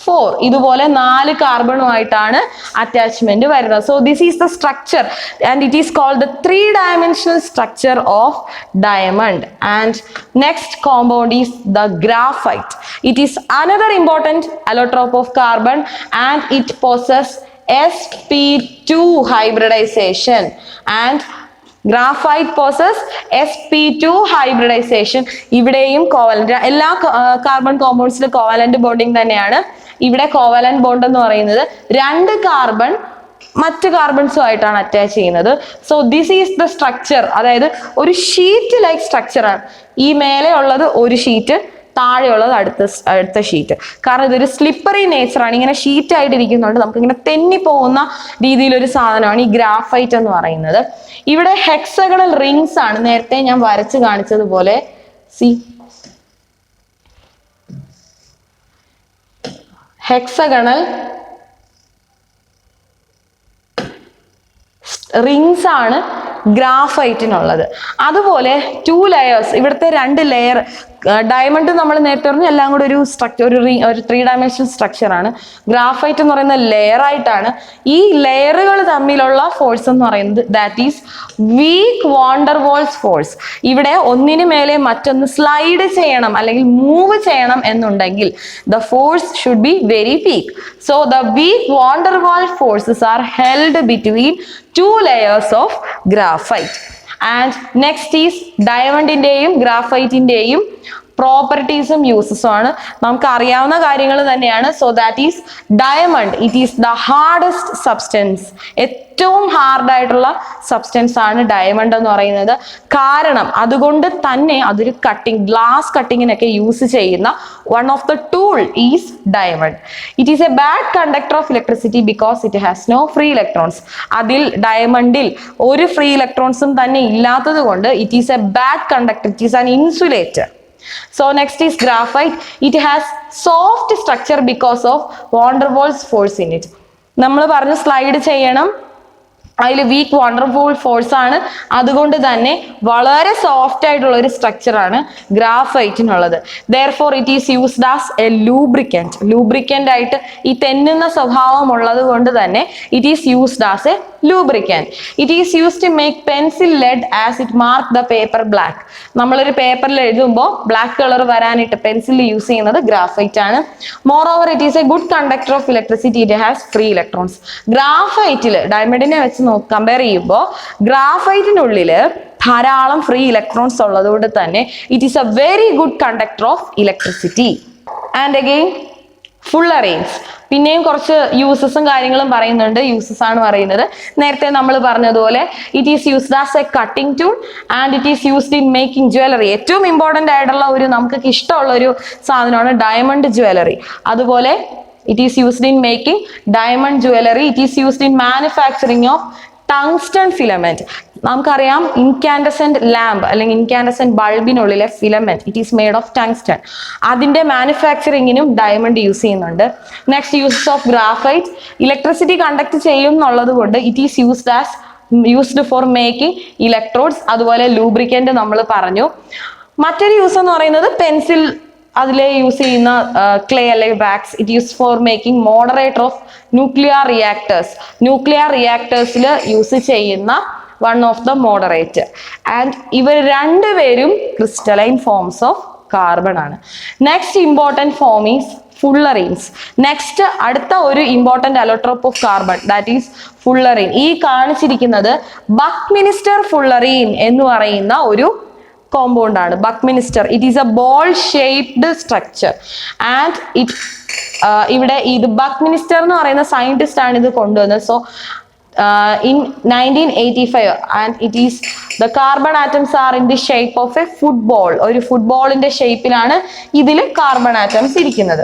4 ഇതുപോലെ 4 കാർബണുമായിട്ടാണ് അറ്റാച്ച്മെന്റ് വരുന്നത്. So this is the structure and it is called the 3-dimensional structure of diamond. And next compound is the graphite. It is another important allotrope of carbon and it possesses sp2 hybridization. And graphite possess sp2 hybridization. ഇവിടെയും കോവലന്റ്, എല്ലാ കാർബൺ കോമ്പൗണ്ട്സിലും കോവലന്റ് ബോണ്ടിങ് തന്നെയാണ്. ഇവിടെ കോവലന്റ് ബോണ്ട് എന്ന് പറയുന്നത് 2 കാർബൺ മറ്റ് കാർബൺസുമായിട്ടാണ് അറ്റാച്ച് ചെയ്യുന്നത്. So this is the structure. അതായത് ഒരു ഷീറ്റ് ലൈക്ക് സ്ട്രക്ചറാണ്. ഈ മേലെ ഉള്ളത് ഒരു ഷീറ്റ്, താഴെയുള്ളത് അടുത്ത ഷീറ്റ്. കാരണം ഇതൊരു സ്ലിപ്പറി നേച്ചറാണ്. ഇങ്ങനെ ഷീറ്റ് ആയിട്ട് ഇരിക്കുന്നുണ്ട്, നമുക്ക് ഇങ്ങനെ തെന്നി പോകുന്ന രീതിയിലൊരു സാധനമാണ് ഈ ഗ്രാഫൈറ്റ് എന്ന് പറയുന്നത്. ഇവിടെ ഹെക്സഗണൽ റിങ്സ് ആണ്, നേരത്തെ ഞാൻ വരച്ച് കാണിച്ചതുപോലെ. സി, ഹെക്സഗണൽ റിങ്സ് ആണ് ഗ്രാഫൈറ്റിനുള്ളത്. അതുപോലെ 2 ലെയേഴ്സ്, ഇവിടുത്തെ 2 ലെയർ. ഡയമണ്ട് നമ്മൾ നേരത്തെ പറഞ്ഞു എല്ലാം കൂടെ ഒരു സ്ട്രക്ചർ, ഒരു 3-dimensional സ്ട്രക്ചർ ആണ്. ഗ്രാഫൈറ്റ് എന്ന് പറയുന്ന ലെയർ ആയിട്ടാണ്. ഈ ലെയറുകൾ തമ്മിലുള്ള ഫോഴ്സ് എന്ന് പറയുന്നത് that is week van der Waals force. ഇവിടെ ഒന്നിനു മേലെ മറ്റൊന്ന് സ്ലൈഡ് ചെയ്യണം അല്ലെങ്കിൽ മൂവ് ചെയ്യണം എന്നുണ്ടെങ്കിൽ the force should be very weak. So the weak van der Waals forces are held between 2 layers of graphite. And next is ഡയമണ്ടിന്റെയും ഗ്രാഫൈറ്റിന്റെയും പ്രോപ്പർട്ടീസും യൂസസും ആണ്. നമുക്ക് അറിയാവുന്ന കാര്യങ്ങൾ തന്നെയാണ്. So that is diamond, it is the hardest substance. ഏറ്റവും ഹാർഡായിട്ടുള്ള സബ്സ്റ്റൻസ് ആണ് ഡയമണ്ട് എന്ന് പറയുന്നത്. കാരണം അതുകൊണ്ട് തന്നെ അതൊരു കട്ടിങ്, ഗ്ലാസ് കട്ടിങ്ങിനൊക്കെ യൂസ് ചെയ്യുന്ന one of the tool is diamond. It is a bad conductor of electricity because it has no free electrons. ഡയമണ്ടിൽ ഒരു ഫ്രീ ഇലക്ട്രോൺസും തന്നെ ഇല്ലാത്തത് കൊണ്ട് it is a bad conductor, it is an insulator. So next is graphite. It has soft structure because of van der Waals force in it. നമ്മൾ പറഞ്ഞു സ്ലൈഡ് ചെയ്യണം, അതിൽ വീക്ക് വാണ്ടർവാൾ ഫോഴ്സ് ആണ്. അതുകൊണ്ട് തന്നെ വളരെ സോഫ്റ്റ് ആയിട്ടുള്ള ഒരു സ്ട്രക്ചറാണ് ഗ്രാഫൈറ്റിനുള്ളത്. Therefore it is used as a lubricant. Lubricant ആയിട്ട് ഈ തെന്നുന്ന സ്വഭാവം ഉള്ളത് കൊണ്ട് തന്നെ it is used as a lubricant. It is used to make pencil lead as it mark the paper black. നമ്മളൊരു പേപ്പറിൽ എഴുതുമ്പോൾ ബ്ലാക്ക് കളർ വരാനായിട്ട് പെൻസിൽ യൂസ് ചെയ്യുന്നത് ഗ്രാഫൈറ്റ് ആണ്. Moreover it is a good conductor of electricity. It has free electrons. ഗ്രാഫൈറ്റിൽ ഡയമണ്ടിനെ വെച്ച് കമ്പയർ ചെയ്യുമ്പോൾ ഗ്രാഫൈറ്റിനുള്ളിൽ ധാരാളം ഫ്രീ ഇലക്ട്രോൺസ് ഉള്ളതുകൊണ്ട് തന്നെ it is a very good conductor of electricity. And again fullerenes. പിന്നെയും കുറച്ച് യൂസസും കാര്യങ്ങളും പറയുന്നുണ്ട്. യൂസസ് ആണ് പറയുന്നത് നേരത്തെ നമ്മൾ പറഞ്ഞതുപോലെ it is used as a cutting tool and it is used in making jewellery. ഏറ്റവും ഇമ്പോർട്ടൻ്റ് ആയിട്ടുള്ള ഒരു നമുക്ക് ഇഷ്ടമുള്ള ഒരു സാധനമാണ് ഡയമണ്ട് ജ്വല്ലറി. അതുപോലെ it is used in making diamond jewellery. It is used in manufacturing of tungsten filament. നമുക്കറിയാം ഇൻകാൻഡസെന്റ് ലാമ്പ് അല്ലെങ്കിൽ ഇൻകാൻഡസെന്റ് ബൾബിനുള്ളിലെ filament it is made of tungsten. അതിന്റെ മാനുഫാക്ചറിങ്ങിനും ഡയമണ്ട് യൂസ് ചെയ്യുന്നുണ്ട്. Next uses of graphite. Electricity conduct ചെയ്യും എന്നുള്ളത് കൊണ്ട് it is used as used for making electrodes, അതുപോലെ ലൂബ്രിക്കന്റ് നമ്മൾ പറഞ്ഞു. മറ്റൊരു യൂസ് എന്ന് പറയുന്നത് പെൻസിൽ അതിലെ യൂസ് ചെയ്യുന്ന ക്ലേ അല്ലെങ്കിൽ wax, it use for making moderator of nuclear reactors. Nuclear റിയാക്ടേഴ്സിൽ യൂസ് ചെയ്യുന്ന one of the moderator. And ഇവർ രണ്ടുപേരും ക്രിസ്റ്റലൈൻ ഫോംസ് ഓഫ് കാർബൺ ആണ്. Next important form is fullerenes. Next അടുത്ത ഒരു important allotrope of carbon, that is fullerene. ഈ കാണിച്ചിരിക്കുന്നത് ബക്മിനിസ്റ്റർ ഫുള്ളറീൻ എന്ന് പറയുന്ന ഒരു കോമ്പൗണ്ട് ആണ്. Buckminster, it is a ball shaped structure and it ഇവിടെ ഇത് ബക്മിനിസ്റ്റർ എന്ന് പറയുന്ന സയന്റിസ്റ്റ് ആണ് ഇത് കൊണ്ടുവന്നത്. So in 1985 and it is the carbon atoms are in the shape of a football. ഒരു ഫുട്ബോളിന്റെ ഷേപ്പിലാണ് ഇതിൽ കാർബൺ ആറ്റംസ് ഇരിക്കുന്നത്.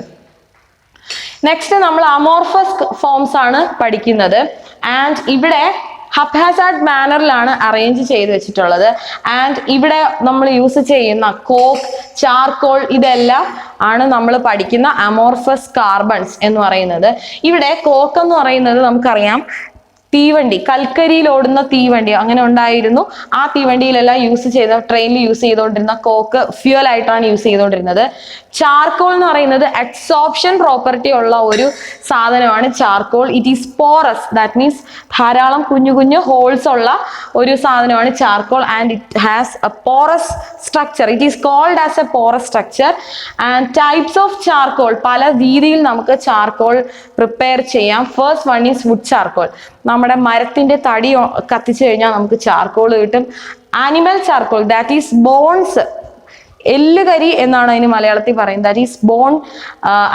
നെക്സ്റ്റ് നമ്മൾ അമോർഫസ് ഫോംസ് ആണ് പഠിക്കുന്നത്. ആൻഡ് ഇവിടെ ഹപ്ഹാസാർഡ് മാനറിലാണ് അറേഞ്ച് ചെയ്ത് വെച്ചിട്ടുള്ളത്. ആൻഡ് ഇവിടെ നമ്മൾ യൂസ് ചെയ്യുന്ന കോക്ക്, ചാർക്കോൾ, ഇതെല്ലാം ആണ് നമ്മൾ പഠിക്കുന്ന അമോർഫസ് കാർബൺസ് എന്ന് പറയുന്നത്. ഇവിടെ കോക്ക് എന്ന് പറയുന്നത് നമുക്കറിയാം തീവണ്ടി, കൽക്കരിയിൽ ഓടുന്ന തീവണ്ടി അങ്ങനെ ഉണ്ടായിരുന്നു. ആ തീവണ്ടിയിലെല്ലാം യൂസ് ചെയ്ത, ട്രെയിനിൽ യൂസ് ചെയ്തുകൊണ്ടിരുന്ന കോക്ക് ഫ്യൂൽ ആയിട്ടാണ് യൂസ് ചെയ്തുകൊണ്ടിരുന്നത്. ചാർക്കോൾ എന്ന് പറയുന്നത് അബ്സോർപ്ഷൻ പ്രോപ്പർട്ടി ഉള്ള ഒരു സാധനമാണ് charcoal. It is porous, that means ധാരാളം കുഞ്ഞു കുഞ്ഞു ഹോൾസ് ഉള്ള ഒരു സാധനമാണ് charcoal. And it has a porous structure. It is called as a porous structure. And types of charcoal, പല രീതിയിൽ നമുക്ക് ചാർക്കോൾ പ്രിപ്പയർ ചെയ്യാം. First one is wood charcoal. നമ്മുടെ മരത്തിന്റെ തടി കത്തിച്ചു കഴിഞ്ഞാൽ നമുക്ക് ചാർക്കോൾ കിട്ടും. Animal charcoal, that is bones, എല്ലുകരി എന്നാണ് അതിന് മലയാളത്തിൽ പറയുന്നത്. That is bone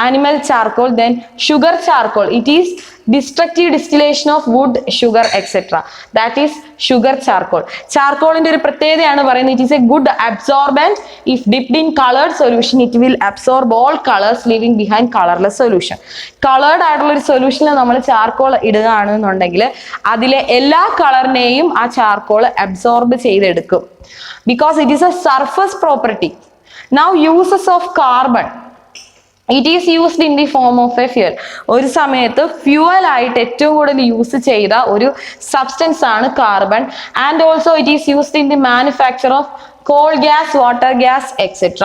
animal charcoal. Then sugar charcoal, it is destructive distillation of wood, sugar etcetera, that is sugar charcoal. ചാർക്കോളിന്റെ ഒരു പ്രത്യേകതയാണ് പറയുന്നത്, it is a good absorbent. If dipped in coloured solution it will absorb all colours leaving behind colourless solution. Coloured ആയിട്ടുള്ള ഒരു സൊല്യൂഷനിൽ നമ്മൾ ചാർക്കോൾ ഇടുകയാണെന്നുണ്ടെങ്കിൽ അതിലെ എല്ലാ കളറിനെയും ആ ചാർക്കോൾ അബ്സോർബ് ചെയ്തെടുക്കും. Because it is a surface property. Now uses of carbon. It is used in the form of a fuel. ഒരു സമയത്ത് ഫ്യൂവൽ ആയിട്ട് ഏറ്റവും കൂടുതൽ യൂസ് ചെയ്ത ഒരു സബ്സ്റ്റൻസ് ആണ് carbon. And also it is used in the manufacture of coal gas, water gas, etc.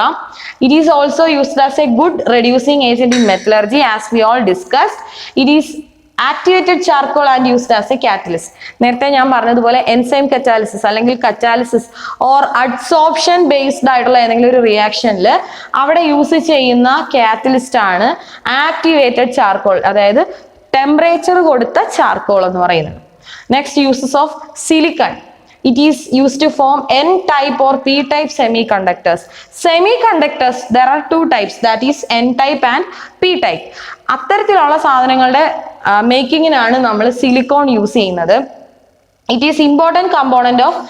It is also used as a good reducing agent in metallurgy, as we all discussed. It is activated charcoal and used as a catalyst. നേരത്തെ ഞാൻ പറഞ്ഞതുപോലെ എൻസൈം കറ്റാലിസിസ് അല്ലെങ്കിൽ കറ്റാലിസിസ് ഓർ അഡ്സോർപ്ഷൻ ബേസ്ഡ് ആയിട്ടുള്ള ഏതെങ്കിലും ഒരു റിയാക്ഷനിൽ അവിടെ യൂസ് ചെയ്യുന്ന കാറ്റലിസ്റ്റ് ആണ് ആക്ടിവേറ്റഡ് ചാർക്കോൾ, അതായത് ടെമ്പറേച്ചർ കൊടുത്ത ചാർക്കോൾ എന്ന് പറയുന്നത്. Next uses of silicon. It is used to form N-type or P-type semiconductors. Semiconductors, there are two types, that is N-type and P-type. അത്തരത്തിലുള്ള സാധനങ്ങളുടെ മേക്കിങ്ങിനാണ് നമ്മൾ സിലിക്കോൺ യൂസ് ചെയ്യുന്നത്. It is important component of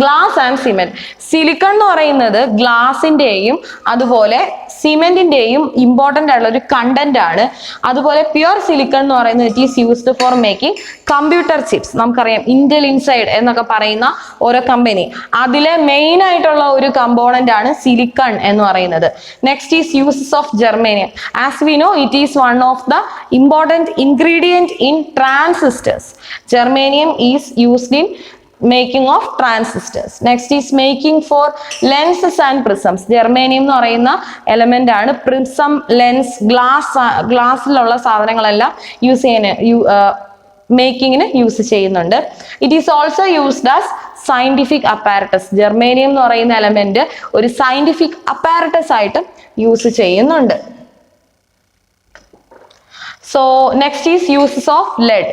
glass and cement. Silicon എന്ന് പറയുന്നത് ഗ്ലാസിന്റെയും അതുപോലെ സിമെന്റിന്റെയും ഇമ്പോർട്ടൻ്റ് ആയിട്ടുള്ള ഒരു കണ്ടന്റ് ആണ്. അതുപോലെ പ്യുർ സിലിക്കൺ എന്ന് പറയുന്നത് it is used for making computer chips. നമുക്കറിയാം ഇന്റൽ ഇൻസൈഡ് എന്നൊക്കെ പറയുന്ന ഓരോ കമ്പനി, അതിലെ മെയിൻ ആയിട്ടുള്ള ഒരു കമ്പോണന്റ് ആണ് സിലിക്കൺ എന്ന് പറയുന്നത്. Next is uses of germanium. As we know it is one of the important ingredient in transistors. Germanium is used in making of transistors. Next is making for lenses and prisms. Germanium എന്ന് പറയുന്ന എലമെന്റ് ആണ്. പ്രിസം, ലെൻസ്, ഗ്ലാസ്സിലുള്ള സാധനങ്ങളെല്ലാം യൂസ് ചെയ്യുന്ന മേക്കിങ്ങിന് യൂസ് ചെയ്യുന്നുണ്ട്. It is also used as scientific apparatus. Germanium എന്ന് പറയുന്ന എലമെന്റ് ഒരു സയന്റിഫിക് അപ്പാരറ്റസ് ആയിട്ട് യൂസ് ചെയ്യുന്നുണ്ട്. So next is uses of lead.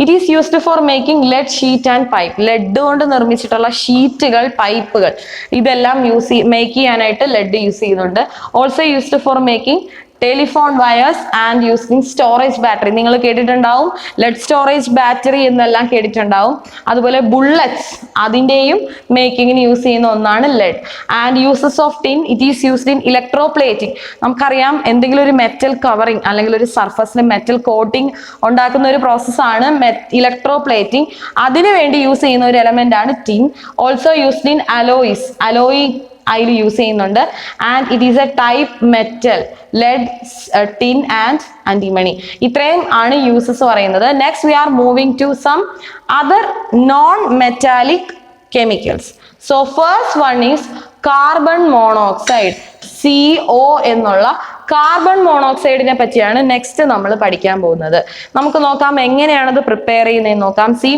It is used for making lead sheet and pipe. lead കൊണ്ട് നിർമ്മിച്ചിട്ടുള്ള ഷീറ്റുകൾ, പൈപ്പുകൾ, ഇതെല്ലാം മേക്ക് ചെയ്യാനായിട്ട് ലെഡ് യൂസ് ചെയ്യുന്നുണ്ട്. Also used for making telephone wires and using storage battery. നിങ്ങൾ കേട്ടിട്ടുണ്ടാവും ലെഡ് സ്റ്റോറേജ് ബാറ്ററി എന്നെല്ലാം കേട്ടിട്ടുണ്ടാവും. അതുപോലെ ബുള്ളറ്റ്സ്, അതിൻ്റെയും മേക്കിങ്ങിന് യൂസ് ചെയ്യുന്ന ഒന്നാണ് lead. And uses of tin. It is used in electroplating. നമുക്കറിയാം എന്തെങ്കിലും ഒരു മെറ്റൽ കവറിങ് അല്ലെങ്കിൽ ഒരു സർഫസിൽ മെറ്റൽ കോട്ടിംഗ് ഉണ്ടാക്കുന്ന ഒരു പ്രോസസ്സാണ് ഇലക്ട്രോപ്ലേറ്റിംഗ്. അതിനു വേണ്ടി യൂസ് ചെയ്യുന്ന ഒരു എലമെന്റ് ആണ് tin. Also used in alloys. അതിൽ യൂസ് ചെയ്യുന്നുണ്ട്. And it is a type metal, lead, tin and antimony. ഇത്രയും ആണ് യൂസസ് പറയുന്നത്. Next we are moving to some other non metallic chemicals. So first one is carbon monoxide, CO എന്നുള്ള കാർബൺ മോണോക്സൈഡിനെ പറ്റിയാണ് നെക്സ്റ്റ് നമ്മൾ പഠിക്കാൻ പോകുന്നത്. നമുക്ക് നോക്കാം എങ്ങനെയാണ് ഇത് പ്രിപ്പയർ ചെയ്യുന്നതെന്ന് നോക്കാം. C,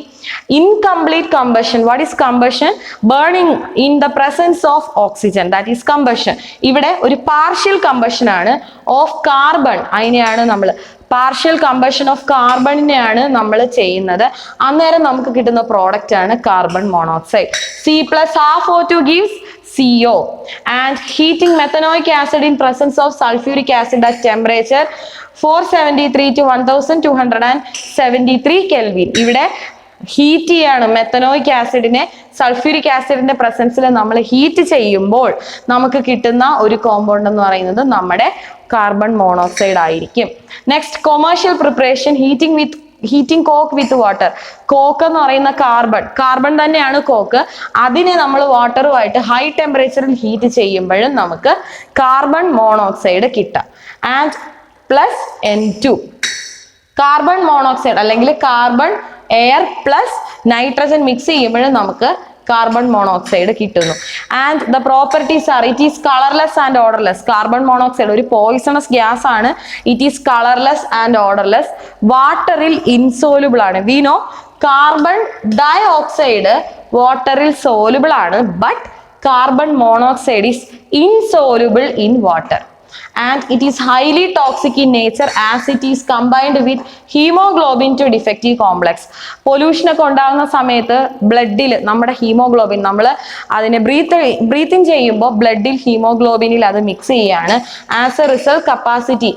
incomplete combustion. What is combustion? Burning in the presence of oxygen, that is combustion. ഇവിടെ ഒരു പാർഷ്യൽ കമ്പഷൻ ആണ് ഓഫ് കാർബൺ, അതിനെയാണ് നമ്മൾ പാർഷ്യൽ കമ്പഷൻ ഓഫ് കാർബണിനെയാണ് നമ്മൾ ചെയ്യുന്നത്. അന്നേരം നമുക്ക് കിട്ടുന്ന പ്രോഡക്റ്റ് ആണ് carbon monoxide. C+½ gives CO, and heating methanoic acid in presence of sulfuric acid at temperature 473 to 1273 Kelvin. ഇവിടെ ഹീറ്റ് ചെയ്യാണ് മെത്തനോയിക് ആസിഡിനെ സൾഫ്യൂരിക് ആസിഡിന്റെ പ്രസൻസിൽ നമ്മൾ ഹീറ്റ് ചെയ്യുമ്പോൾ നമുക്ക് കിട്ടുന്ന ഒരു കോമ്പൗണ്ട് എന്ന് പറയുന്നത് നമ്മുടെ കാർബൺ മോണോക്സൈഡ് ആയിരിക്കും. Next, commercial preparation, heating coke with water. Coke എന്ന് പറയുന്ന കാർബൺ തന്നെയാണ് കോക്ക്. അതിനെ നമ്മൾ വാട്ടറുമായിട്ട് ഹൈ ടെമ്പറേച്ചറിൽ ഹീറ്റ് ചെയ്യുമ്പോഴും നമുക്ക് കാർബൺ മോണോക്സൈഡ് കിട്ടാം. And plus N2, carbon monoxide അല്ലെങ്കിൽ carbon air plus nitrogen mix ചെയ്യുമ്പോഴും നമുക്ക് കാർബൺ മോണോക്സൈഡ് കിട്ടുന്നു. And the properties are, it is colourless and odourless. Carbon monoxide ഒരു പോയിസണസ് ഗ്യാസ് ആണ്. It is colourless and odourless. വാട്ടറിൽ ഇൻസോലുബിൾ ആണ്. We know carbon dioxide വാട്ടറിൽ സോലുബിൾ ആണ്, but carbon monoxide is insoluble in water. And it is highly toxic in nature as it is combined with hemoglobin to defective complex. Pollution ഒക്കെ ഉണ്ടാകുന്ന സമയത്ത് ബ്ലഡിൽ നമ്മുടെ ഹീമോഗ്ലോബിൻ, നമ്മൾ അതിനെ ബ്രീത്തിങ് ചെയ്യുമ്പോൾ ബ്ലഡിൽ ഹീമോഗ്ലോബിനിൽ അത് മിക്സ് ചെയ്യാണ്. ആസ് എ റിസൾട്ട് കപ്പാസിറ്റി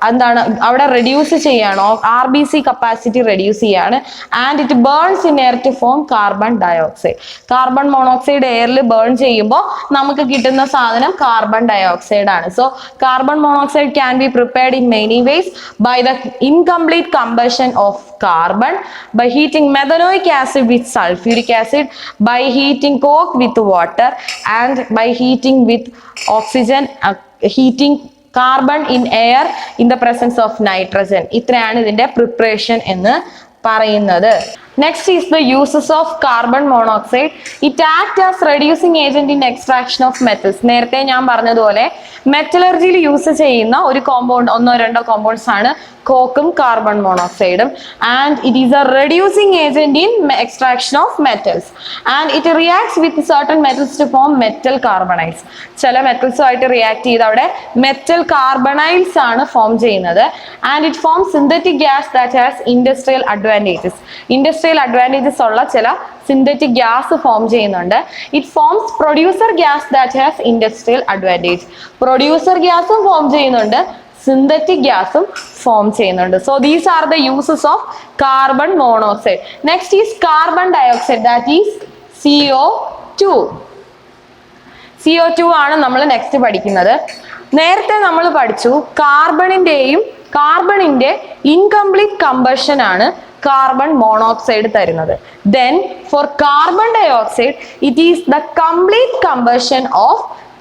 എന്താണ് അവിടെ റെഡ്യൂസ് ചെയ്യാണ്, RBC കപ്പാസിറ്റി റെഡ്യൂസ് ചെയ്യാണ്. And it burns in air to form carbon dioxide. Carbon monoxide എയറിൽ ബേൺ ചെയ്യുമ്പോൾ നമുക്ക് കിട്ടുന്ന സാധനം കാർബൺ ഡയോക്സൈഡ് ആണ്. So carbon monoxide can be prepared in many ways by the incomplete combustion of carbon, by heating methanoic acid with sulfuric acid, by heating coke with water, and by heating with oxygen, heating carbon in air in the presence of nitrogen. ഇത്രയാണ് ഇതിന്റെ പ്രിപ്പറേഷൻ എന്ന് പറയുന്നത്. Next is the uses of carbon monoxide. It acts as reducing agent in extraction of metals. നേരത്തെ ഞാൻ പറഞ്ഞതുപോലെ മെറ്റലർജിയിൽ യൂസ് ചെയ്യുന്ന ഒരു കോമ്പൗണ്ട്, ഒന്നോ രണ്ടോ കോമ്പൗണ്ട്സ് ആണ് കോക്കും കാർബൺ മോണോക്സൈഡും. And it is a reducing agent in extraction of metals. And it reacts with certain metals to form metal carbonyls. ചില മെറ്റൽസുമായിട്ട് റിയാക്ട് ചെയ്ത് അവിടെ മെറ്റൽ കാർബണൈൽസ് ആണ് ഫോം ചെയ്യുന്നത്. And it form synthetic gas that has industrial advantages. Industrial advantages ഉള്ള ചില സിന്തറ്റിക് ഗ്യാസ് ഫോം ചെയ്യുന്നുണ്ട്. It forms producer gas that has industrial advantage. Producer ഗ്യാസും ഫോം ചെയ്യുന്നുണ്ട്, സിന്തറ്റിക് ഗ്യാസും ഫോം ചെയ്യുന്നുണ്ട്. So these are the uses of carbon monoxide. Next is carbon dioxide, that is CO2. CO2 ആണ് നമ്മൾ നെക്സ്റ്റ് പഠിക്കുന്നത്. നേരത്തെ നമ്മൾ പഠിച്ചു കാർബണിന്റെ ഇൻകംപ്ലീറ്റ് കമ്പഷൻ ആണ് കാർബൺ മോണോക്സൈഡ് തരുന്നത്. Then for carbon dioxide it is the complete combustion of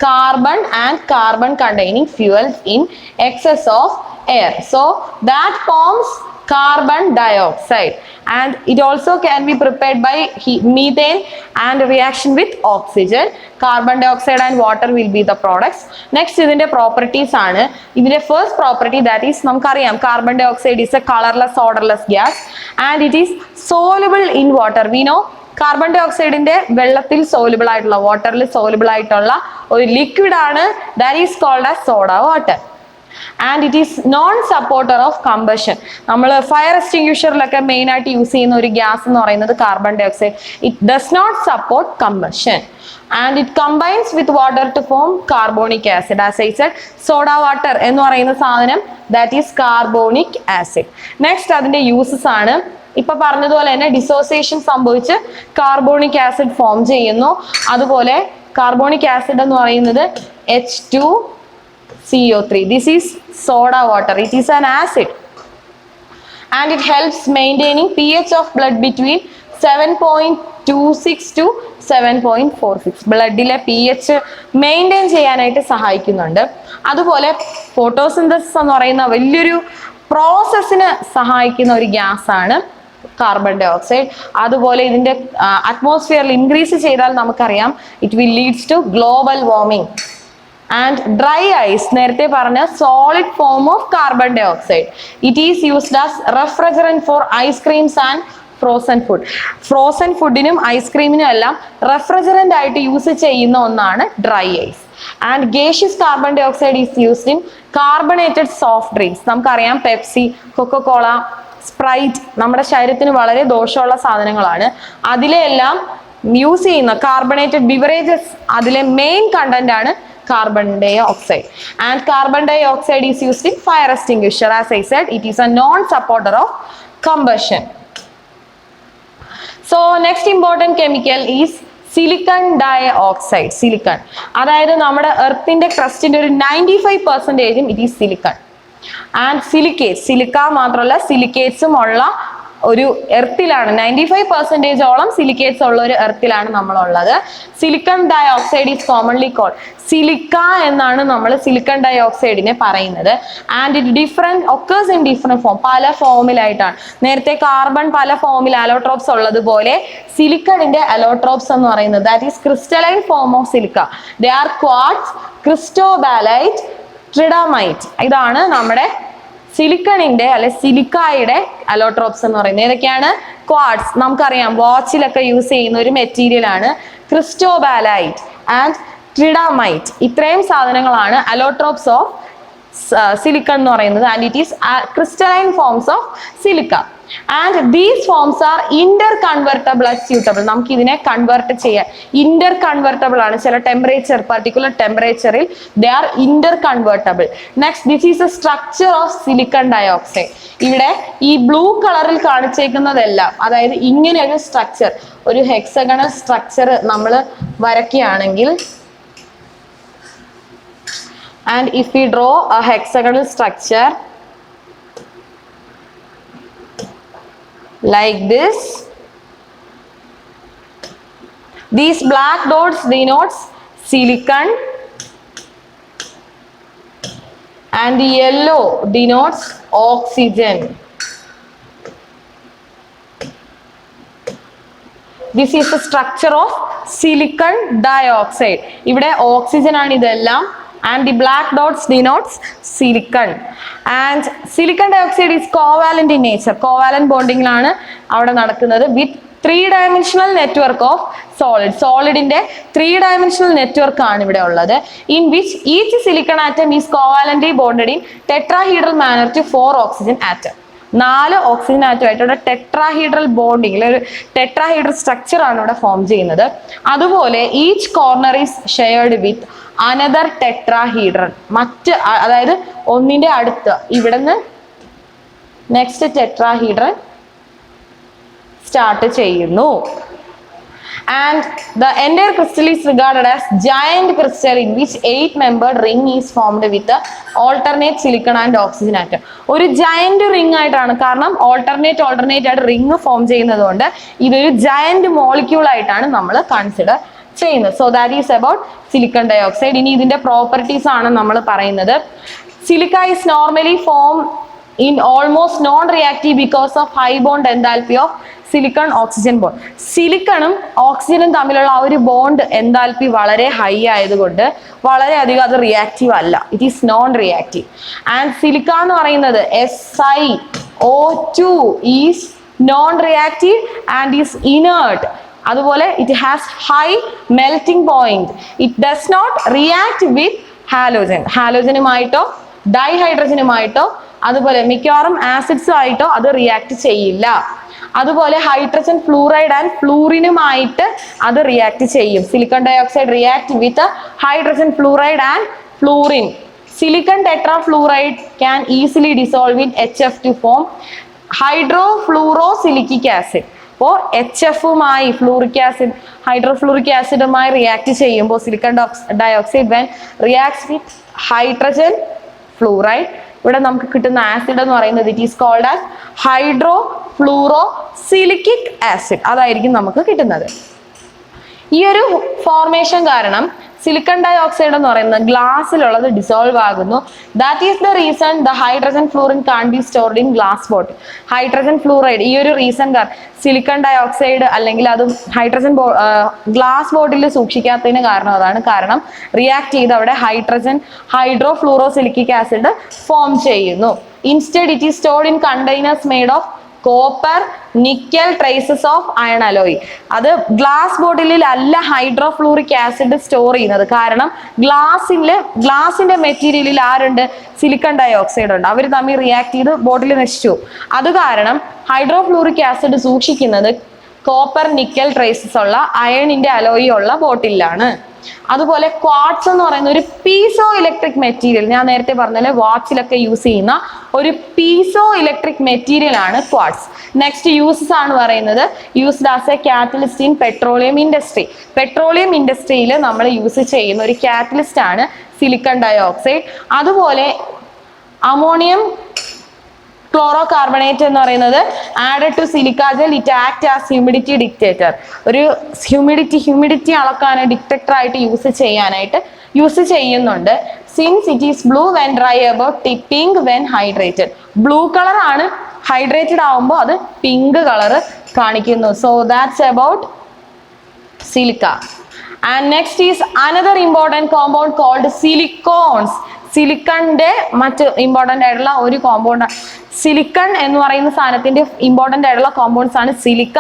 carbon and carbon containing fuels in excess of air. So that forms carbon dioxide, and it also can be prepared by methane and reaction with oxygen. Carbon dioxide and water will be the products. Next ഇതിന്റെ properties ആണ്. ഇതിന്റെ first property, that is നമുക്കറിയാം carbon dioxide is a colorless odorless gas and it is soluble in water. We know carbon ഡൈ ഓക്സൈഡിന്റെ വെള്ളത്തിൽ സോലുബിൾ ആയിട്ടുള്ള, വാട്ടറിൽ സോലുബിൾ ആയിട്ടുള്ള ഒരു ലിക്വിഡ് ആണ്, that is called as soda water. And it is non supporter of combustion. നമ്മൾ ഫയർ എക്സ്റ്റിങ്ക്വിഷറിലൊക്കെ മെയിൻ ആയിട്ട് യൂസ് ചെയ്യുന്ന ഒരു ഗ്യാസ് എന്ന് പറയുന്നത് carbon dioxide. It does not support combustion and it combines with water to form carbonic acid. As I said, soda water എന്ന് പറയുന്ന സാധനം, that is carbonic acid. Next അതിന്റെ യൂസസ് ആണ്. ഇപ്പൊ പറഞ്ഞതുപോലെ തന്നെ ഡിസോസിയേഷൻ സംഭവിച്ച് കാർബോണിക് ആസിഡ് ഫോം ചെയ്യുന്നു. അതുപോലെ കാർബോണിക് ആസിഡ് എന്ന് പറയുന്നത് H2CO3. This is soda water. It is an acid and it helps maintaining pH of blood between 7.2 7.26 to 7.46. ബ്ലഡിലെ pH maintain ചെയ്യാനായിട്ട് സഹായിക്കുന്നുണ്ട്. അതുപോലെ ഫോട്ടോസിന്തസിസ് എന്ന് പറയുന്ന വലിയൊരു പ്രോസസ്സിന് സഹായിക്കുന്ന ഒരു ഗ്യാസ് ആണ് കാർബൺ ഡൈ ഓക്സൈഡ്. അതുപോലെ ഇതിന്റെ അറ്റ്മോസ്ഫിയറിൽ ഇൻക്രീസ് ചെയ്താൽ നമുക്കറിയാം it will leads to global warming. And dry ice നേരത്തെ പറഞ്ഞ solid form of carbon dioxide. It is used as refrigerant for ice creams and frozen food. Frozen ഫുഡിനും ഐസ്ക്രീമിനും എല്ലാം റെഫ്രിജറന്റ് ആയിട്ട് യൂസ് ചെയ്യുന്ന ഒന്നാണ് dry ice. And gaseous carbon dioxide is used in carbonated soft drinks. നമുക്കറിയാം പെപ്സി, കൊക്കോകോള, സ്പ്രൈറ്റ് നമ്മുടെ ശരീരത്തിന് വളരെ ദോഷമുള്ള സാധനങ്ങളാണ്. അതിലെല്ലാം യൂസ് ചെയ്യുന്ന കാർബണേറ്റഡ് ബിവറേജസ് അതിലെ മെയിൻ കണ്ടന്റ് ആണ് carbon dioxide. And carbon dioxide is used in fire extinguisher. As I said, it is a non-supporter of combustion. So next important chemical is silicon dioxide. Silicon അതായത് നമ്മുടെ എർത്തിന്റെ ക്രസ്റ്റിന്റെ ഒരു 95% it is silicon. And silicates, silica മാത്രമല്ല സിലിക്കേറ്റ്സും ഉള്ള ഒരു എർത്തിലാണ് 95% സിലിക്കേറ്റ്സ് ഉള്ള ഒരു എർത്തിലാണ് നമ്മളുള്ളത്. Silicon dioxide is commonly called silica എന്നാണ് നമ്മൾ സിലിക്കൺ ഡൈ ഓക്സൈഡിനെ പറയുന്നത്. And it different occurs in different form, പല ഫോമിലായിട്ടാണ്. നേരത്തെ കാർബൺ പല ഫോമിൽ അലോട്രോപ്സ് ഉള്ളതുപോലെ സിലിക്കണിന്റെ അലോട്രോപ്സ് എന്ന് പറയുന്നത് that is crystalline form of silica. They are quartz, cristobalite, tridymite. ഇതാണ് നമ്മുടെ സിലിക്കണിന്റെ അല്ലെ സിലിക്കായുടെ അലോട്രോപ്സ് എന്ന് പറയുന്നത്. ഏതൊക്കെയാണ്? ക്വാർട്സ് നമുക്കറിയാം വാച്ചിലൊക്കെ യൂസ് ചെയ്യുന്ന ഒരു മെറ്റീരിയൽ ആണ്. ക്രിസ്റ്റോബാലൈറ്റ് ആൻഡ് ട്രിഡമൈറ്റ്, ഇത്രയും സാധനങ്ങളാണ് അലോട്രോപ്സ് ഓഫ് സിലിക്കൺ എന്ന് പറയുന്നത്. And it is crystalline forms of silica. And these forms R Inter convertible and suitable. നമുക്ക് ഇതിനെ കൺവേർട്ട് ചെയ്യാൻ ഇന്റർ കൺവെർട്ടബിൾ ആണ്. ചില ടെമ്പറേച്ചർ, പർട്ടിക്കുലർ ടെമ്പറേച്ചറിൽ they are interconvertible. Next, this is a structure of silicon dioxide. ഇവിടെ ഈ ബ്ലൂ കളറിൽ കാണിച്ചേക്കുന്നതെല്ലാം, അതായത് ഇങ്ങനെ ഒരു സ്ട്രക്ചർ, ഒരു ഹെക്സഗണൽ സ്ട്രക്ചർ നമ്മൾ വരയ്ക്കുകയാണെങ്കിൽ, and if we draw a hexagonal structure like this, these black dots denotes silicon and the yellow denotes oxygen. This is the structure of silicon dioxide. ഇവിടെ ഓക്സിജൻ ആണ് ഇതെല്ലാം. And the black dots denotes silicon. And silicon dioxide is covalent in nature. Covalent bonding ആണ് അവിടെ നടക്കുന്നത് with 3-dimensional network of solid. Solidന്റെ 3-dimensional network ആണ് ഇവിടെ ഉള്ളത്. In which each silicon atom is covalently bonded in tetrahedral manner to 4 oxygen atom. 4 ഓക്സിജൻ ആറ്റമായിട്ട് ടെട്രാഹീഡ്രൽ ബോണ്ടിങ്, ഒരു ടെട്രാഹീഡ്രൽ സ്ട്രക്ചർ ആണ് ഇവിടെ ഫോം ചെയ്യുന്നത്. അതുപോലെ each corner is shared with another tetrahedral, മറ്റ് അതായത് ഒന്നിന്റെ അടുത്ത് ഇവിടുന്ന് നെക്സ്റ്റ് ടെട്രാഹീഡ്രൽ സ്റ്റാർട്ട് ചെയ്യുന്നു. And the entire crystal is regarded as giant crystal in which 8-membered ring is formed with the alternate silicon and oxygen atom. ഒരു ജയന്റ് റിംഗ് ആയിട്ടാണ്, കാരണം ഓൾട്ടർനേറ്റ് ആയിട്ട് റിംഗ് ഫോം ചെയ്യുന്നത് കൊണ്ട് ഇതൊരു ജയന്റ് മോളിക്യൂൾ ആയിട്ടാണ് നമ്മൾ കൺസിഡർ ചെയ്യുന്നത്. So that is about silicon dioxide. ഇനി ഇതിന്റെ പ്രോപ്പർട്ടീസ് ആണ് നമ്മൾ പറയുന്നത്. Silica is normally form in almost non-reactive because of high bond enthalpy of silicon oxygen bond. സിലിക്കണും ഓക്സിജനും തമ്മിലുള്ള ആ ഒരു ബോണ്ട് എൻതാൽപ്പി വളരെ ഹൈ ആയതുകൊണ്ട് വളരെയധികം അത് റിയാക്റ്റീവ് അല്ല. It is non reactive. And silica എന്ന് പറയുന്നത് SiO2 is non reactive and is inert. അതുപോലെ it has high melting point. It does not react with halogen. ഹാലോജനുമായിട്ടോ ഡൈഹൈഡ്രജനുമായിട്ടോ അതുപോലെ മിക്കവാറും ആസിഡ്സും ആയിട്ടോ അത് റിയാക്ട് ചെയ്യില്ല. അതുപോലെ ഹൈഡ്രജൻ ഫ്ലൂറൈഡ് ആൻഡ് ഫ്ലൂറിനുമായിട്ട് അത് റിയാക്ട് ചെയ്യും. Silicon dioxide react with hydrogen fluoride and fluorine. Silicon tetrafluoride can easily dissolve in HF to form hydrofluorosilicic acid. അപ്പോൾ HFുമായി ഫ്ലൂറിക് ആസിഡ് ഹൈഡ്രോഫ്ലൂറിക് ആസിഡുമായി റിയാക്ട് ചെയ്യുമ്പോൾ silicon dioxide when reacts with hydrogen fluoride, ഇവിടെ നമുക്ക് കിട്ടുന്ന ആസിഡ് എന്ന് പറയുന്നത് it is called as hydro fluorosilicic acid അതായിരിക്കും നമുക്ക് കിട്ടുന്നത്. ഈ ഒരു ഫോർമേഷൻ കാരണം സിലിക്കൺ ഡൈ ഓക്സൈഡ് എന്ന് പറയുന്നത് ഗ്ലാസ്സിലുള്ളത് ഡിസോൾവ് ആകുന്നു. That is the reason the hydrogen fluorine can't be stored in glass bottle. Hydrogen fluoride ഈ ഒരു റീസൺ സിലിക്കൺ ഡൈ ഓക്സൈഡ് അല്ലെങ്കിൽ അതും ഹൈഡ്രജൻ ഗ്ലാസ് ബോട്ടിൽ സൂക്ഷിക്കാത്തതിന് കാരണം അതാണ്. കാരണം റിയാക്ട് ചെയ്ത് അവിടെ ഹൈഡ്രോഫ്ലൂറോസിലിക്കിക് ആസിഡ് ഫോം ചെയ്യുന്നു. Instead it is stored in containers made of copper, nickel, traces of iron alloy. Glass ബോട്ടിലിൽ അല്ല ഹൈഡ്രോഫ്ലൂറിക് ആസിഡ് സ്റ്റോർ ചെയ്യുന്നത്. കാരണം ഗ്ലാസിന്റെ മെറ്റീരിയലിൽ ആരുണ്ട്? സിലിക്കൺ ഡൈ ഓക്സൈഡ് ഉണ്ട്. അവർ തമ്മിൽ റിയാക്ട് ചെയ്ത് ബോട്ടിൽ നശിച്ചു. അത് കാരണം ഹൈഡ്രോഫ്ലൂറിക് ആസിഡ് സൂക്ഷിക്കുന്നത് കോപ്പർ, നിക്കൽ, ട്രേസസ് ഉള്ള അയണിന്റെ അലോയി ഉള്ള ബോട്ടിലാണ്. അതുപോലെ ക്വാർട്സ് എന്ന് പറയുന്ന ഒരു പീസോ ഇലക്ട്രിക് മെറ്റീരിയൽ, ഞാൻ നേരത്തെ പറഞ്ഞ വാച്ചിലൊക്കെ യൂസ് ചെയ്യുന്ന ഒരു പീസോ ഇലക്ട്രിക് മെറ്റീരിയൽ ആണ് ക്വാർട്സ്. നെക്സ്റ്റ് യൂസസ് ആണ് പറയുന്നത്. Used as a catalyst in petroleum industry. Petroleum ഇൻഡസ്ട്രിയിൽ നമ്മൾ യൂസ് ചെയ്യുന്ന ഒരു കാറ്റലിസ്റ്റ് ആണ് സിലിക്കൺ ഡൈ ഓക്സൈഡ്. അതുപോലെ അമോണിയം ക്ലോറോ കാർബണേറ്റ് എന്ന് പറയുന്നത് added to silica gel, it act as humidity dictator. ഒരു ഹ്യൂമിഡിറ്റി അളക്കാൻ ഡിറ്റക്ടർ ആയിട്ട് യൂസ് ചെയ്യുന്നുണ്ട്. Since it is blue when dry about pink when hydrated. Blue colour ആണ്, ഹൈഡ്രേറ്റഡ് ആവുമ്പോൾ അത് പിങ്ക് കളർ കാണിക്കുന്നു. So that's about silica. And next is another important compound called silicones. സിലിക്കണിന്റെ മറ്റ് ഇമ്പോർട്ടൻ്റ് ആയിട്ടുള്ള ഒരു കോമ്പൗണ്ട്, സിലിക്കൺ എന്ന് പറയുന്ന സാധനത്തിന്റെ ഇമ്പോർട്ടൻ്റ് ആയിട്ടുള്ള കോമ്പൗണ്ട്സ് ആണ് silica,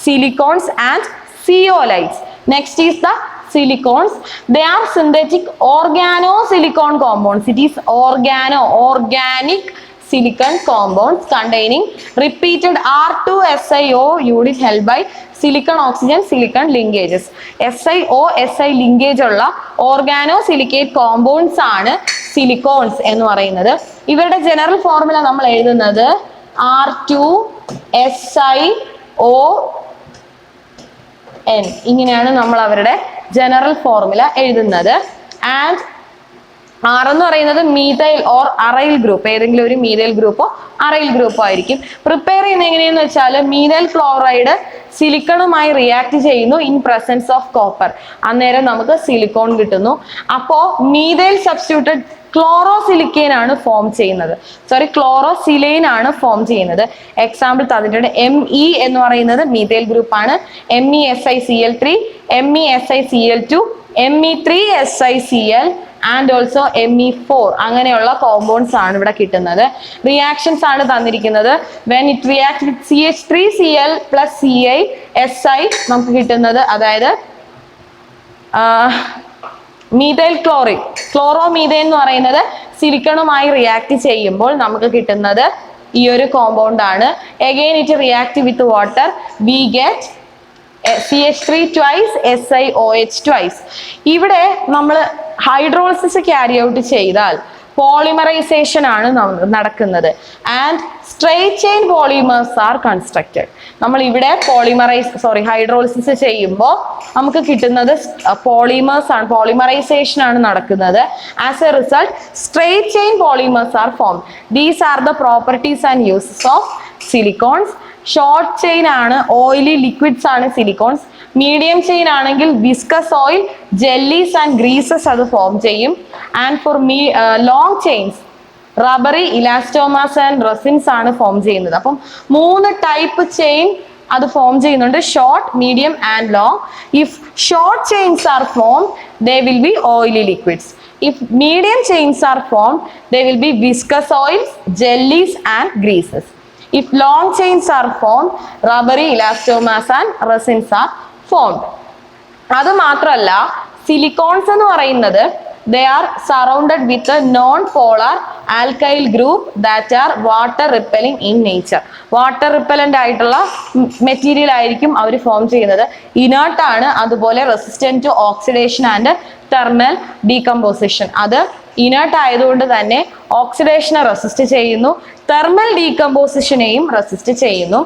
silicones and സിയോലൈറ്റ്സ്. Next is the silicones. They are synthetic organosilicon compounds. It is organic silicon compounds containing repeated R2SiO unit held by silicon oxygen silicon linkages. SiO-Si linkage ഉള്ള organosilicate compounds ആണ് സിലിക്കോൺസ് എന്ന് പറയുന്നത്. ഇവരുടെ ജനറൽ ഫോർമുല നമ്മൾ എഴുതുന്നത് R2SiON. ഇങ്ങനെയാണ് നമ്മൾ അവരുടെ ജനറൽ ഫോർമുല എഴുതുന്നത്. ആൻഡ് ആർ എന്ന് പറയുന്നത് മീഥൈൽ ഓർ അറൈൽ ഗ്രൂപ്പ്, ഏതെങ്കിലും ഒരു മീഥൈൽ ഗ്രൂപ്പോ അറൈൽ ഗ്രൂപ്പോ ആയിരിക്കും. പ്രിപ്പയർ ചെയ്യുന്നത് എങ്ങനെയെന്ന് വെച്ചാൽ മീഥൈൽ ക്ലോറൈഡ് സിലിക്കണുമായി റിയാക്ട് ചെയ്യുന്നു ഇൻ പ്രസൻസ് ഓഫ് കോപ്പർ. അന്നേരം നമുക്ക് സിലിക്കോൺ കിട്ടുന്നു. അപ്പോൾ മീഥൈൽ സബ്സ്റ്റിറ്റ്യൂട്ടഡ് ക്ലോറോസിലിക്കേൻ ആണ് ഫോം ചെയ്യുന്നത്, ക്ലോറോസിലൈൻ ആണ് ഫോം ചെയ്യുന്നത്. എക്സാമ്പിൾ തന്നിട്ടുണ്ട്. ME എന്ന് പറയുന്നത് മീഥൈൽ ഗ്രൂപ്പ് ആണ്. MESiCl3, MESiCl2, Me3SiCl and also Me4 അങ്ങനെയുള്ള കോമ്പൗണ്ട്സ് ആണ് ഇവിടെ കിട്ടുന്നത്. റിയാക്ഷൻസ് ആണ് തന്നിരിക്കുന്നത്. When it react with CH3Cl plus CiSi നമുക്ക് കിട്ടുന്നത്, അതായത് മീഥൈൽ ക്ലോറിൻ, ക്ലോറോമീഥൈൻ എന്ന് പറയുന്നത് സിലിക്കണുമായി റിയാക്ട് ചെയ്യുമ്പോൾ നമുക്ക് കിട്ടുന്നത് ഈ ഒരു കോമ്പൗണ്ട് ആണ്. Again it react with water, we get CH3 twice, SiOH twice. ഇവിടെ നമ്മൾ ഹൈഡ്രോളിസിസ് ക്യാരി ഔട്ട് ചെയ്താൽ പോളിമറൈസേഷൻ ആണ് നടക്കുന്നത്. And straight chain polymers R constructed. നമ്മൾ ഇവിടെ ഹൈഡ്രോളിസിസ് ചെയ്യുമ്പോൾ നമുക്ക് കിട്ടുന്നത് പോളിമേഴ്സ് ആണ്, പോളിമറൈസേഷൻ ആണ് നടക്കുന്നത്. As a result straight chain polymers are form. These are the properties and uses of silicones. Short chain ആണ്, ഓയിലി ലിക്വിഡ്സ് ആണ് സിലിക്കോൺസ്. മീഡിയം ചെയിൻ ആണെങ്കിൽ viscous oil, jellies and greases അത് ഫോം ചെയ്യും. And for long chains rubbery, elastomers and resins ആണ് ഫോം ചെയ്യുന്നത്. അപ്പം 3 ടൈപ്പ് ചെയിൻ അത് ഫോം ചെയ്യുന്നുണ്ട്, short, medium and long. If short chains are form they will be oily liquids. If medium chains are formed they will be viscous oils, jellies and greases. If long chains are formed rubbery, elastomas and resins are formed. അത് മാത്രമല്ല സിലിക്കോൺസ് എന്ന് പറയുന്നത് they are surrounded with a non-polar alkyl group that are water repelling in nature. Water repellent ആയിട്ടുള്ള മെറ്റീരിയൽ ആയിരിക്കും അവർ ഫോം ചെയ്യുന്നത്. ഇനേർട്ട് ആണ്, അതുപോലെ resistant to oxidation and thermal decomposition. അത് ഇനേർട്ട് ആയതുകൊണ്ട് തന്നെ ഓക്സിഡേഷനെ റെസിസ്റ്റ് ചെയ്യുന്നു, തെർമൽ ഡീകമ്പോസിഷനെയും റെസിസ്റ്റ് ചെയ്യുന്നു.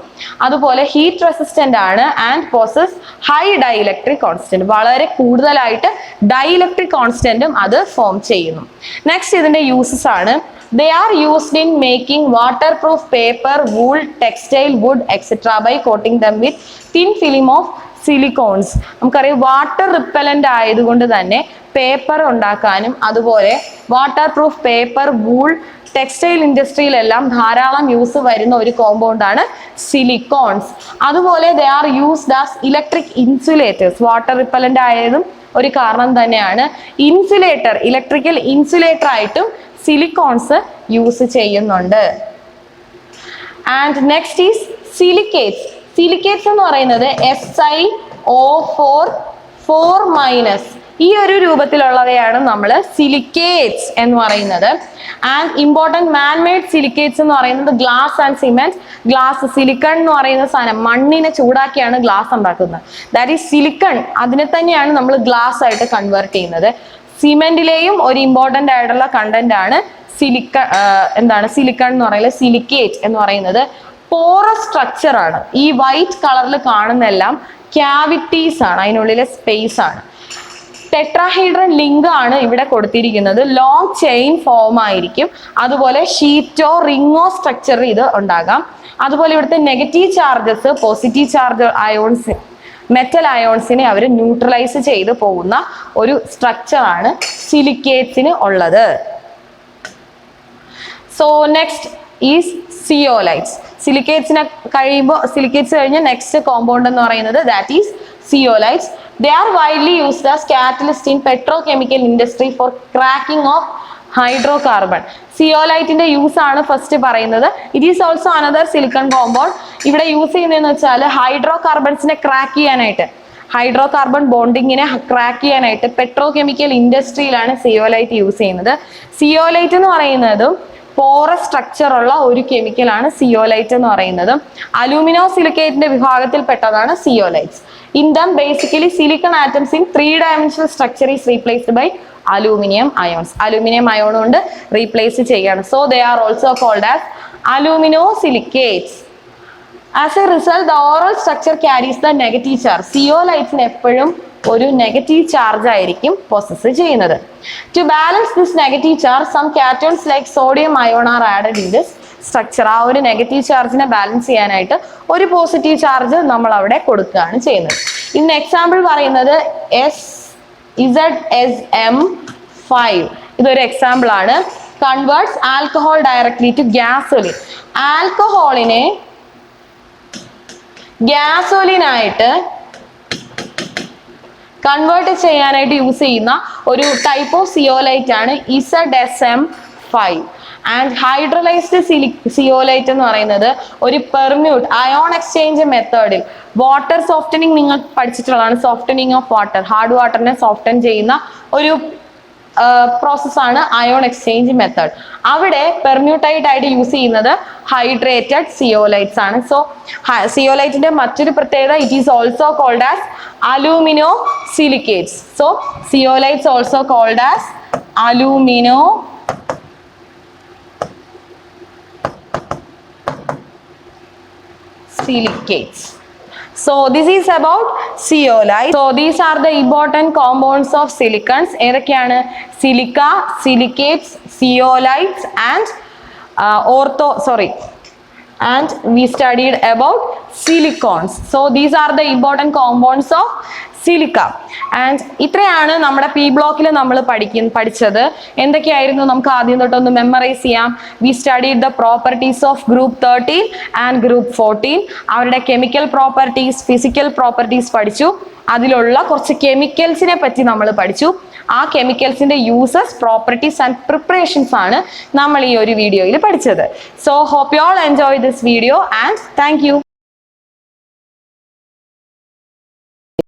അതുപോലെ ഹീറ്റ് റെസിസ്റ്റന്റ് ആണ് and possess high dielectric constant. വളരെ കൂടുതലായിട്ട് ഡൈഇലക്ട്രിക് കോൺസ്റ്റന്റും അത് ഫോം ചെയ്യുന്നു. നെക്സ്റ്റ് ഇതിന്റെ യൂസസ് ആണ്. They are used in making waterproof paper, wool, textile, wood, etc. by coating them with thin film of silicones. നമുക്കറിയാം വാട്ടർ റിപ്പലന്റ് ആയതുകൊണ്ട് തന്നെ പേപ്പർ ഉണ്ടാക്കാനും അതുപോലെ waterproof paper, wool, textile ഇൻഡസ്ട്രിയിലെല്ലാം ധാരാളം യൂസ് വരുന്ന ഒരു കോമ്പൗണ്ട് ആണ് സിലിക്കോൺസ്. അതുപോലെ they are used as electric insulators. Water repellent ആയതും ഒരു കാരണം തന്നെയാണ്. ഇൻസുലേറ്റർ, ഇലക്ട്രിക്കൽ ഇൻസുലേറ്റർ ആയിട്ടും സിലിക്കോൺസ് യൂസ് ചെയ്യുന്നുണ്ട്. And next is silicates. Silicates എന്ന് പറയുന്നത് SiO4 ഈ ഒരു രൂപത്തിലുള്ളവയാണ് നമ്മൾ സിലിക്കേറ്റ്സ് എന്ന് പറയുന്നത്. ആൻഡ് ഇമ്പോർട്ടൻറ്റ് മാൻമെയ്ഡ് സിലിക്കേറ്റ്സ് എന്ന് പറയുന്നത് glass and cement. Glass, silicon എന്ന് പറയുന്ന സാധനം മണ്ണിനെ ചൂടാക്കിയാണ് ഗ്ലാസ് ഉണ്ടാക്കുന്നത്. That is silicon. അതിനെ തന്നെയാണ് നമ്മൾ ഗ്ലാസ് ആയിട്ട് കൺവേർട്ട് ചെയ്യുന്നത്. സിമെന്റിലെയും ഒരു ഇമ്പോർട്ടൻ്റ് ആയിട്ടുള്ള കണ്ടന്റ് ആണ് സിലിക്കൺ എന്ന് പറയുന്നത്. സിലിക്കേറ്റ് എന്ന് പറയുന്നത് പോറസ് സ്ട്രക്ചർ ആണ്. ഈ വൈറ്റ് കളറിൽ കാണുന്നതെല്ലാം ക്യാവിറ്റീസ് ആണ്, അതിനുള്ളിലെ സ്പേസ് ആണ്. ടെട്രാഹൈഡ്രൻ ലിങ്ക് ആണ് ഇവിടെ കൊടുത്തിരിക്കുന്നത്. ലോങ് ചെയിൻ ഫോം ആയിരിക്കും. അതുപോലെ ഷീറ്റോ റിങ്ങോ സ്ട്രക്ചർ ഇത് ഉണ്ടാകാം. അതുപോലെ ഇവിടുത്തെ negative charges positive charge ions, metal അയോൺസിനെ അവർ ന്യൂട്രലൈസ് ചെയ്ത് പോകുന്ന ഒരു സ്ട്രക്ചർ ആണ് സിലിക്കേറ്റ്സിന് ഉള്ളത്. So next is zeolites. സിലിക്കേറ്റ്സിനെ സിലിക്കേറ്റ്സ് കഴിഞ്ഞ് നെക്സ്റ്റ് കോമ്പൗണ്ട് എന്ന് പറയുന്നത് that is zeolites. They are widely used as catalyst in petrochemical industry for cracking of hydrocarbon. സിയോലൈറ്റിന്റെ യൂസ് ആണ് ഫസ്റ്റ് പറയുന്നത്. It is also another silicon compound. ഇവിടെ യൂസ് ചെയ്യുന്നതെന്ന് വെച്ചാൽ ഹൈഡ്രോ കാർബൺസിനെ ക്രാക്ക് ചെയ്യാനായിട്ട്, ഹൈഡ്രോ കാർബൺ ബോണ്ടിങ്ങിനെ ക്രാക്ക് ചെയ്യാനായിട്ട് പെട്രോകെമിക്കൽ ഇൻഡസ്ട്രിയിലാണ് സിയോലൈറ്റ് യൂസ് ചെയ്യുന്നത്. സിയോലൈറ്റ് എന്ന് പറയുന്നതും പോറസ് സ്ട്രക്ചർ ഉള്ള ഒരു കെമിക്കലാണ് സിയോലൈറ്റ് എന്ന് പറയുന്നത്. അലൂമിനോ സിലിക്കേറ്റിന്റെ വിഭാഗത്തിൽ പെട്ടതാണ് സിയോലൈറ്റ്സ്. In them, basically, silicon atoms in three-dimensional structure is replaced by aluminum ions. Aluminum ion കൊണ്ട് replace ചെയ്യാണ്. So they are also called as aluminosilicates. As a result, the overall structure carries the negative charge. സിയോലൈറ്റ്സിന് എപ്പോഴും ഒരു നെഗറ്റീവ് ചാർജ് ആയിരിക്കും പൊസസ് ചെയ്യുന്നത്. To balance this negative charge, some cations like sodium ion are added in this structure. ആ ഒരു നെഗറ്റീവ് ചാർജിനെ ബാലൻസ് ചെയ്യാനായിട്ട് ഒരു പോസിറ്റീവ് ചാർജ് നമ്മൾ അവിടെ കൊടുക്കുകയാണ് ചെയ്യുന്നത്. ഇതിന് എക്സാമ്പിൾ പറയുന്നത് ZSM5. ഇതൊരു എക്സാമ്പിൾ ആണ്. Converts alcohol directly to gasoline. ആൽക്കഹോളിനെ ഗ്യാസോലിനായിട്ട് കൺവേർട്ട് ചെയ്യാനായിട്ട് യൂസ് ചെയ്യുന്ന ഒരു ടൈപ്പ് ഓഫ് സിയോലൈറ്റ് ആണ് ZSM5. ആൻഡ് ഹൈഡ്രലൈസ്ഡ് സിയോലൈറ്റ് എന്ന് പറയുന്നത് ഒരു പെർമ്യൂട്ട് അയോൺ എക്സ്ചേഞ്ച് മെത്തേഡിൽ വാട്ടർ സോഫ്റ്റനിങ് നിങ്ങൾ പഠിച്ചിട്ടുള്ളതാണ്. സോഫ്റ്റനിങ് ഓഫ് വാട്ടർ, ഹാർഡ് വാട്ടറിനെ സോഫ്റ്റൻ ചെയ്യുന്ന ഒരു പ്രോസസ്സാണ് അയോൺ എക്സ്ചേഞ്ച് മെത്തേഡ്. അവിടെ പെർമ്യൂട്ടൈറ്റ് ആയിട്ട് യൂസ് ചെയ്യുന്നത് ഹൈഡ്രേറ്റഡ് സിയോലൈറ്റ്സ് ആണ്. സോ സിയോലൈറ്റിന്റെ മറ്റൊരു പ്രത്യേകത, it is also called as alumino silicates. So zeolites also called as alumino silicates. So this is about zeolite. So these are the important compounds of silicons. ഏതൊക്കെയാണ്? Silica, silicates, zeolites and and we studied about silicons. So these are the important compounds of silica. And ഇത്രയാണ് നമ്മുടെ പി ബ്ലോക്കിൽ നമ്മൾ പഠിച്ചത്. എന്തൊക്കെയായിരുന്നു നമുക്ക് ആദ്യം തൊട്ടൊന്ന് മെമ്മറൈസ് ചെയ്യാം. We studied the properties of group 13 and group 14. അവരുടെ കെമിക്കൽ പ്രോപ്പർട്ടീസ്, ഫിസിക്കൽ പ്രോപ്പർട്ടീസ് പഠിച്ചു. അതിലുള്ള കുറച്ച് കെമിക്കൽസിനെ പറ്റി നമ്മൾ പഠിച്ചു. ആ കെമിക്കൽസിന്റെ യൂസസ്, പ്രോപ്പർട്ടീസ് ആൻഡ് പ്രിപ്പറേഷൻസ് ആണ് നമ്മൾ ഈ ഒരു വീഡിയോയിൽ പഠിച്ചത്. So hope you all enjoy this video and thank U.